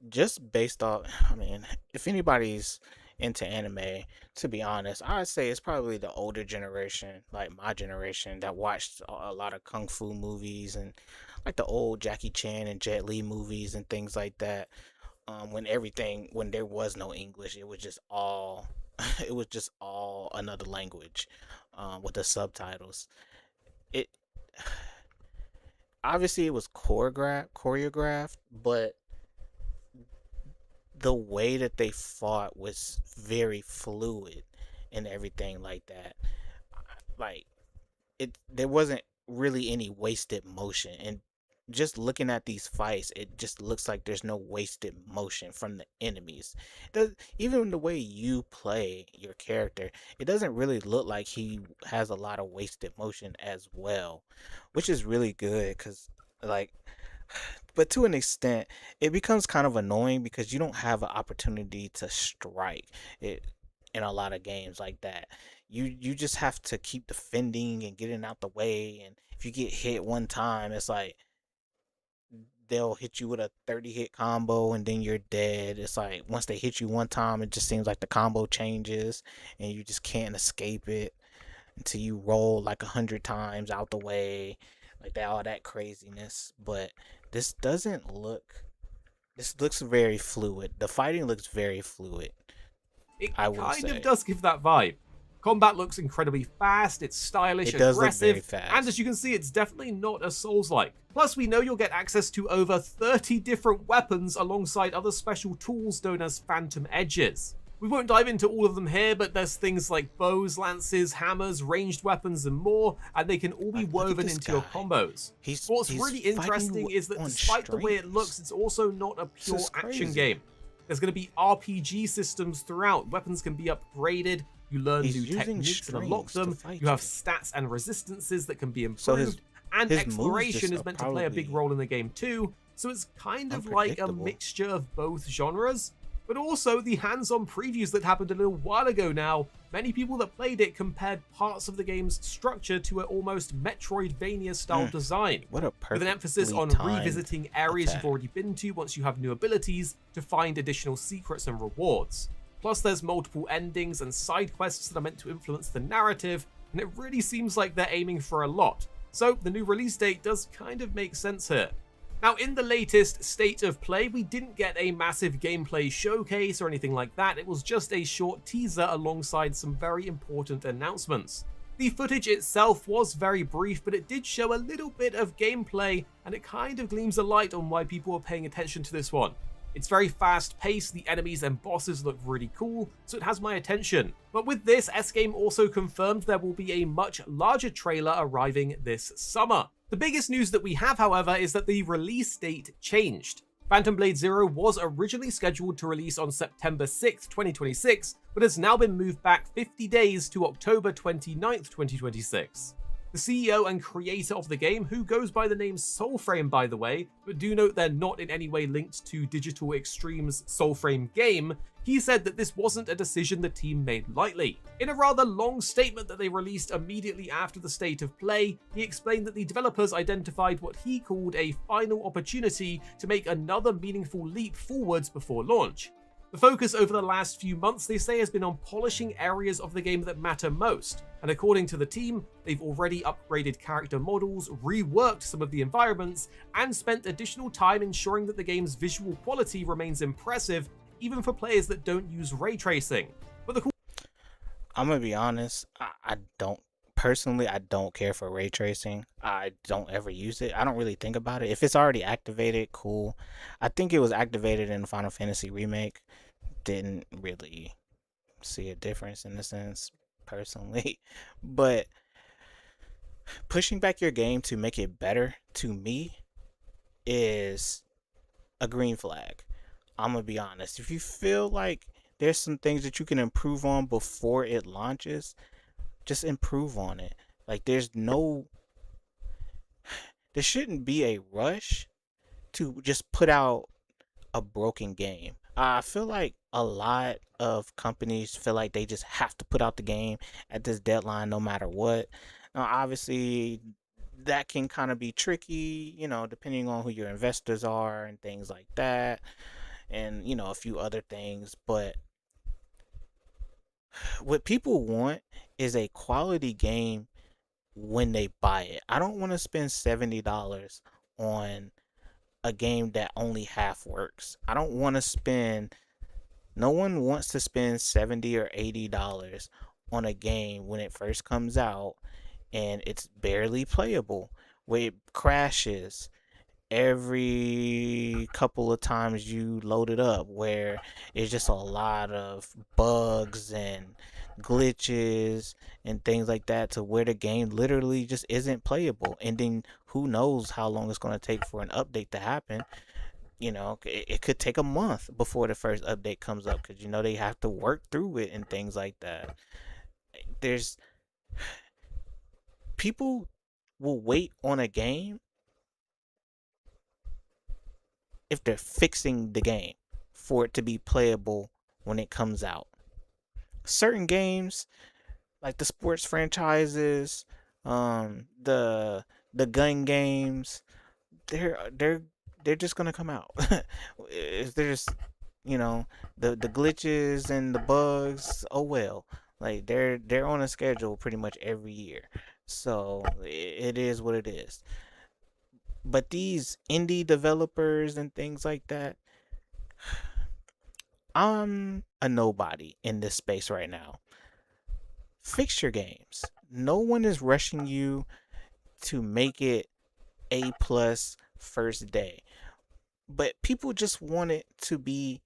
just based off, I mean, if anybody's into anime, to be honest, I'd say it's probably the older generation, like my generation, that watched a lot of kung fu movies and like the old Jackie Chan and Jet Li movies and things like that. When there was no English, it was just all another language with the subtitles. It obviously it was choreographed, but the way that they fought was very fluid and everything like that. Like there wasn't really any wasted motion, and just looking at these fights, it just looks like there's no wasted motion from the enemies. Even the way you play your character, it doesn't really look like he has a lot of wasted motion as well, which is really good because, like, but to an extent, it becomes kind of annoying because you don't have an opportunity to strike it in a lot of games like that. You just have to keep defending and getting out the way, and if you get hit one time, it's like they'll hit you with a 30 hit combo and then you're dead. It's like once they hit you one time, it just seems like the combo changes and you just can't escape it until you roll like 100 times out the way, like that, all that craziness. But this looks very fluid. The fighting looks very fluid. It kind of does give that vibe. Combat looks incredibly fast, it's stylish, It does look aggressive, very fast. and as you can see, it's definitely not a Souls-like. Plus, we know you'll get access to over 30 different weapons alongside other special tools known as Phantom Edges. We won't dive into all of them here, but there's things like bows, lances, hammers, ranged weapons, and more, and they can all be woven into your combos. What's really interesting is that despite the way it looks, it's also not a pure action game. There's going to be RPG systems throughout. Weapons can be upgraded, You learn He's new using techniques and unlock strings to them. fight You have you. stats and resistances that can be improved. So his and moves just exploration is are meant to play a big probably role in the game too. So it's kind of like a unpredictable. mixture of both genres. But also the hands-on previews that happened a little while ago now, many people that played it compared parts of the game's structure to an almost Metroidvania-style design, What a with an emphasis on perfectly timed revisiting areas attack. you've already been to once you have new abilities to find additional secrets and rewards. Plus there's multiple endings and side quests that are meant to influence the narrative, and it really seems like they're aiming for a lot. So the new release date does kind of make sense here. Now, in the latest State of Play, we didn't get a massive gameplay showcase or anything like that. It was just a short teaser alongside some very important announcements. The footage itself was very brief, but it did show a little bit of gameplay, and it kind of gleams a light on why people are paying attention to this one. It's very fast-paced, the enemies and bosses look really cool, so it has my attention. But with this, S-Game also confirmed there will be a much larger trailer arriving this summer. The biggest news that we have, however, is that the release date changed. Phantom Blade Zero was originally scheduled to release on September 6th, 2026, but has now been moved back 50 days to October 29th, 2026. The CEO and creator of the game, who goes by the name Soulframe by the way, but do note they're not in any way linked to Digital Extreme's Soulframe game, he said that this wasn't a decision the team made lightly. In a rather long statement that they released immediately after the State of Play, he explained that the developers identified what he called a final opportunity to make another meaningful leap forwards before launch. The focus over the last few months, they say, has been on polishing areas of the game that matter most, and according to the team, they've already upgraded character models, reworked some of the environments, and spent additional time ensuring that the game's visual quality remains impressive, even for players that don't use ray tracing. But the cool I'm gonna be honest, I don't personally, I don't care for ray tracing. I don't ever use it. I don't really think about it. If it's already activated, cool. I think it was activated in Final Fantasy Remake. Didn't really see a difference in a sense, personally. But pushing back your game to make it better, to me, is a green flag. I'm gonna be honest. If you feel like there's some things that you can improve on before it launches, just improve on it. Like there shouldn't be a rush to just put out a broken game. I feel like a lot of companies feel like they just have to put out the game at this deadline no matter what. Now obviously that can kind of be tricky, you know, depending on who your investors are and things like that, and you know, a few other things. But what people want is a quality game when they buy it. I don't want to spend $70 on a game that only half works. I don't want to spend, no one wants to spend $70 or $80 on a game when it first comes out and it's barely playable, where it crashes every couple of times you load it up, where it's just a lot of bugs and glitches and things like that, to where the game literally just isn't playable. And then who knows how long it's going to take for an update to happen. You know, it could take a month before the first update comes up, because you know they have to work through it and things like that. There's people will wait on a game if they're fixing the game for it to be playable when it comes out. Certain games, like the sports franchises, the gun games, they're just gonna come out. There's, you know, the glitches and the bugs, oh well. Like they're on a schedule pretty much every year. So it is what it is. But these indie developers and things like that, I'm a nobody in this space right now. Fix your games. No one is rushing you to make it A+ first day. But people just want it to be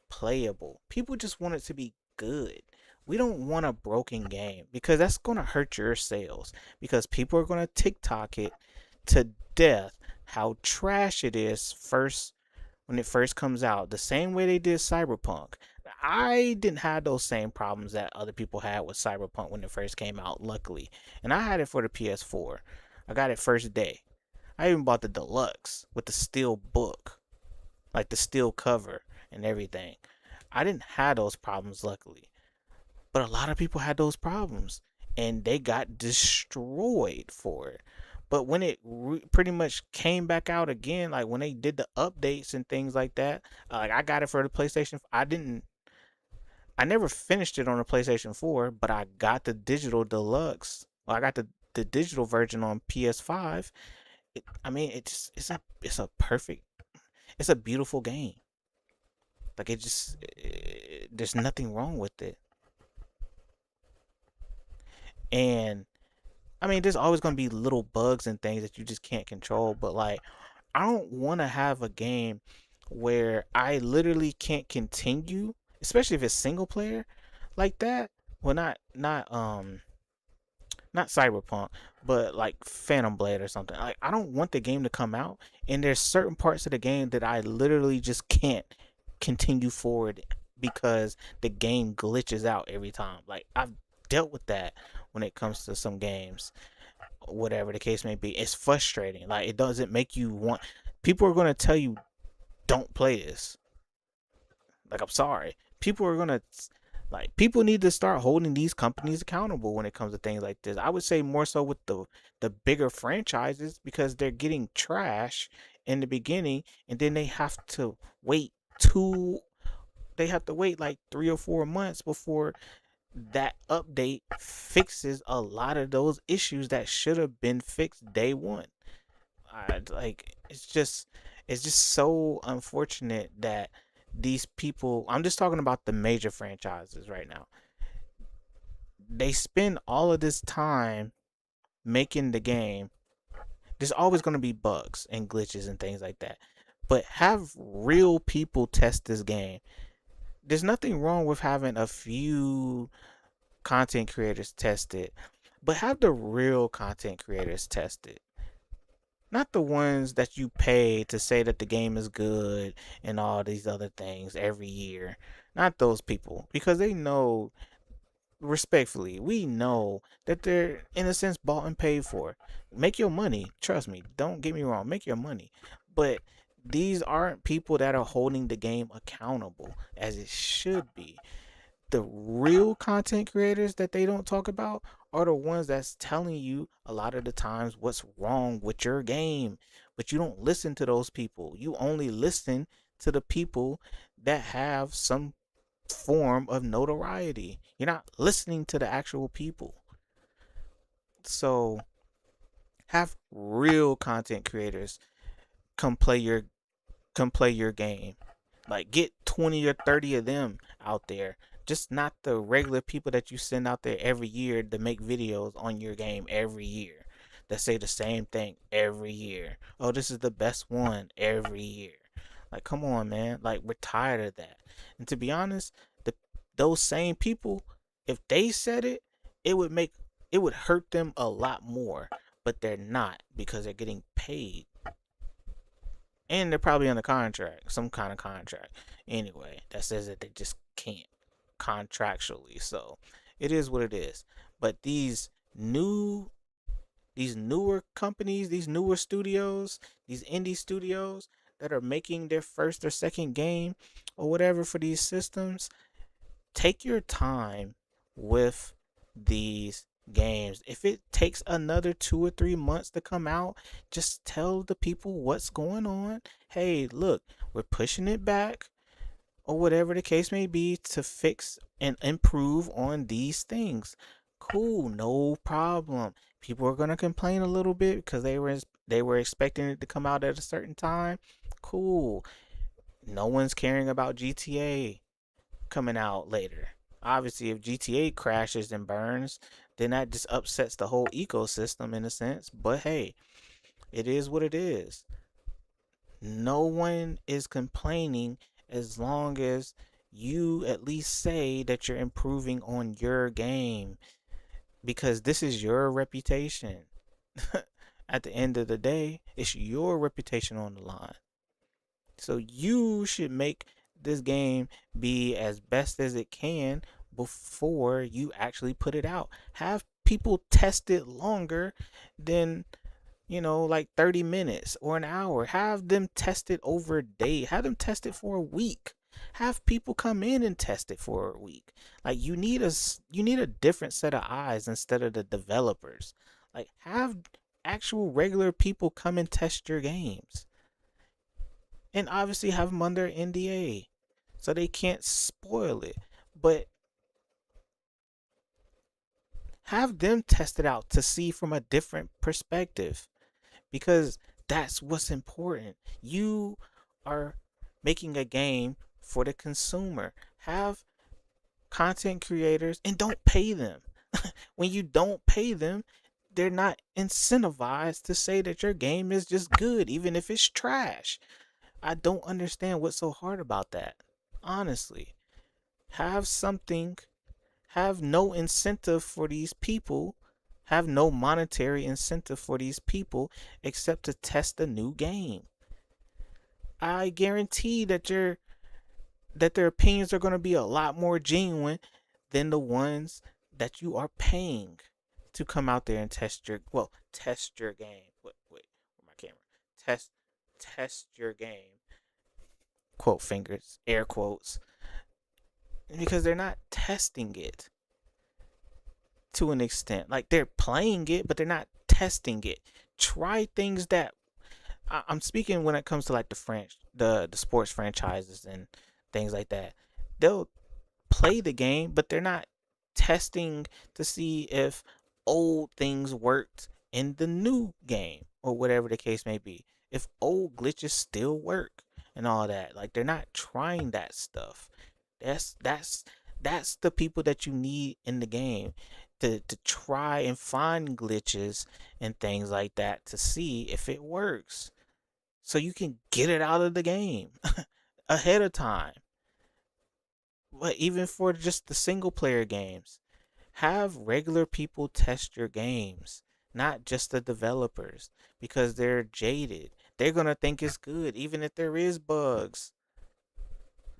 playable. People just want it to be good. We don't want a broken game, because that's going to hurt your sales, because people are going to TikTok it to death how trash it is when it first comes out, the same way they did Cyberpunk. I didn't have those same problems that other people had with Cyberpunk when it first came out, luckily. And I had it for the PS4. I got it first day. I even bought the deluxe with the steel book, like the steel cover and everything. I didn't have those problems, luckily. But a lot of people had those problems and they got destroyed for it. But when it pretty much came back out again, like when they did the updates and things like that, like I got it for the PlayStation. I never finished it on the PlayStation 4, but I got the digital deluxe. Well, I got the digital version on PS5. It's a perfect, it's a beautiful game. Like there's nothing wrong with it. And I mean, there's always going to be little bugs and things that you just can't control, but like, I don't want to have a game where I literally can't continue, especially if it's single player like that. Well, not Cyberpunk, but like Phantom Blade or something. Like, I don't want the game to come out and there's certain parts of the game that I literally just can't continue forward because the game glitches out every time. Like, I've dealt with that when it comes to some games, whatever the case may be. It's frustrating. Like, it doesn't make you want. People are going to tell you, don't play this. Like, I'm sorry. People are going to, like, people need to start holding these companies accountable when it comes to things like this. I would say more so with the bigger franchises, because they're getting trash in the beginning and then they have to wait like 3 or 4 months before that update fixes a lot of those issues that should have been fixed day one. It's just so unfortunate that these people, I'm just talking about the major franchises right now, they spend all of this time making the game. There's always going to be bugs and glitches and things like that, but have real people test this game. There's nothing wrong with having a few content creators test it, but have the real content creators test it. Not the ones that you pay to say that the game is good and all these other things every year. Not those people, because they know, respectfully, we know that they're in a sense bought and paid for. Make your money, trust me, don't get me wrong, make your money. But these aren't people that are holding the game accountable as it should be. The real content creators that they don't talk about are the ones that's telling you a lot of the times what's wrong with your game. But you don't listen to those people. You only listen to the people that have some form of notoriety. You're not listening to the actual people. So have real content creators come play your game. Like, get 20 or 30 of them out there. Just not the regular people that you send out there every year to make videos on your game every year that say the same thing every year. Oh, this is the best one every year. Like, come on, man. Like, we're tired of that. And to be honest, those same people, if they said it, it would hurt them a lot more. But they're not, because they're getting paid. And they're probably under contract, some kind of contract anyway, that says that they just can't contractually. So it is what it is. But these newer companies, these newer studios, these indie studios that are making their first or second game or whatever for these systems, take your time with these games. If it takes another 2 or 3 months to come out, just tell the people what's going on. Hey, look, we're pushing it back, or whatever the case may be, to fix and improve on these things. Cool, no problem. People are gonna complain a little bit because they were expecting it to come out at a certain time. Cool. No one's caring about GTA coming out later. Obviously, if GTA crashes and burns, then that just upsets the whole ecosystem in a sense. But hey, it is what it is. No one is complaining as long as you at least say that you're improving on your game, because this is your reputation. At the end of the day, it's your reputation on the line. So you should make this game be as best as it can before you actually put it out. Have people test it longer than, you know, like 30 minutes or an hour. Have them test it over a day. Have them test it for a week. Have people come in and test it for a week. Like, you need a different set of eyes instead of the developers. Like, have actual regular people come and test your games. And obviously have them under NDA so they can't spoil it. But have them test it out to see from a different perspective, because that's what's important. You are making a game for the consumer. Have content creators and don't pay them. When you don't pay them, they're not incentivized to say that your game is just good, even if it's trash. I don't understand what's so hard about that. Honestly, have something, have no incentive for these people, have no monetary incentive for these people except to test a new game. I guarantee that their opinions are going to be a lot more genuine than the ones that you are paying to come out there and test your game. Wait, where my camera? Test your game. Quote fingers, air quotes. Because they're not testing it to an extent. Like, they're playing it, but they're not testing it. Try things that I'm speaking when it comes to like the sports franchises and things like that. They'll play the game, but they're not testing to see if old things worked in the new game or whatever the case may be. If old glitches still work and all that. Like, they're not trying that stuff. That's the people that you need in the game to try and find glitches and things like that to see if it works, so you can get it out of the game ahead of time. But even for just the single player games, have regular people test your games, not just the developers, because they're jaded. They're gonna think it's good even if there is bugs.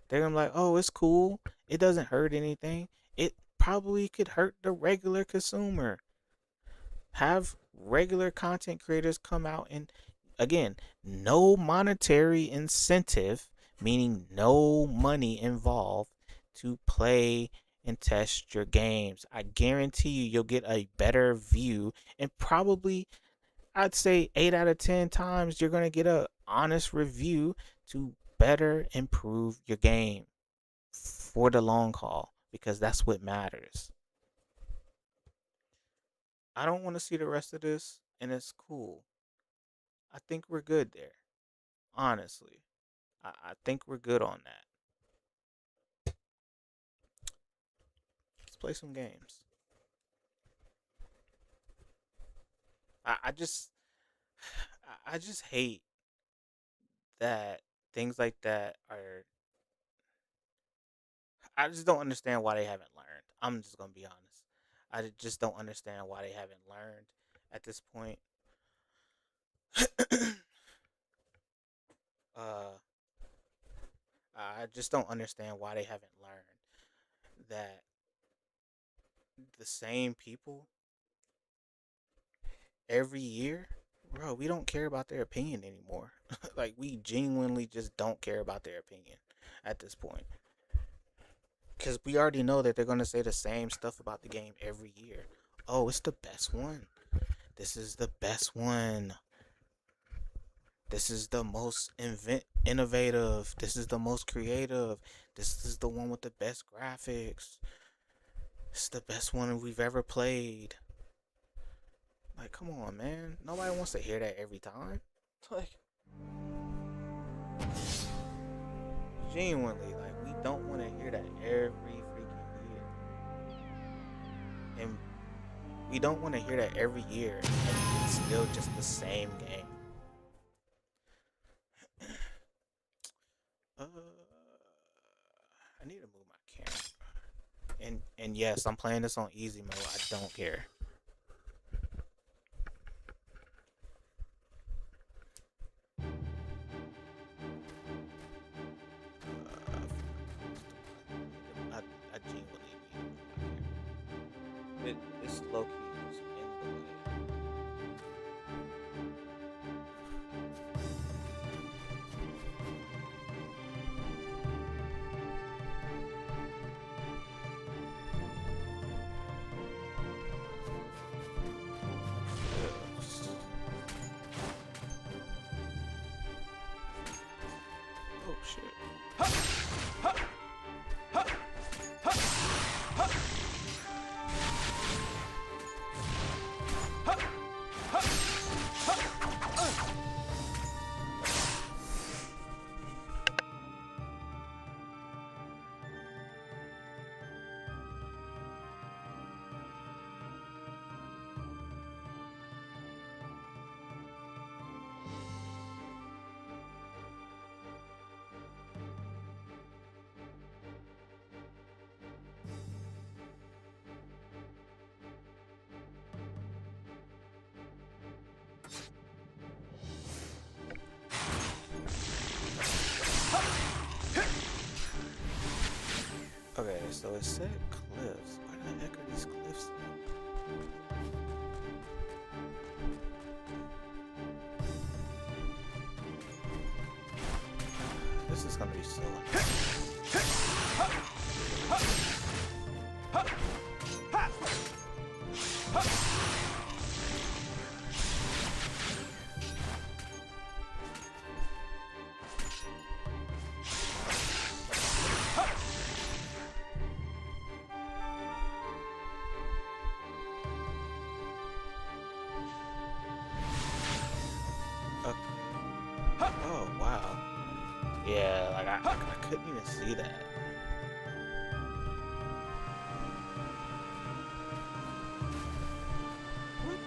They're gonna be like, oh, it's cool, it doesn't hurt anything. It probably could hurt the regular consumer. Have regular content creators come out, and again, no monetary incentive, meaning no money involved, to play and test your games. I guarantee you'll get a better view, and probably, I'd say 8 out of 10 times, you're going to get an honest review to better improve your game for the long haul, because that's what matters. I don't want to see the rest of this, and it's cool. I think we're good there. Honestly, I think we're good on that. Let's play some games. I just hate that things like that are. I just don't understand why they haven't learned. I'm just gonna be honest. I just don't understand why they haven't learned at this point. I just don't understand why they haven't learned that the same people every year, bro, we don't care about their opinion anymore. Like, we genuinely just don't care about their opinion at this point. Because we already know that they're going to say the same stuff about the game every year. Oh, it's the best one. This is the best one. This is the most innovative. This is the most creative. This is the one with the best graphics. It's the best one we've ever played. Like, come on, man. Nobody wants to hear that every time. Like, genuinely, like, we don't want to hear that every freaking year. And we don't want to hear that every year, and it's still just the same game. I need to move my camera. And yes, I'm playing this on easy mode. I don't care. It's low key just in the way. Oh shit. Okay, so it said cliffs. Why the heck are these cliffs? This is gonna be so. Oh wow. Yeah, like I couldn't even see that. What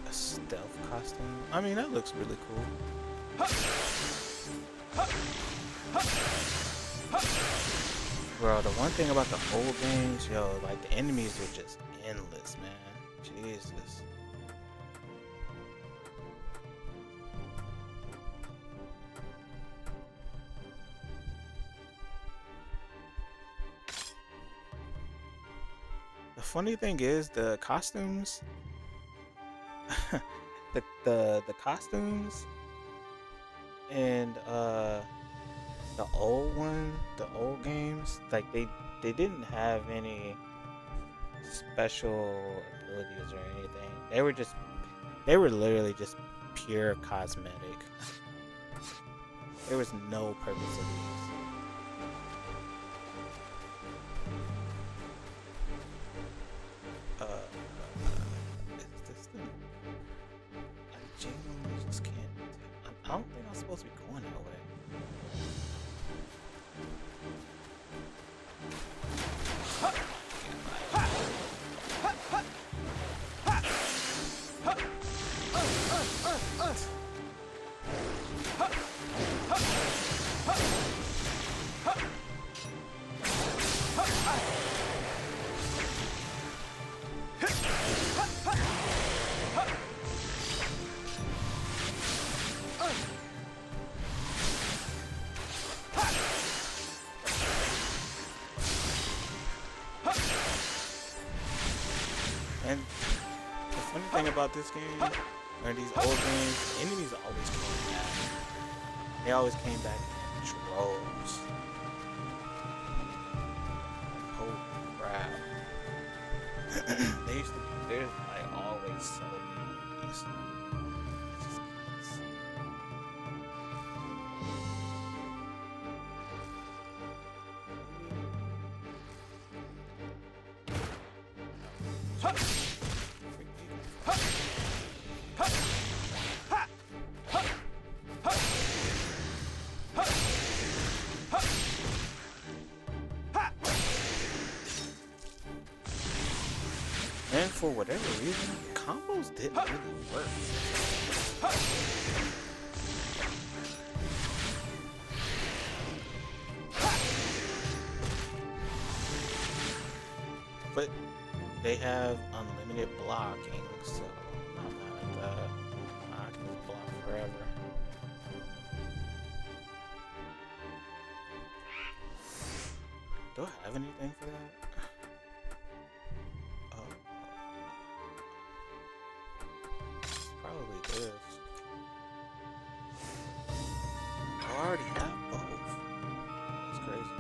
a stealth costume? I mean, that looks really cool. Bro, the one thing about the old games, yo, like the enemies were just endless, man. Jesus. The funny thing is the costumes the costumes and the old games, like they didn't have any special abilities or anything. They were literally just pure cosmetic. There was no purpose of these. I don't think I'm supposed to be going that way. And the funny thing about this game, or these old games, enemies always came back. They always came back in droves. Oh crap. There's like always so many enemies. It's just nuts. And for whatever reason, combos didn't really work. But they have unlimited blocking, so I'm not at that. I can just block forever. Do I have anything for that? Probably this. Oh, I already have both. That's crazy.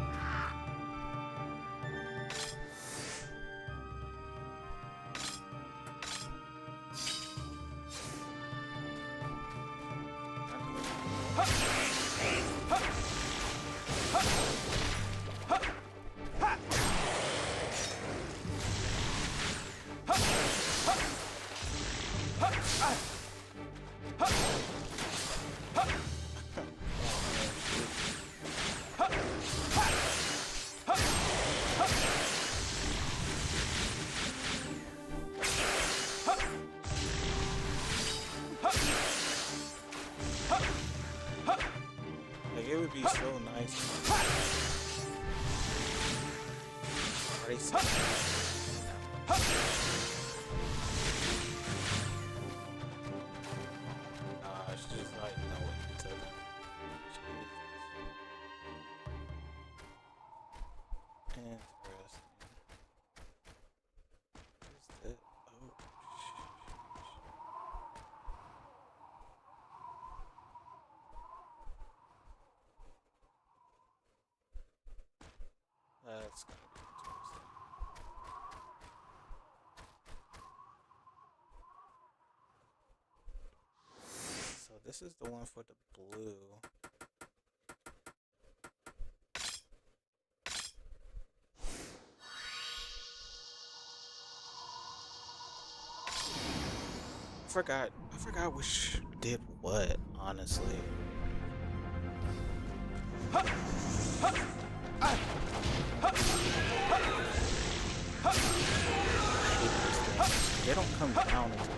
Like, it would be so nice. It's just like, no way to them. Interesting. What is that? Oh, that's gonna be interesting. So this is the one for the blue. I forgot which did what, honestly. They don't come down until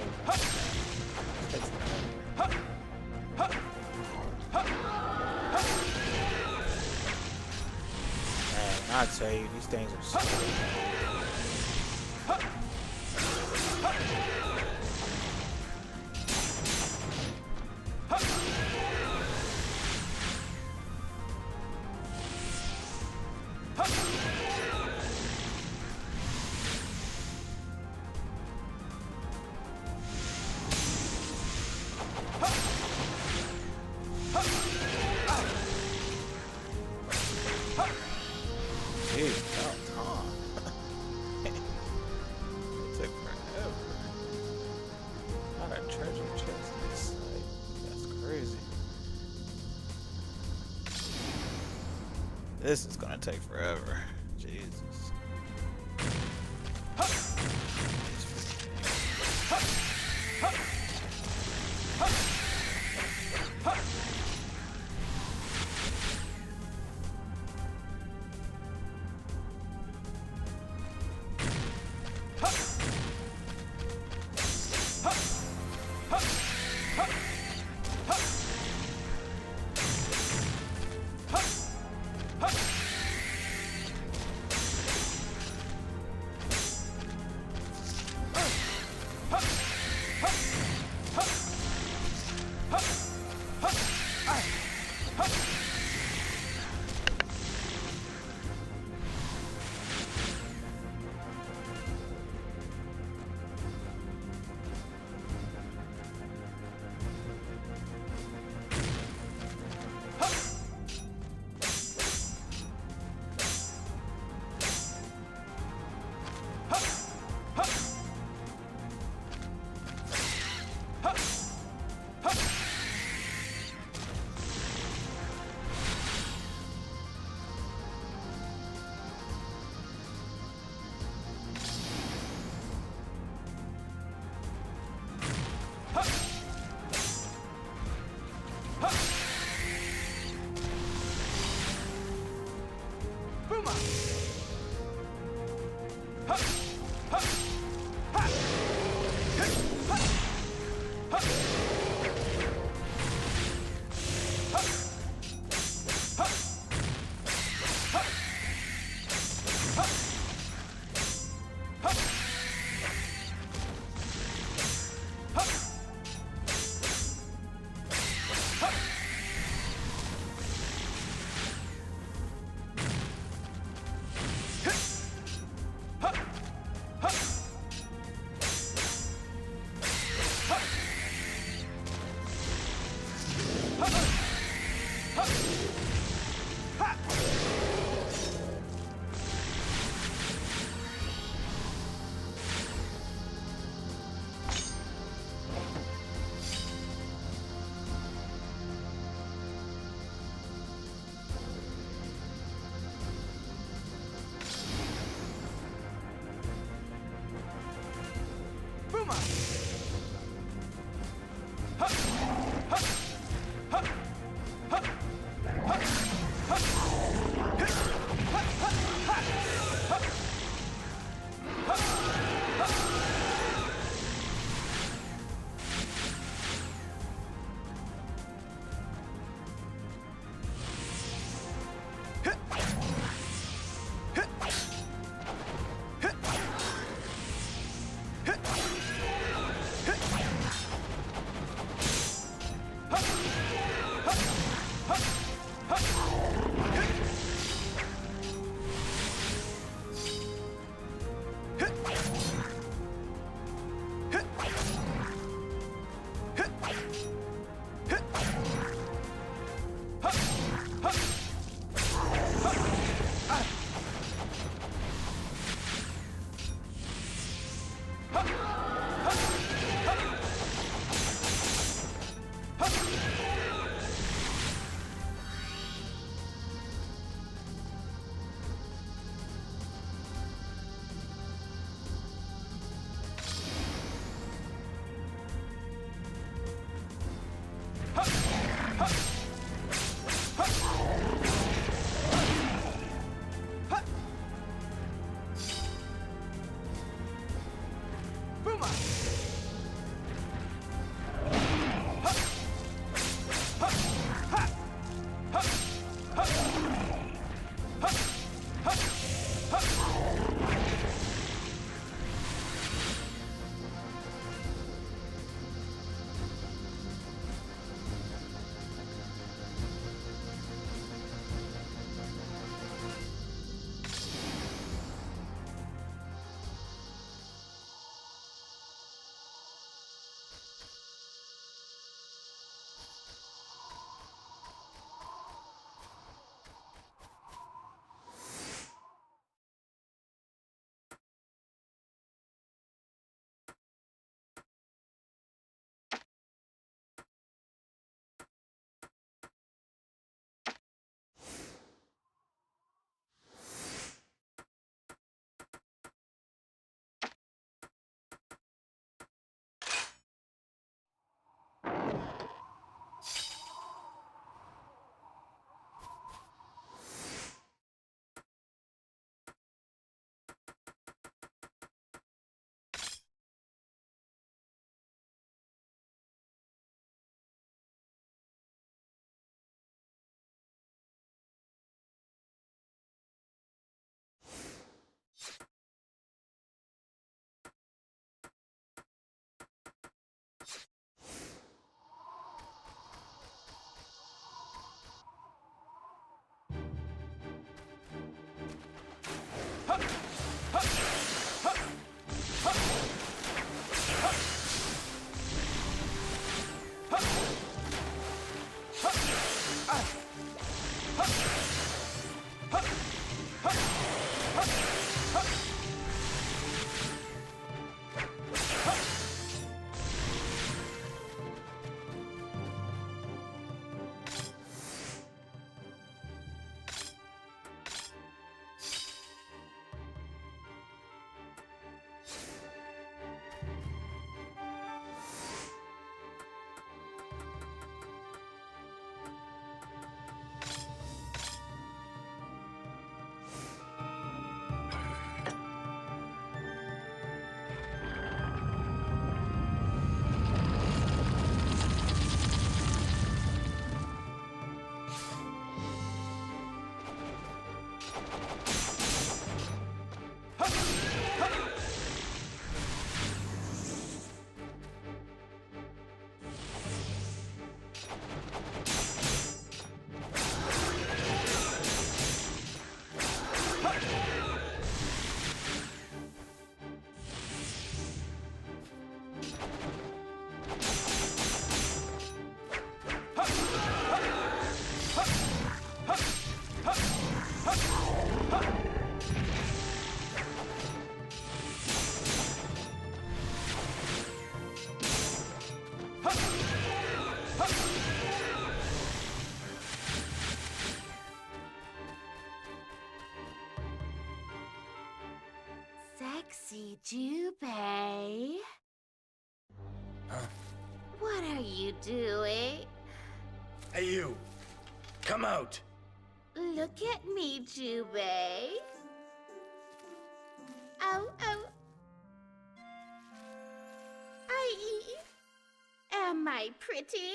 man, I tell you, these things are so this is gonna take forever. Jesus. you doing? Hey, you! Come out! Look at me, Jubei. Oh. Am I pretty?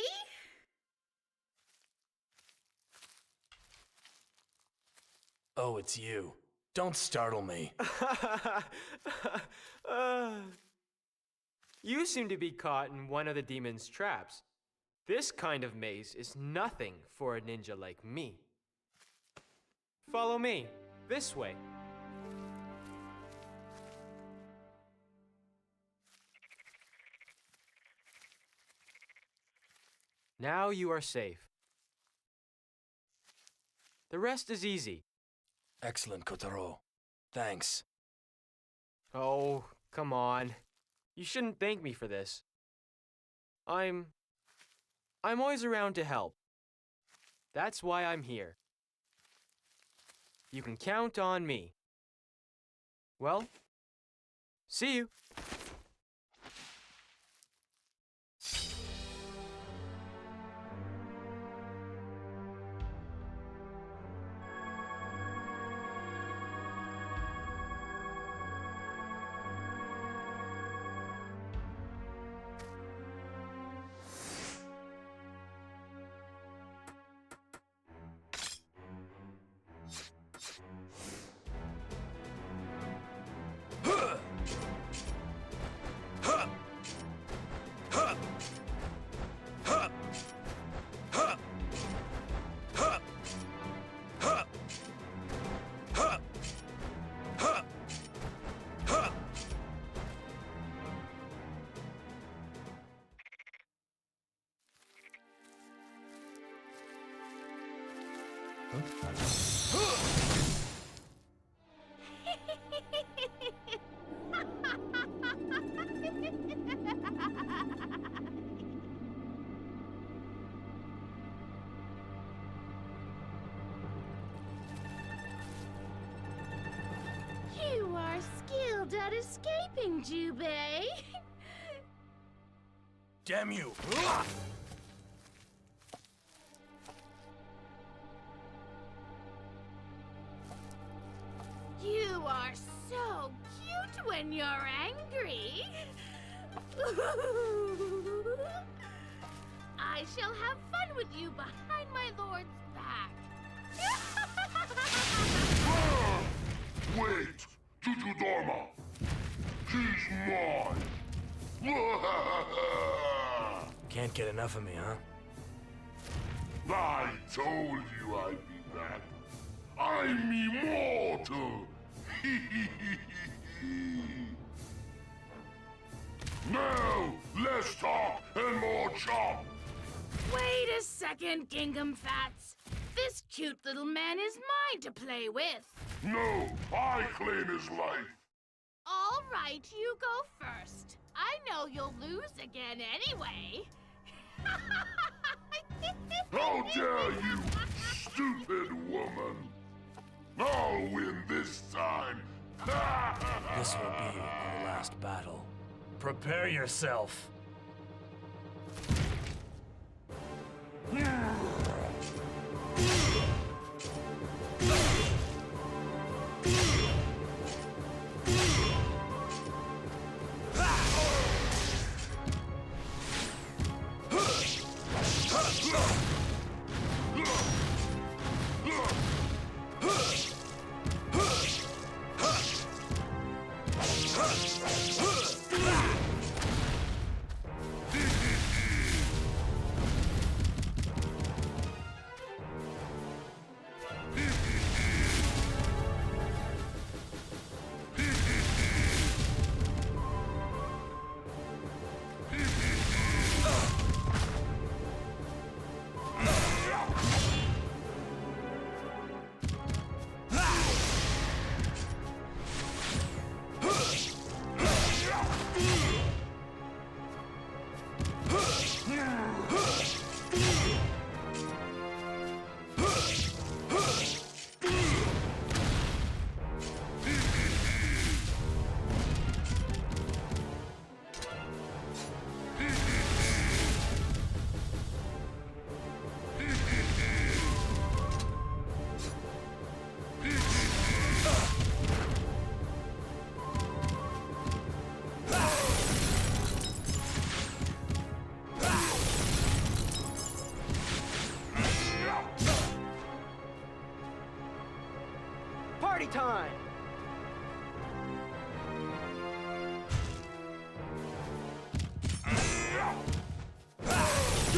Oh, it's you. Don't startle me. You seem to be caught in one of the demon's traps. This kind of maze is nothing for a ninja like me. Follow me, this way. Now you are safe. The rest is easy. Excellent, Kotaro. Thanks. Oh, come on. You shouldn't thank me for this. I'm always around to help. That's why I'm here. You can count on me. Well, see you. You are skilled at escaping, Jubei. Damn you! You are so cute when you're angry. I shall have fun with you behind my lord's back. Wait! Jujudorma! She's mine! Can't get enough of me, huh? I told you I'd be back. I'm immortal! Now, less talk and more chop! Wait a second, Gingham Fats. This cute little man is mine to play with. No, I claim his life! All right, you go first. I know you'll lose again anyway. How dare you, stupid woman! I'll win this time! This will be our last battle. Prepare yourself!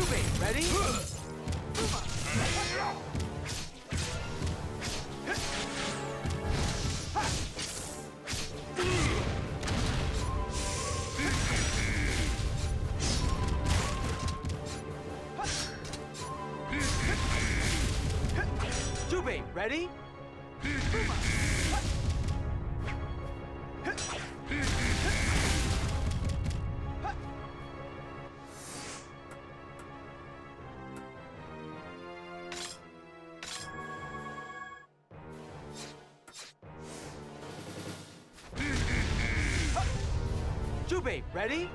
Jubei, ready? Jubei, ready? Jubei, ready?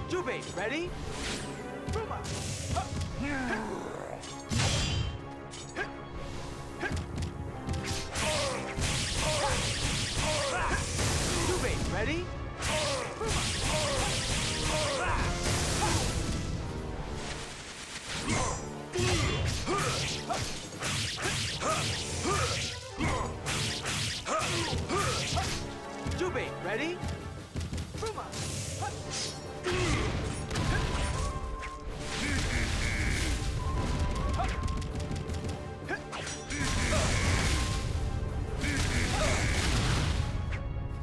Jubei, ready? Jubei, ready? Jubei, ready?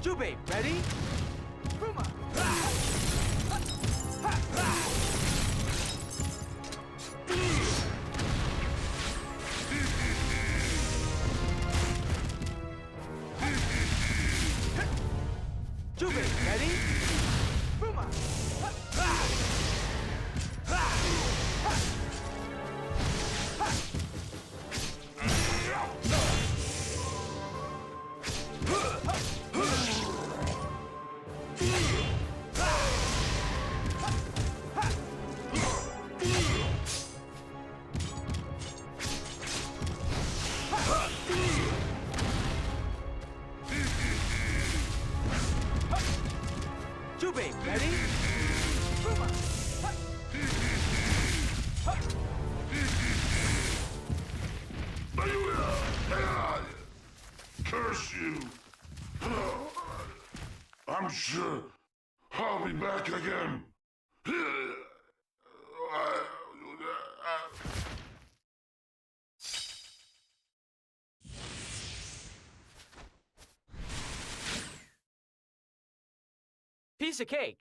Jubei, ready? Jubei, ready? Jubei, ready? Curse you! I'm sure I'll be back again. Piece of cake.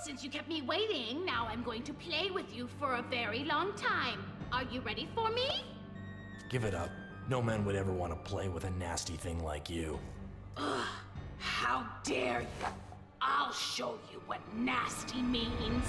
Since you kept me waiting, now I'm going to play with you for a very long time. Are you ready for me? Give it up. No man would ever want to play with a nasty thing like you. Ugh, how dare you! I'll show you what nasty means.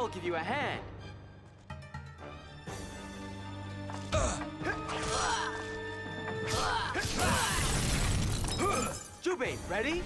I'll give you a hand. Jubei, ready?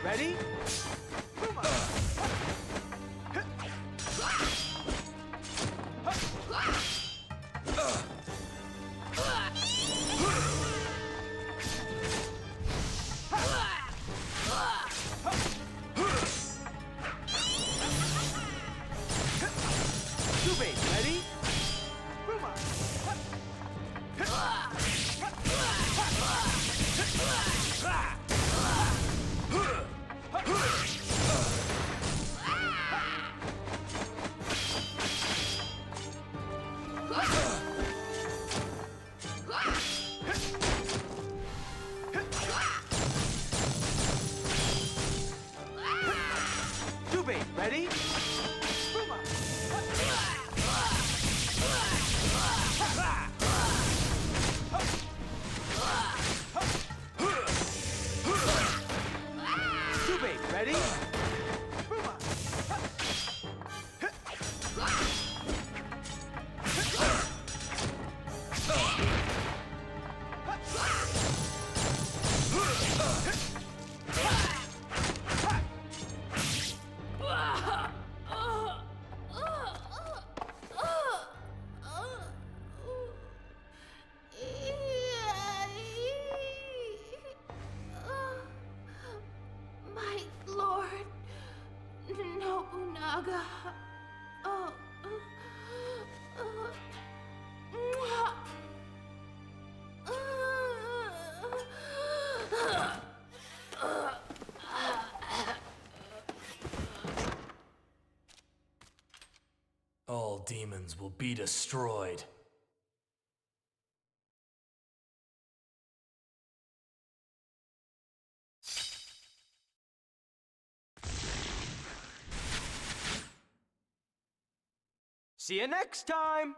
ready? Ready? Dubé, ready? Dubé, ready? My lord, Nobunaga. Oh. All demons will be destroyed. See you next time!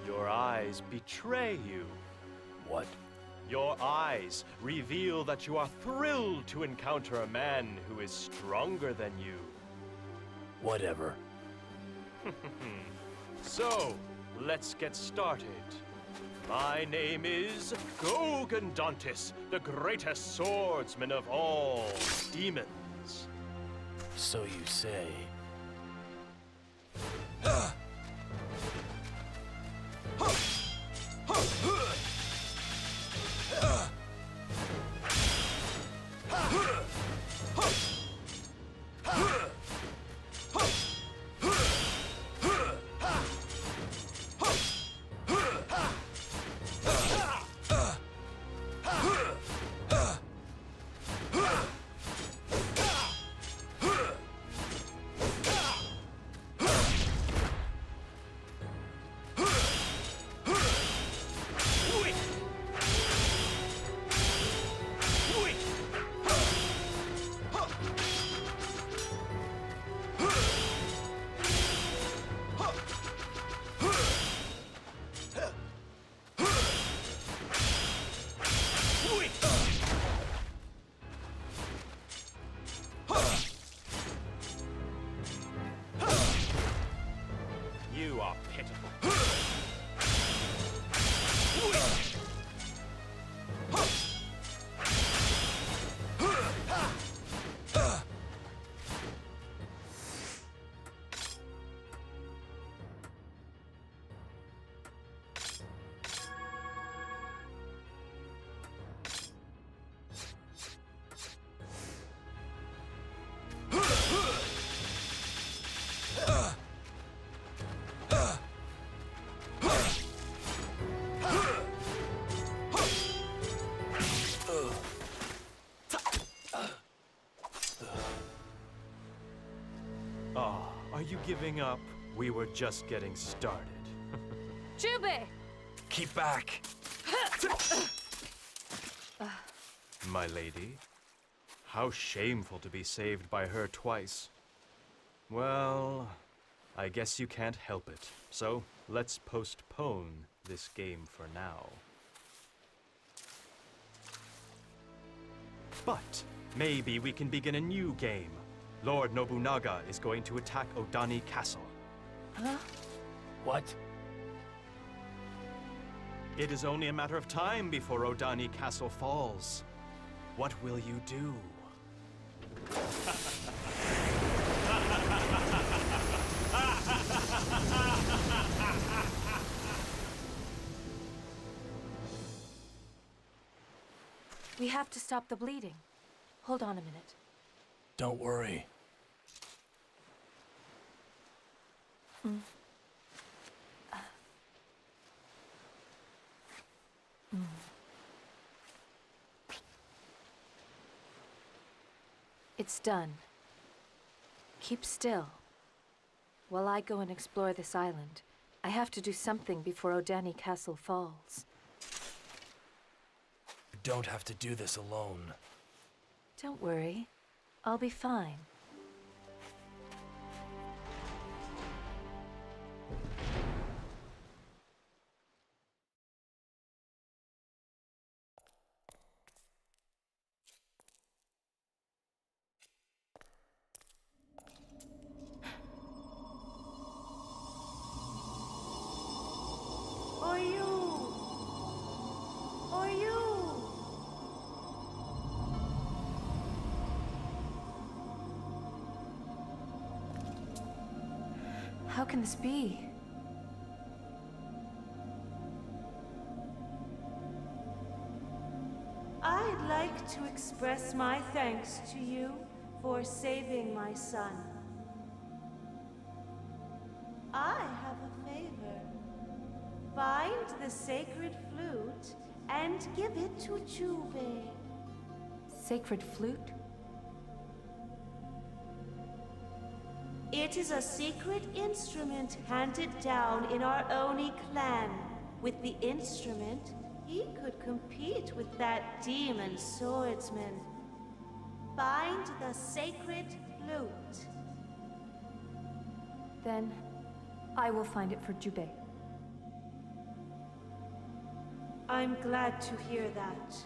Your eyes betray you. What? Your eyes reveal that you are thrilled to encounter a man who is stronger than you. Whatever. So, let's get started. My name is Gogandontis, the greatest swordsman of all demons. So you say. You are pitiful. Ah, are you giving up? We were just getting started. Jubei! Keep back! My lady, how shameful to be saved by her twice. Well, I guess you can't help it. So, let's postpone this game for now. But maybe we can begin a new game. Lord Nobunaga is going to attack Odani Castle. Huh? What? It is only a matter of time before Odani Castle falls. What will you do? We have to stop the bleeding. Hold on a minute. Don't worry. It's done. Keep still. While I go and explore this island, I have to do something before Odani Castle falls. You don't have to do this alone. Don't worry. I'll be fine. How can this be? I'd like to express my thanks to you for saving my son. I have a favor. Find the sacred flute and give it to Jubei. Sacred flute? It is a secret instrument handed down in our Oni clan. With the instrument, he could compete with that demon swordsman. Find the sacred flute. Then I will find it for Jubei. I'm glad to hear that.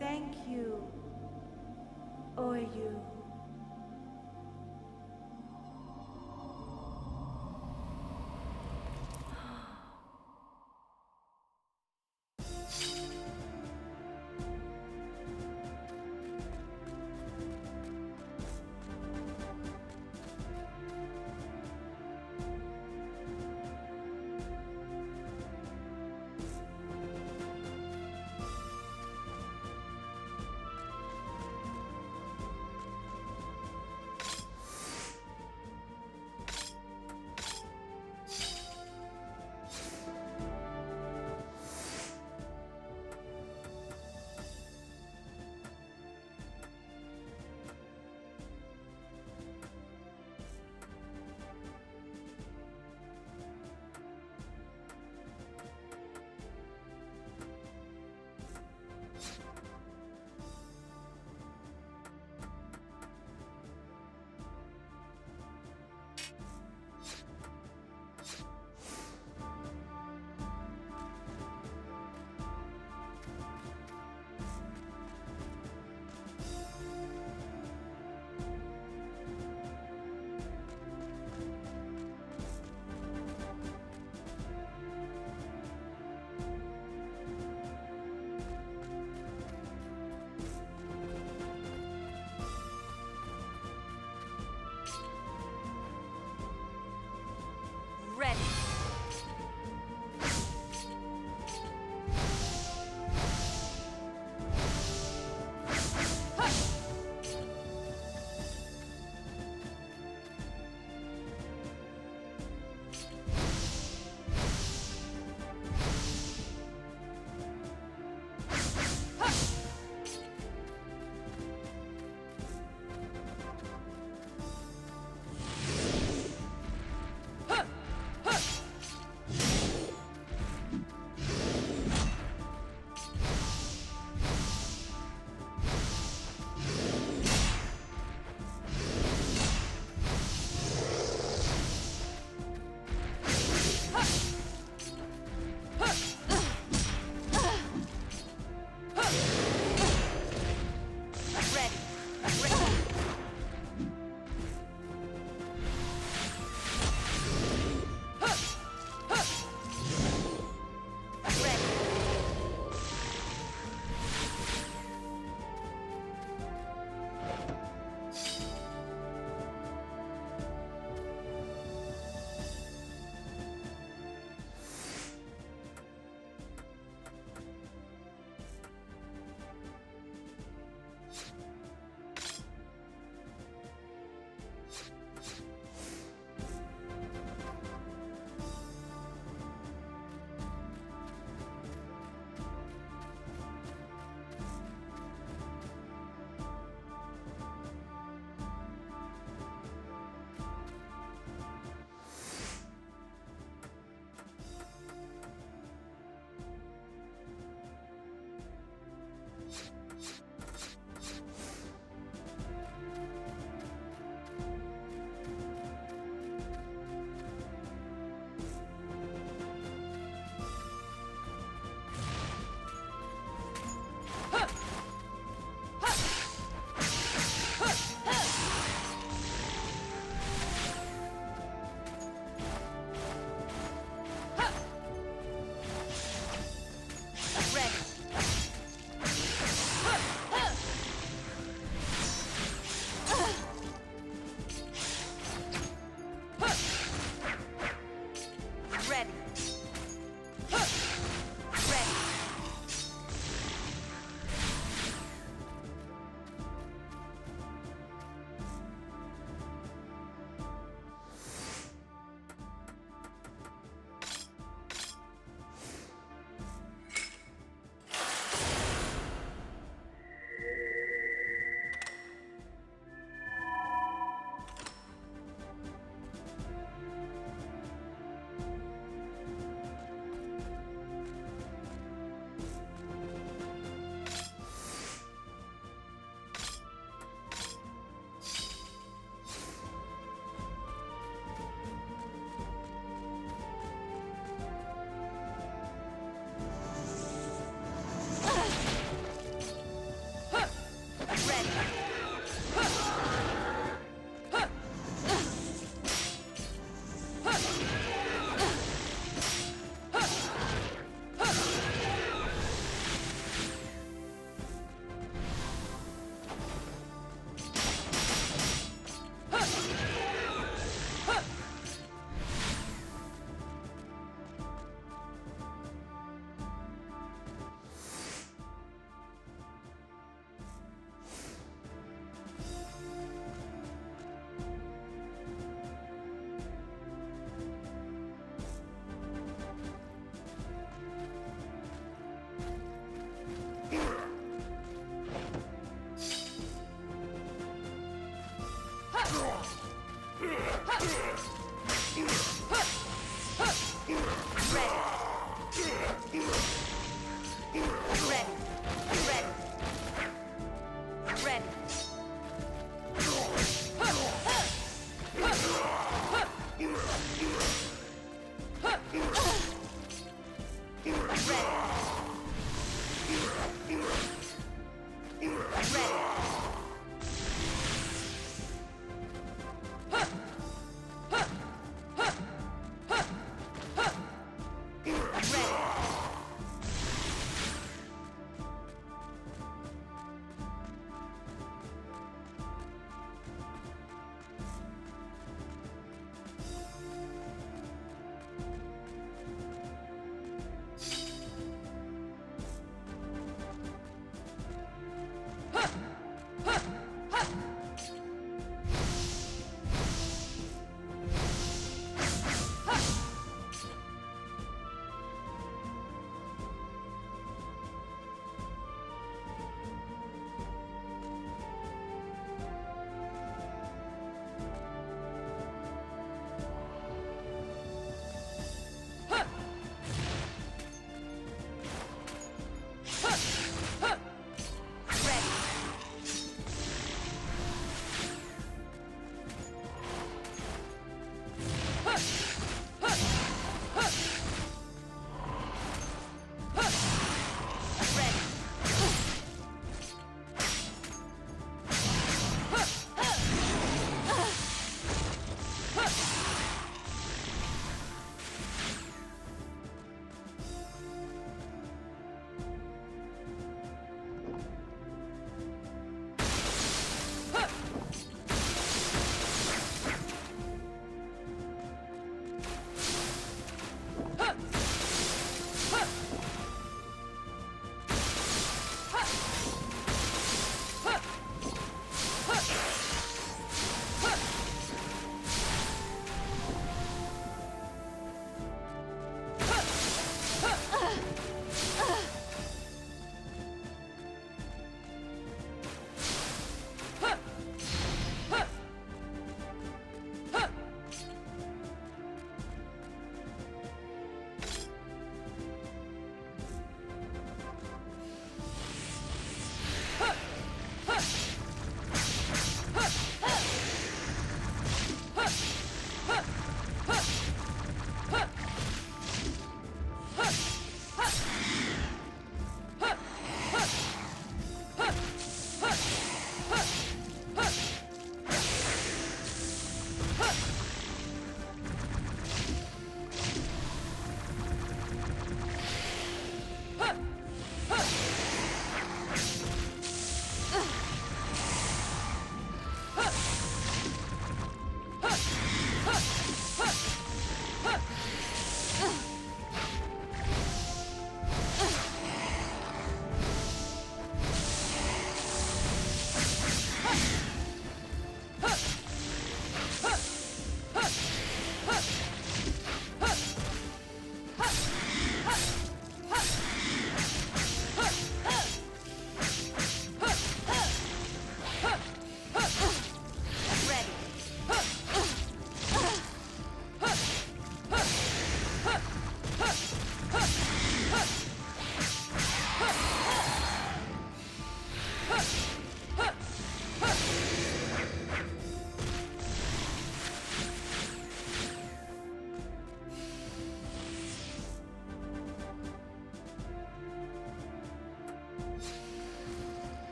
Thank you, Oyu.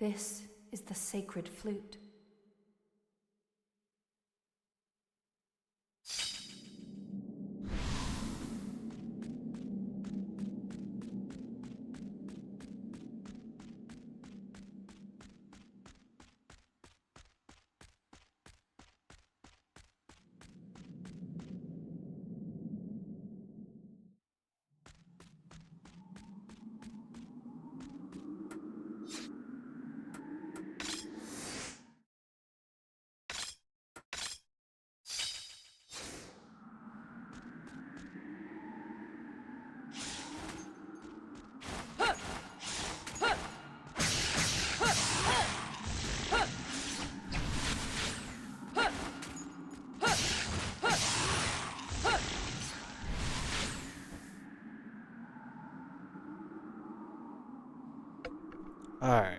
This is the sacred flute. All right.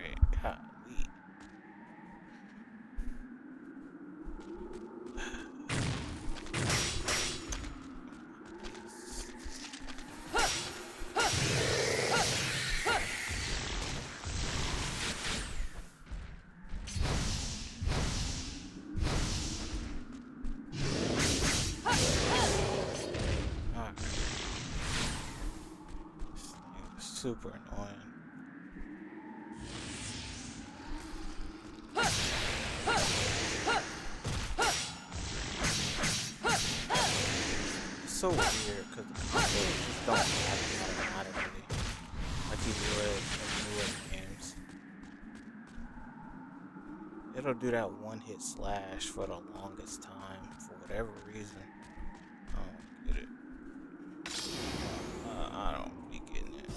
Super annoying. It's so weird because the controls just don't act automatically like you would in newer games. It'll do that one-hit slash for the longest time for whatever reason. I don't get it. I don't be getting it.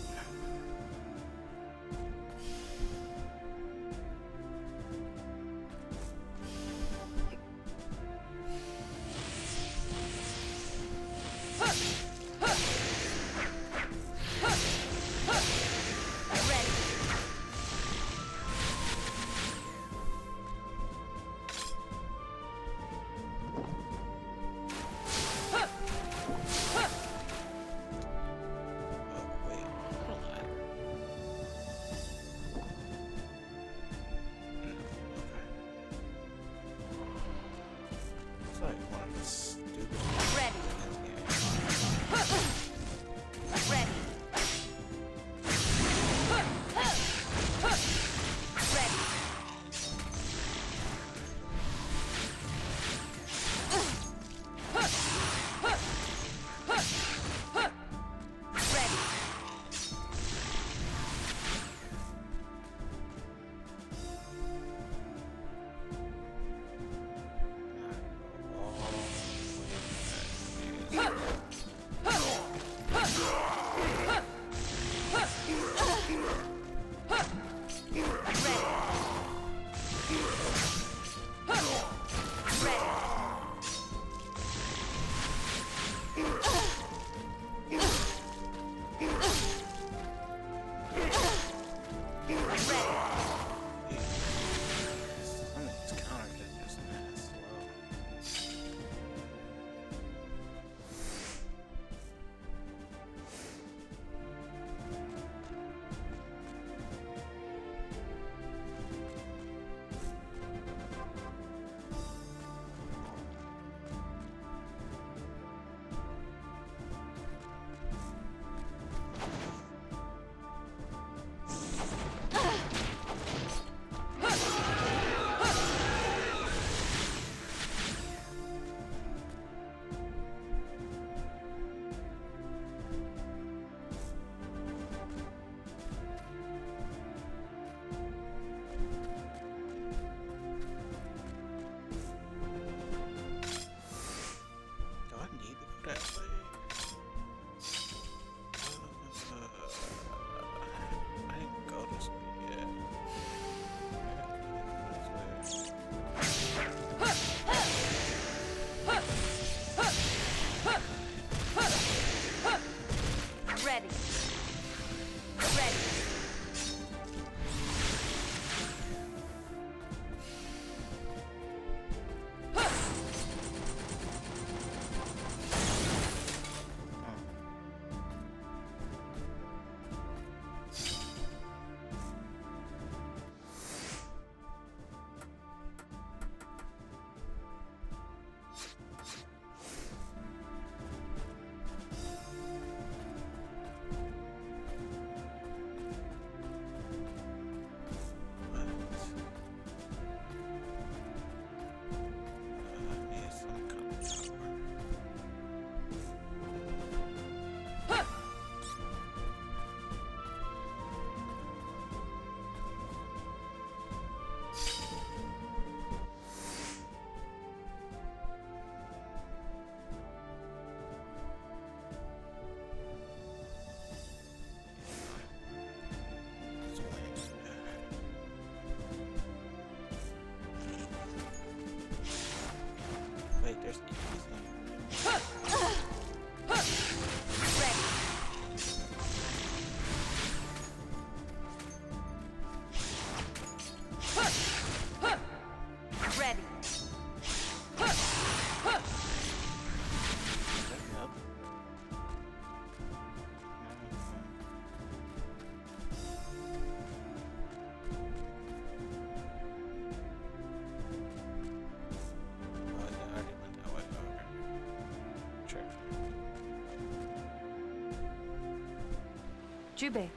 Jubei,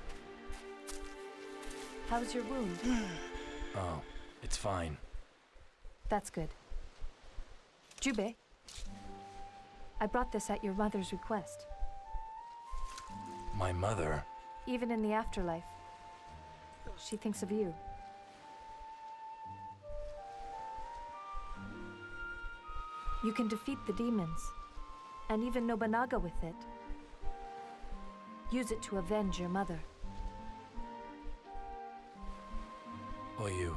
how's your wound? Oh, it's fine. That's good. Jubei, I brought this at your mother's request. My mother? Even in the afterlife, she thinks of you. You can defeat the demons, and even Nobunaga with it. Use it to avenge your mother. Oyu.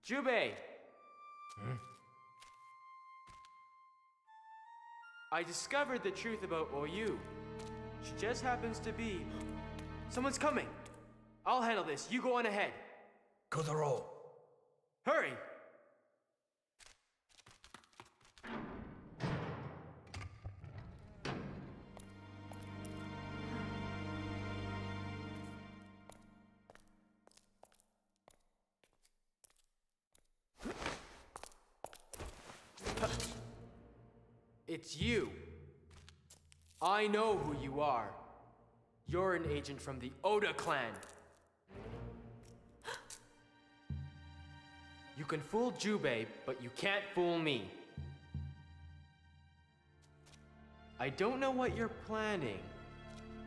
Jubei! I discovered the truth about Oyu. She just happens to be... Someone's coming! I'll handle this. You go on ahead. Kotaro. Hurry! It's you. I know who you are. You're an agent from the Oda clan. You can fool Jubei, but you can't fool me. I don't know what you're planning,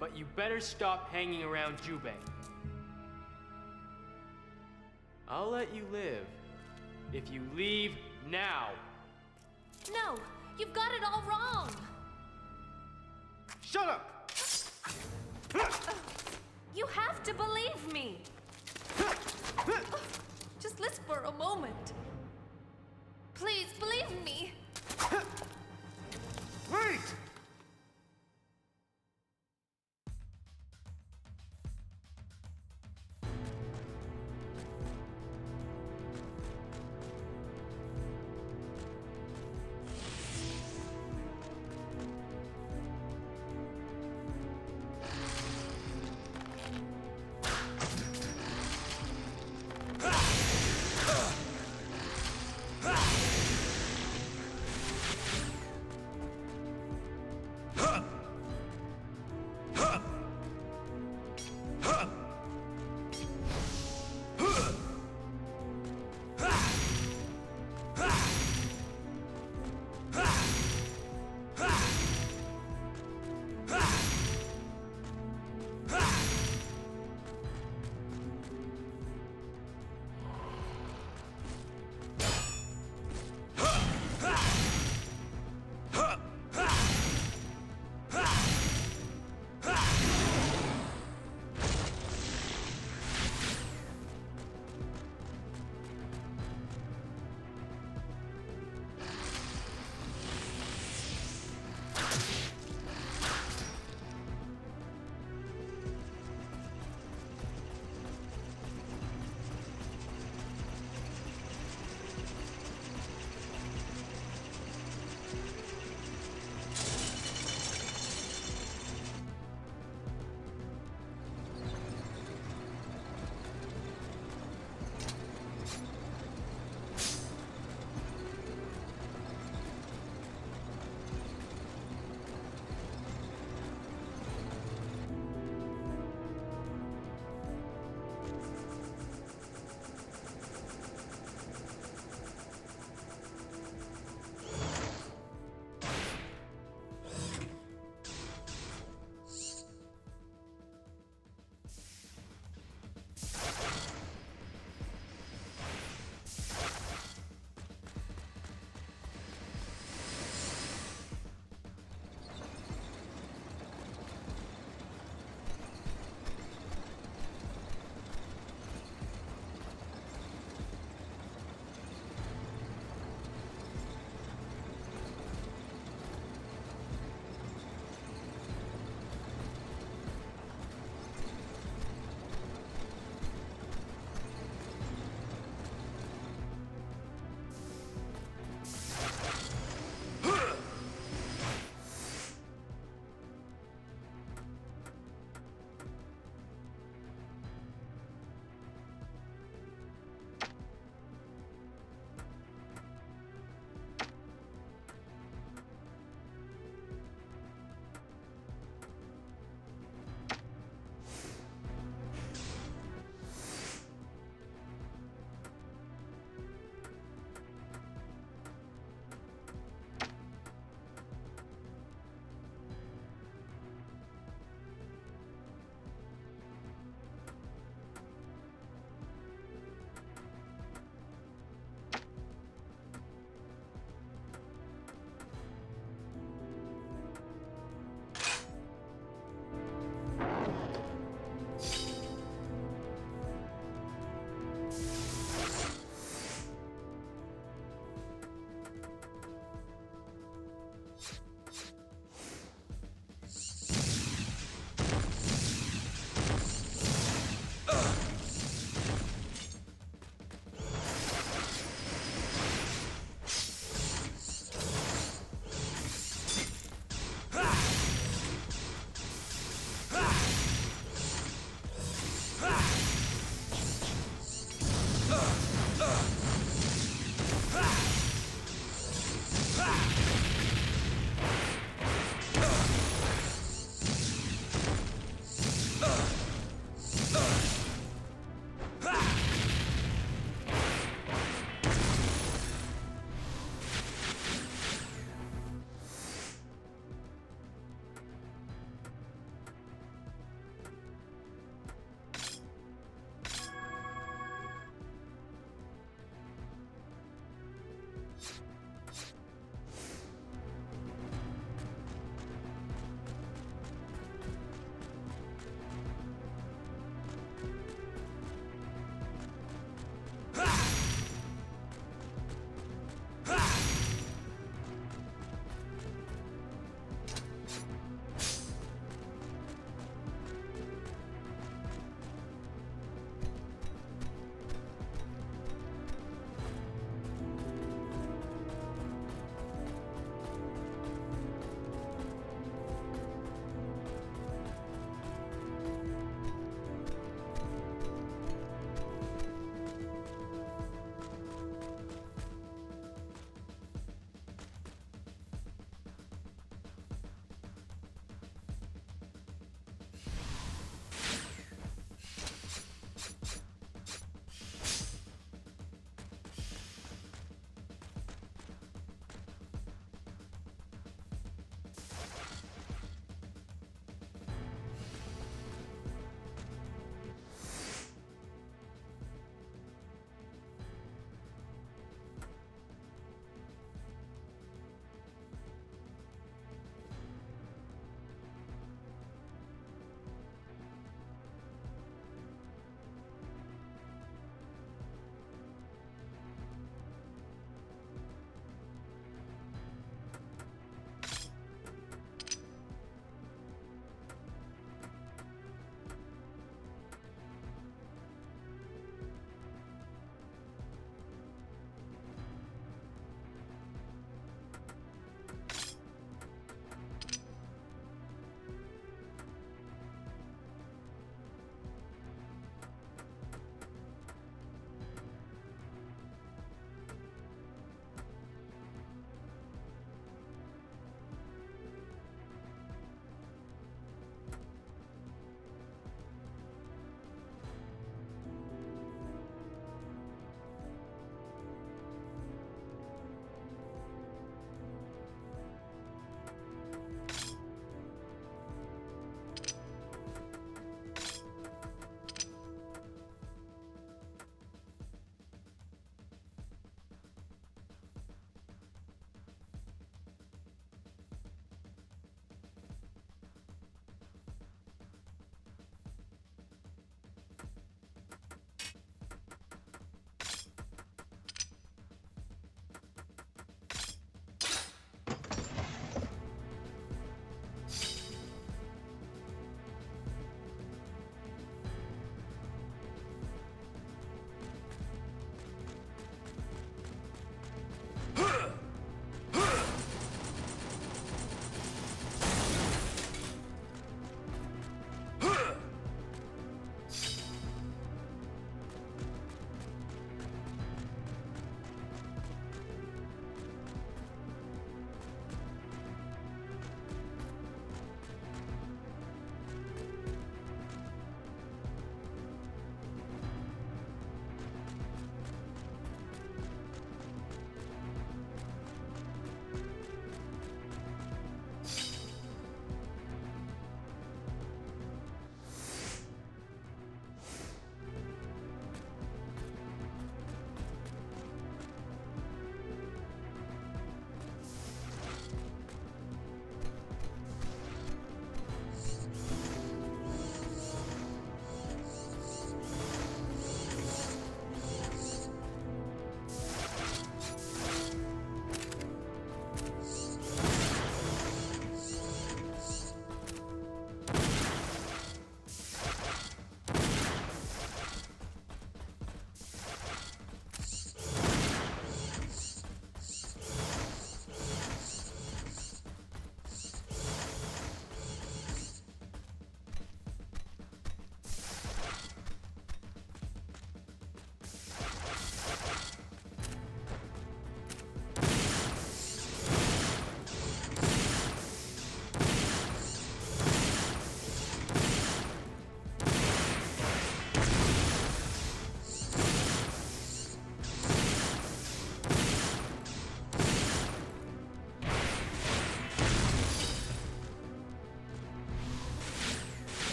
but you better stop hanging around Jubei. I'll let you live if you leave now. No, you've got it all wrong. Shut up! You have to believe me. Just listen for a moment. Please believe me. Wait!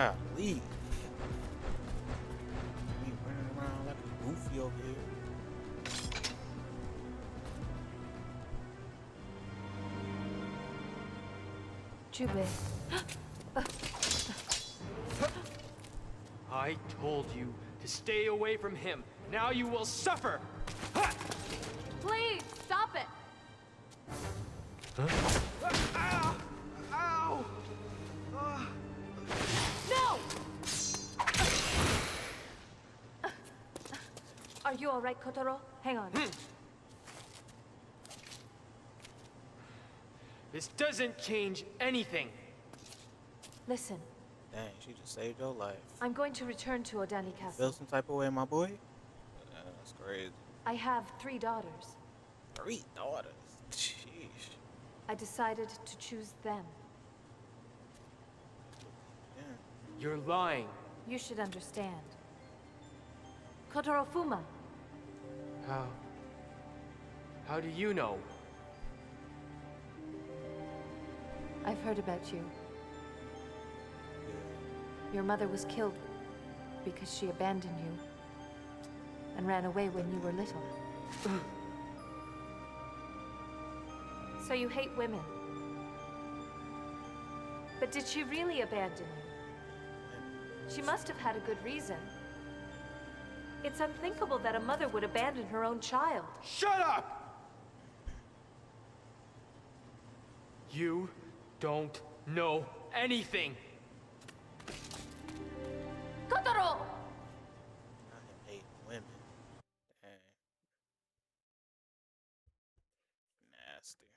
Golly. Me running around like a goofy over here. Jubei. I told you to stay away from him. Now you will suffer. Please, stop it! Ow! Ow! No! Are you all right, Kotaro? Hang on. This doesn't change anything. Listen, Dang, she just saved your life. I'm going to return to Odani Feel Castle. some type of way, my boy? That's crazy. I have 3 daughters. 3 daughters? Sheesh. I decided to choose them. You're lying. You should understand. Kotaro Fuma. How do you know? I've heard about you. Your mother was killed because she abandoned you and ran away when you were little. So you hate women. But did she really abandon you? She must have had a good reason. It's unthinkable that a mother would abandon her own child. Shut up! You don't know anything. Kotaro! I hate women. Dang. Nasty.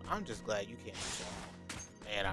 I'm just glad you can't show. Man,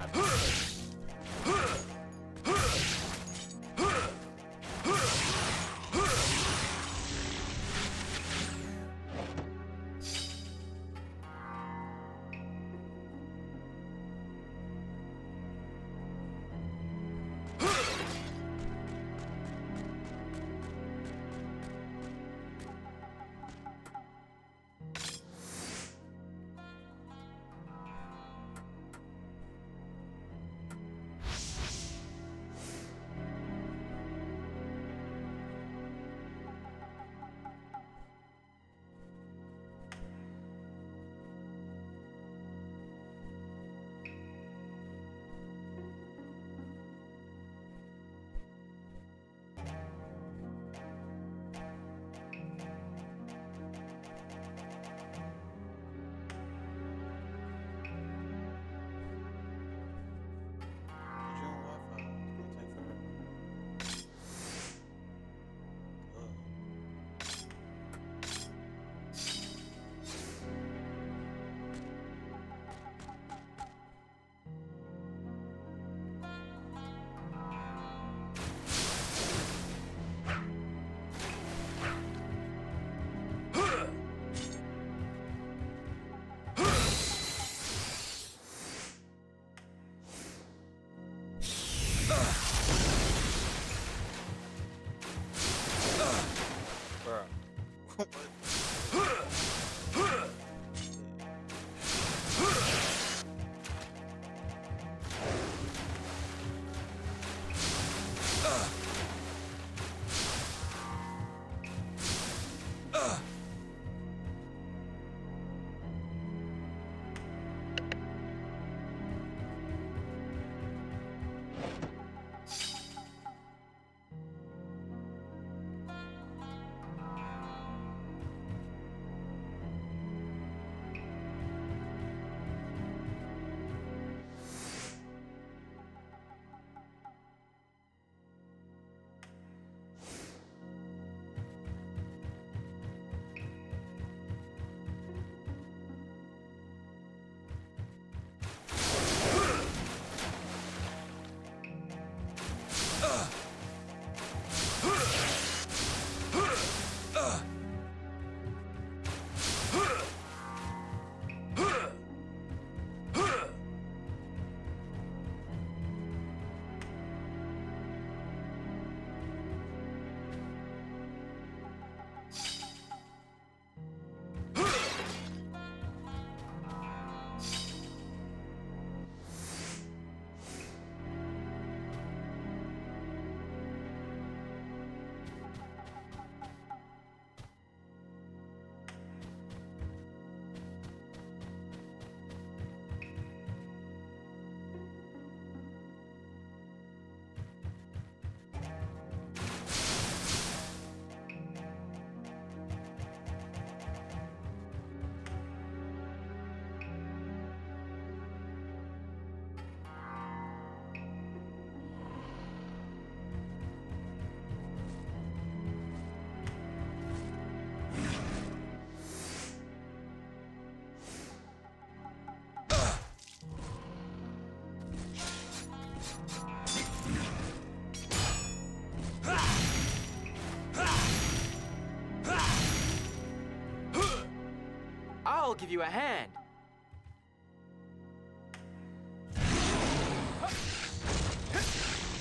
give you a hand.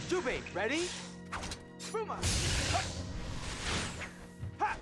Jubei, ready? Fuma! Ha!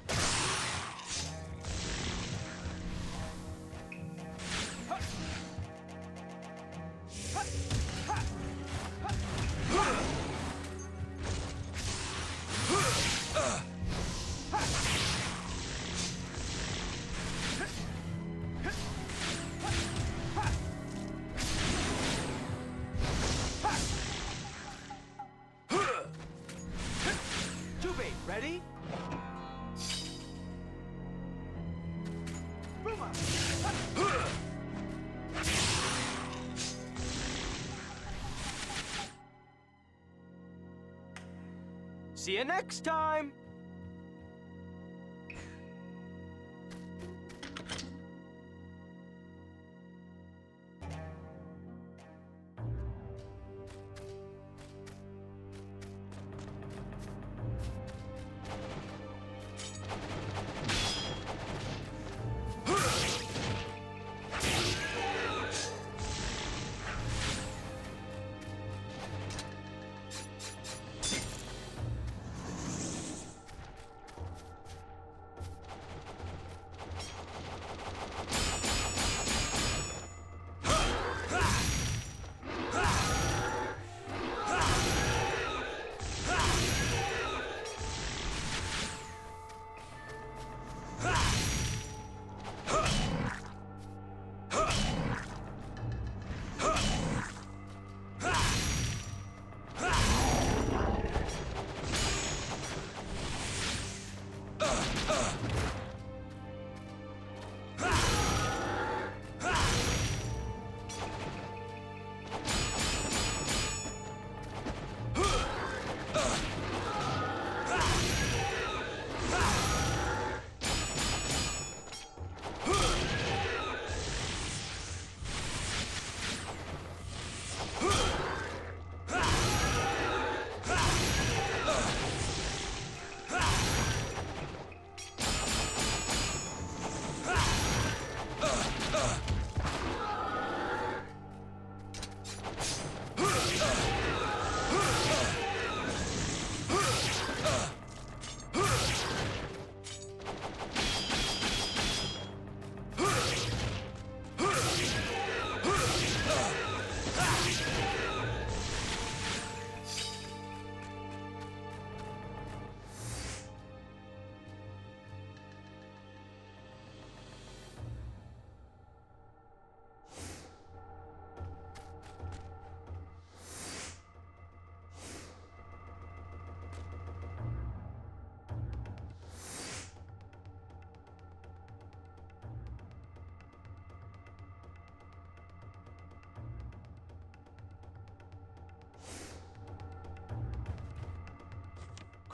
Jubei, ready? See you next time!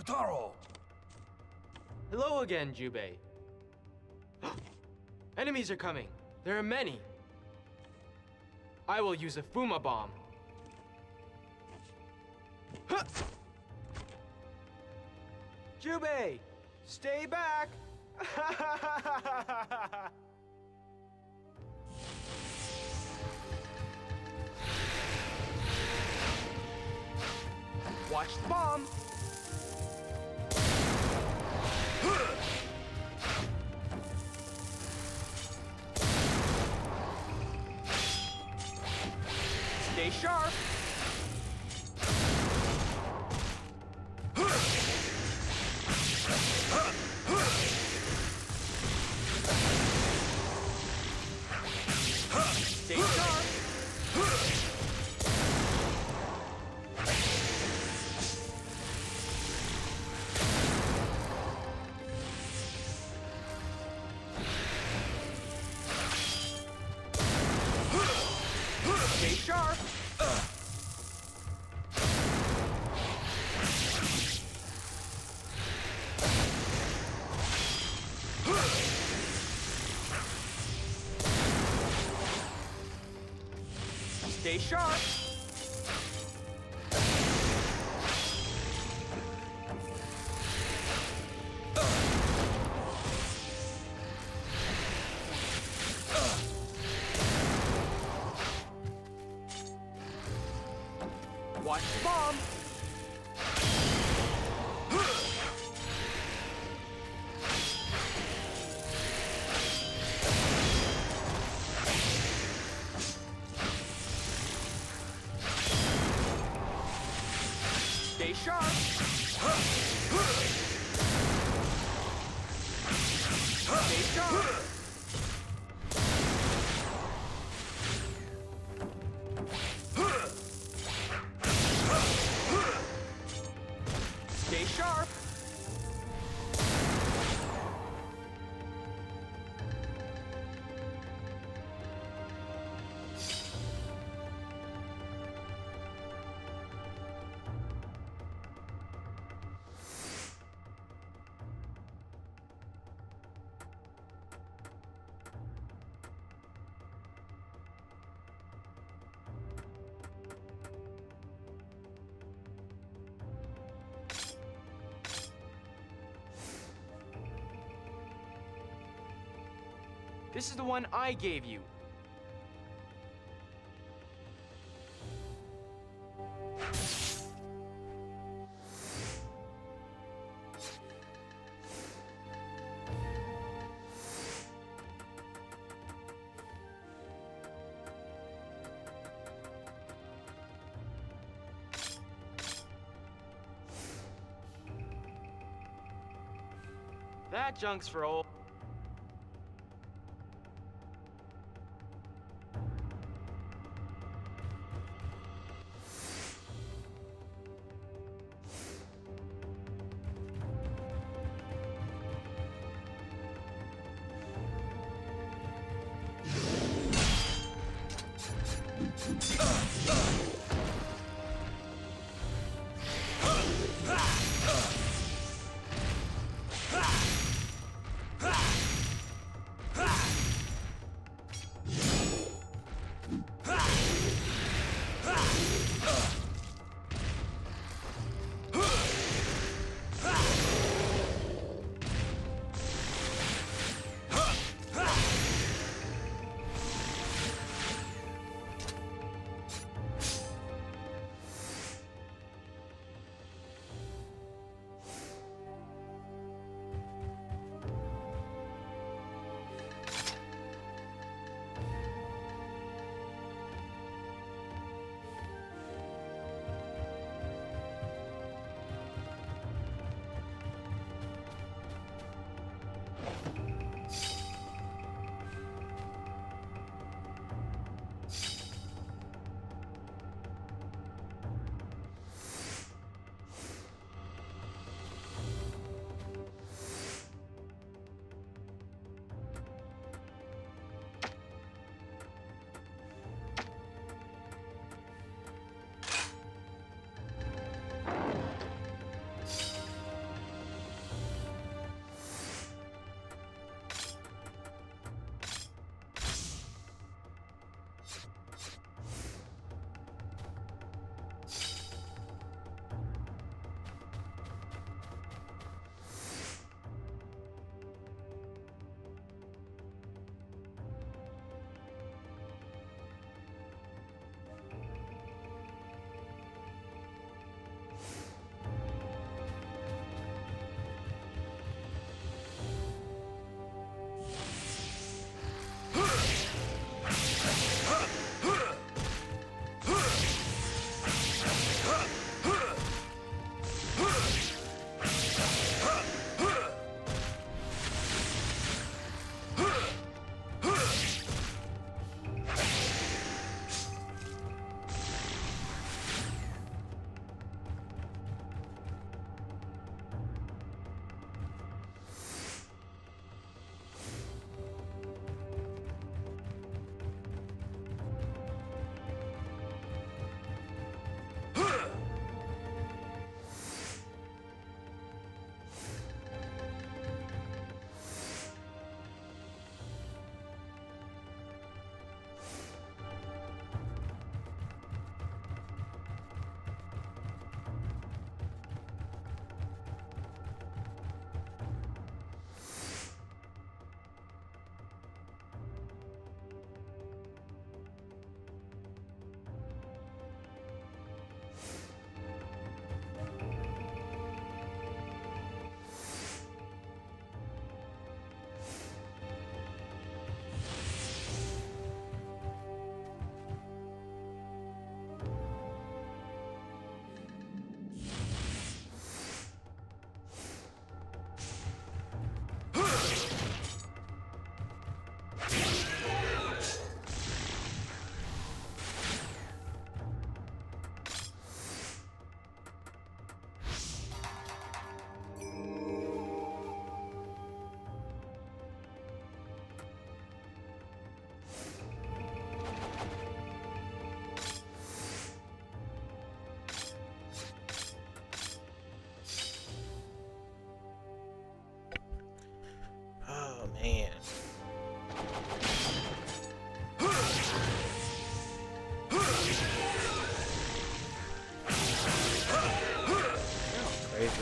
Kotaro! Hello again, Jubei. Enemies are coming. There are many. I will use a Fuma bomb. Huh! Jubei, stay back! Watch the bomb! Stay sharp! Stay sharp! Stay sharp! Stay sharp! Watch the bomb! Stay sharp! Stay sharp! Stay sharp! This is the one I gave you. That junk's for old.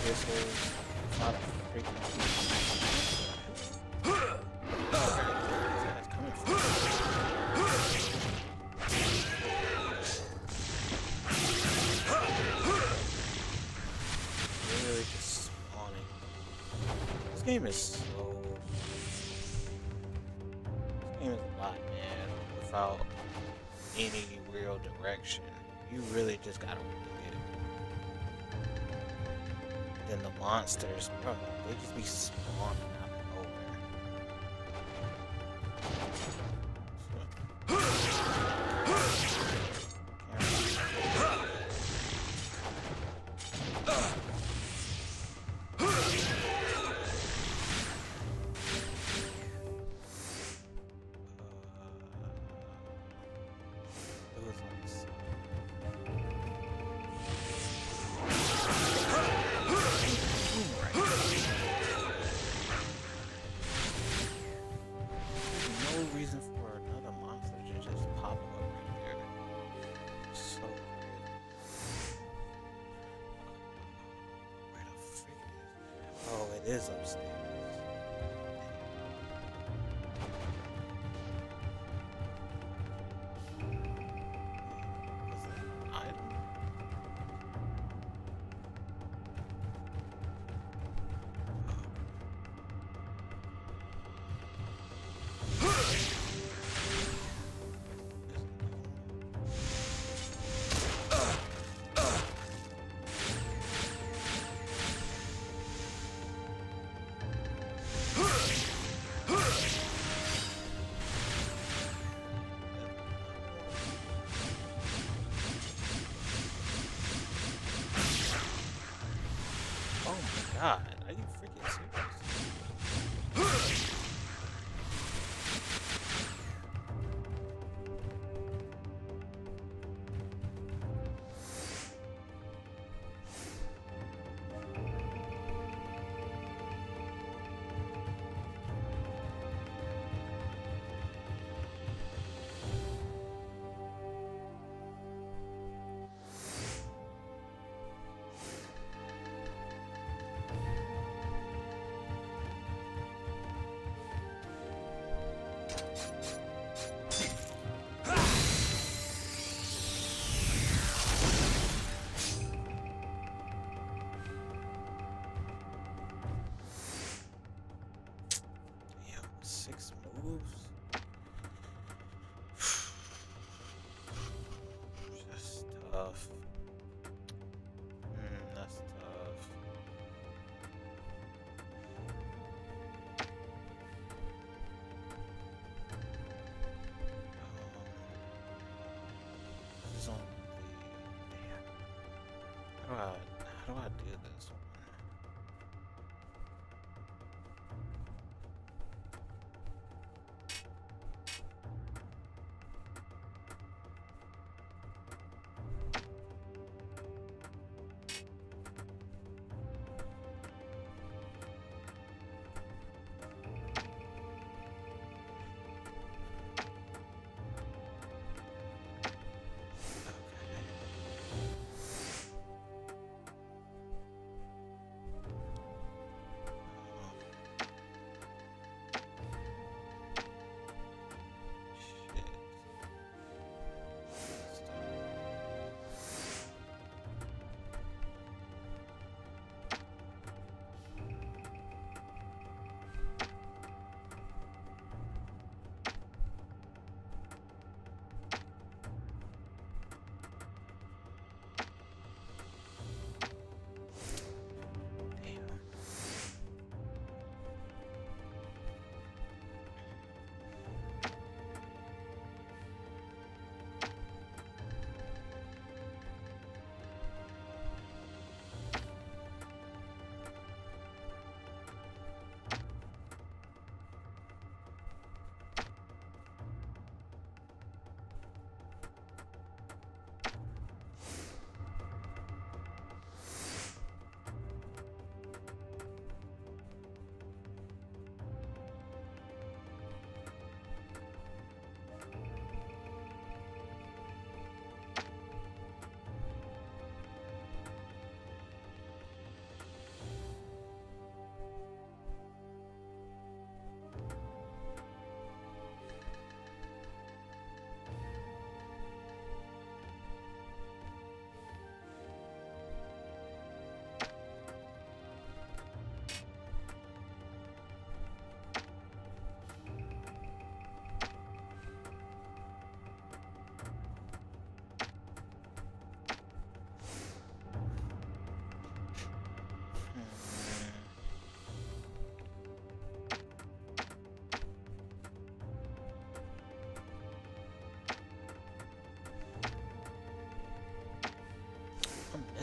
this whole lot of freaking. Really just spawning. This game is slow. This game is a lot, man. Without any real direction, you really just gotta wing it. Then the monsters, bro, they just be spawning out of nowhere. Reason for another monster to just pop up right there. So weird. Where the freak is? Oh, it is upstairs. Was it an item? Oh my god, are you freaking serious? Damn, 6 moves? That's tough. That's tough. This is on the damn. How do I do this one?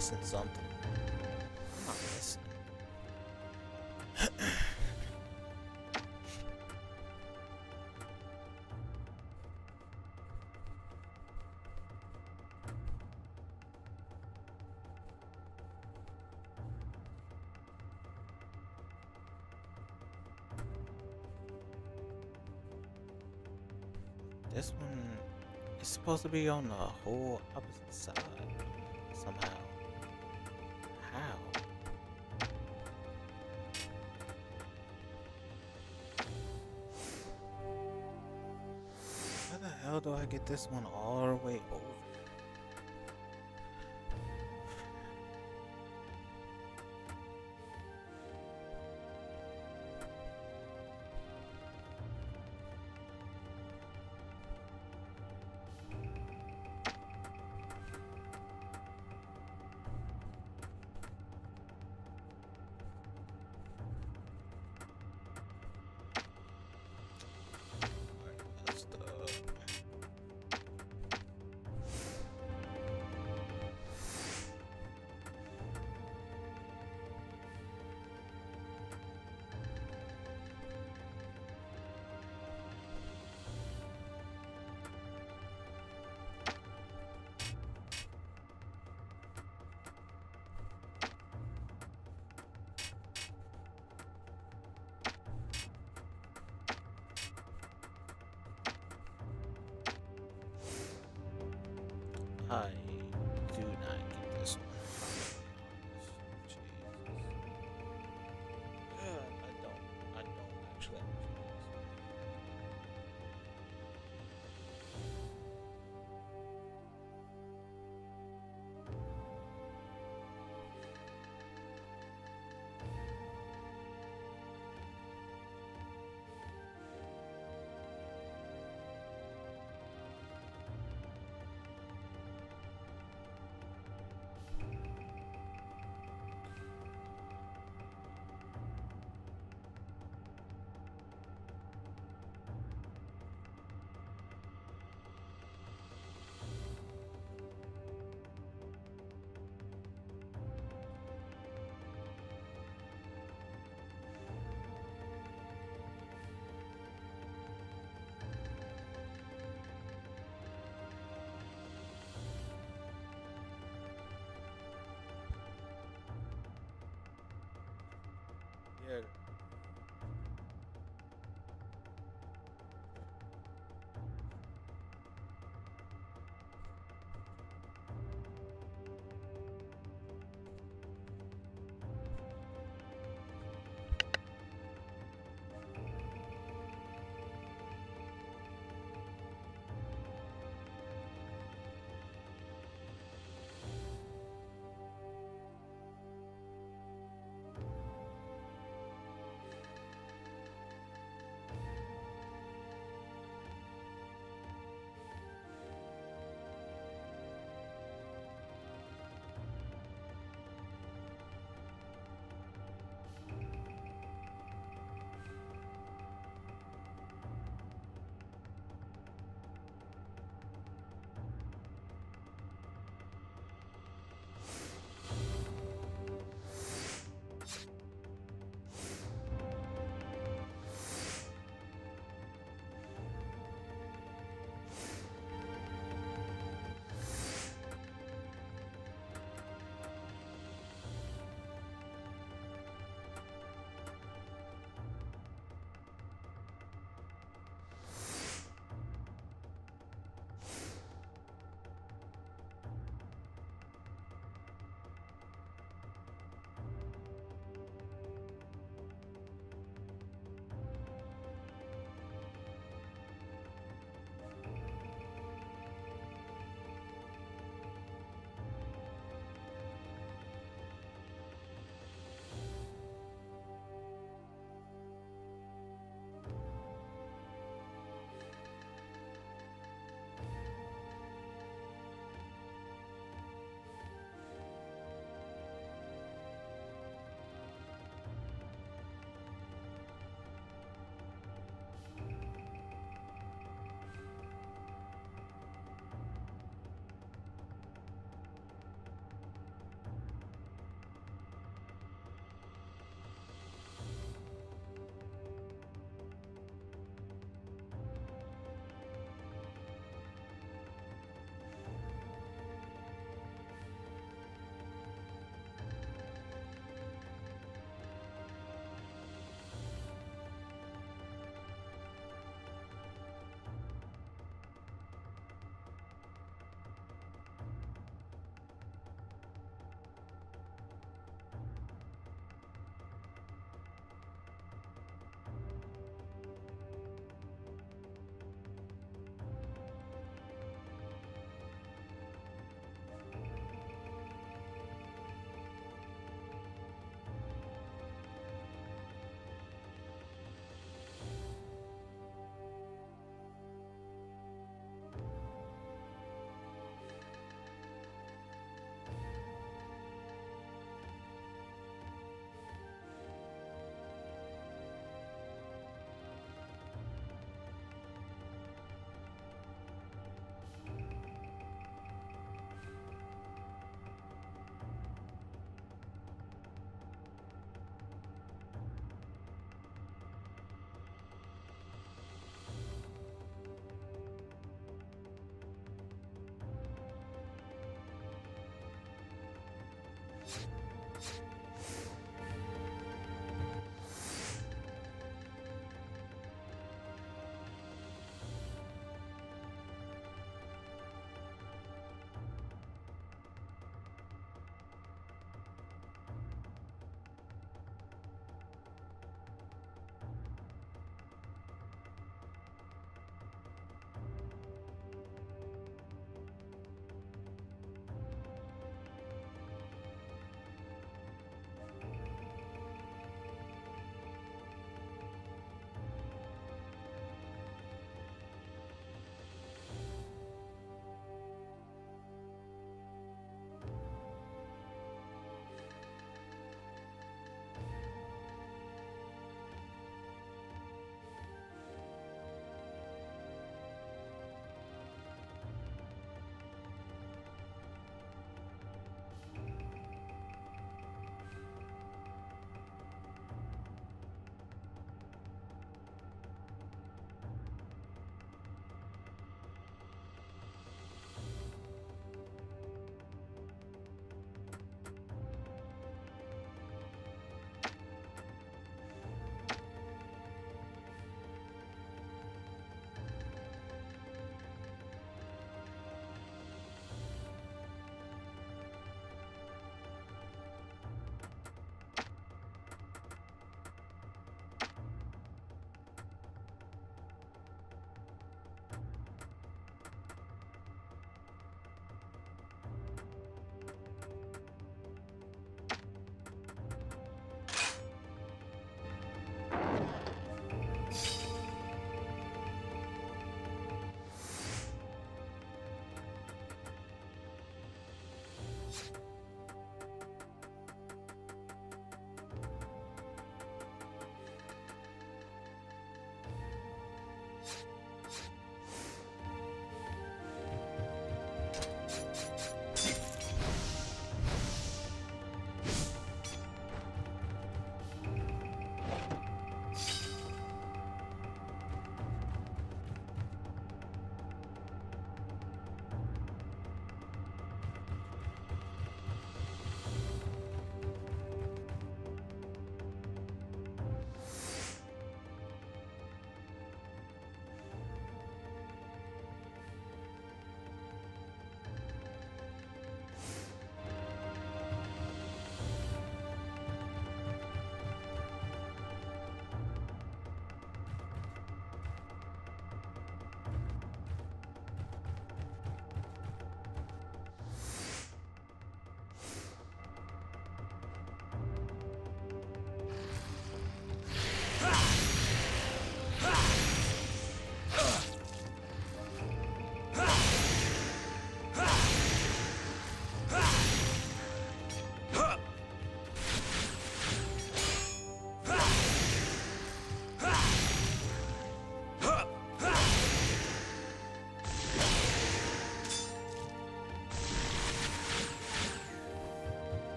missing something. I'm not missing. This one is supposed to be on the whole opposite side somehow. How? How the hell do I get this one all the way over? I do not get this one. Jesus. I don't actually understand this.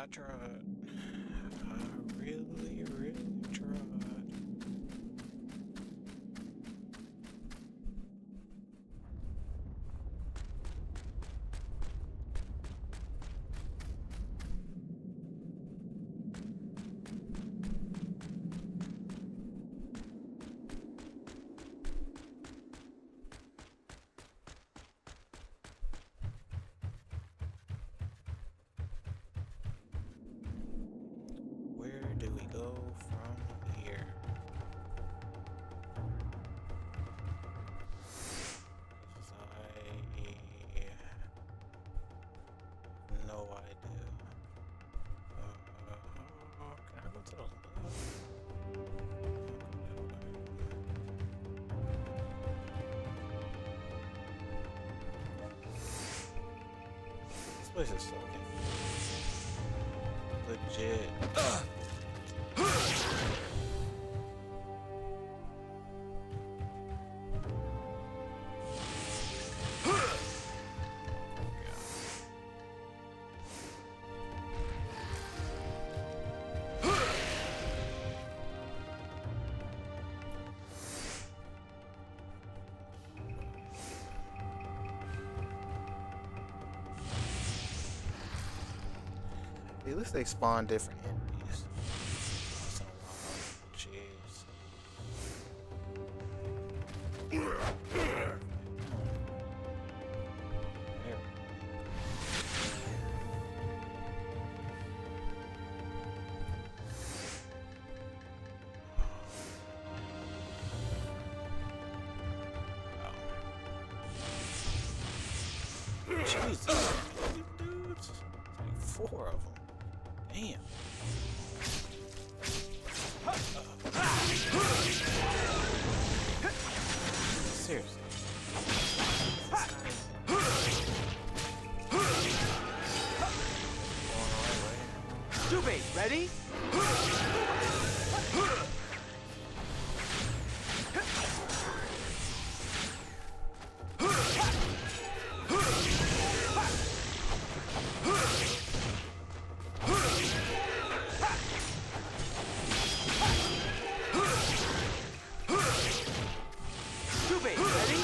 I tried. I really, really tried. Where do we go from here? I have no idea. Can I go to the left? This place is so legit. At least they spawn different enemies. So, jeez. There. Jesus, dudes. Like 4 of them. Damn. Seriously. Jubei, ready? Jubei, ready?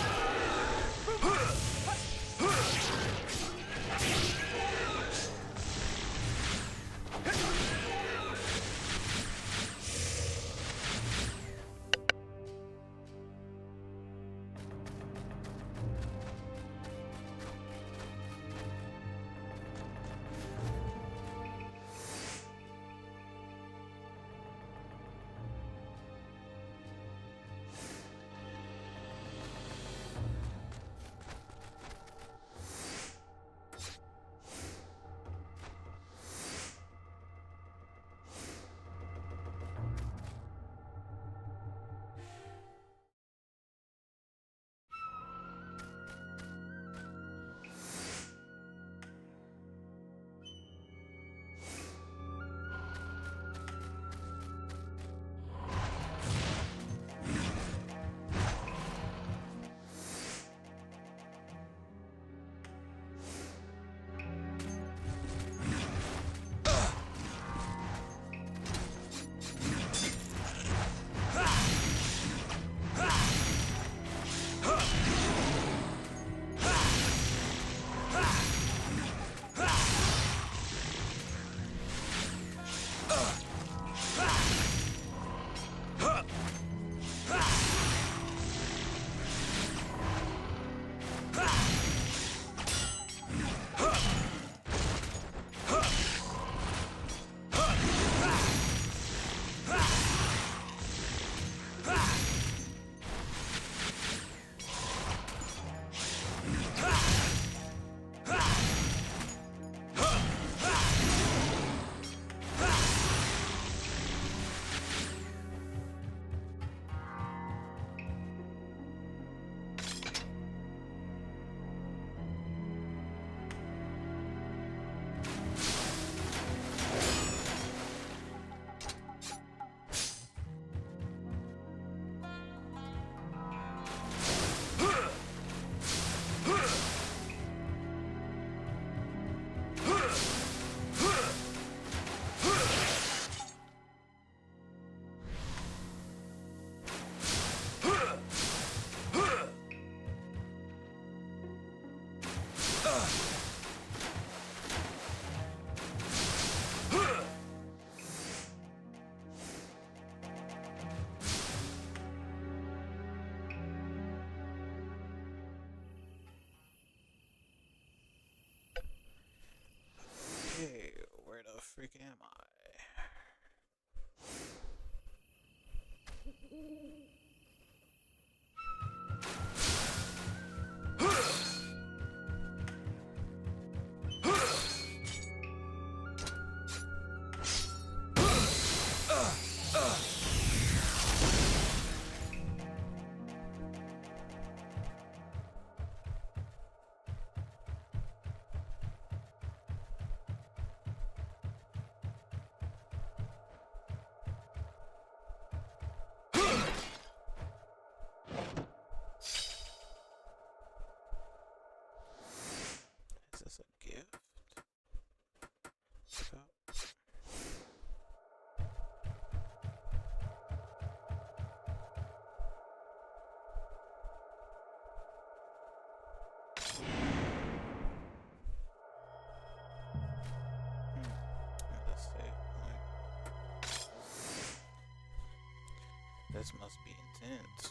freak am I? Is this a gift? Stop. Let's see. This must be intense.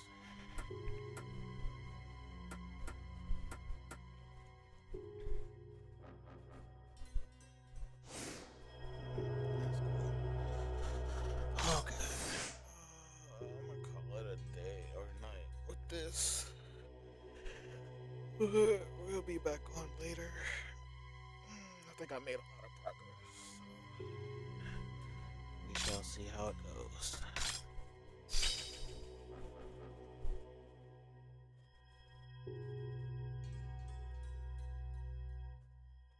Okay. I'm gonna call it a day or night with this. We'll be back on later. I think I made a lot of progress. We shall see how it goes.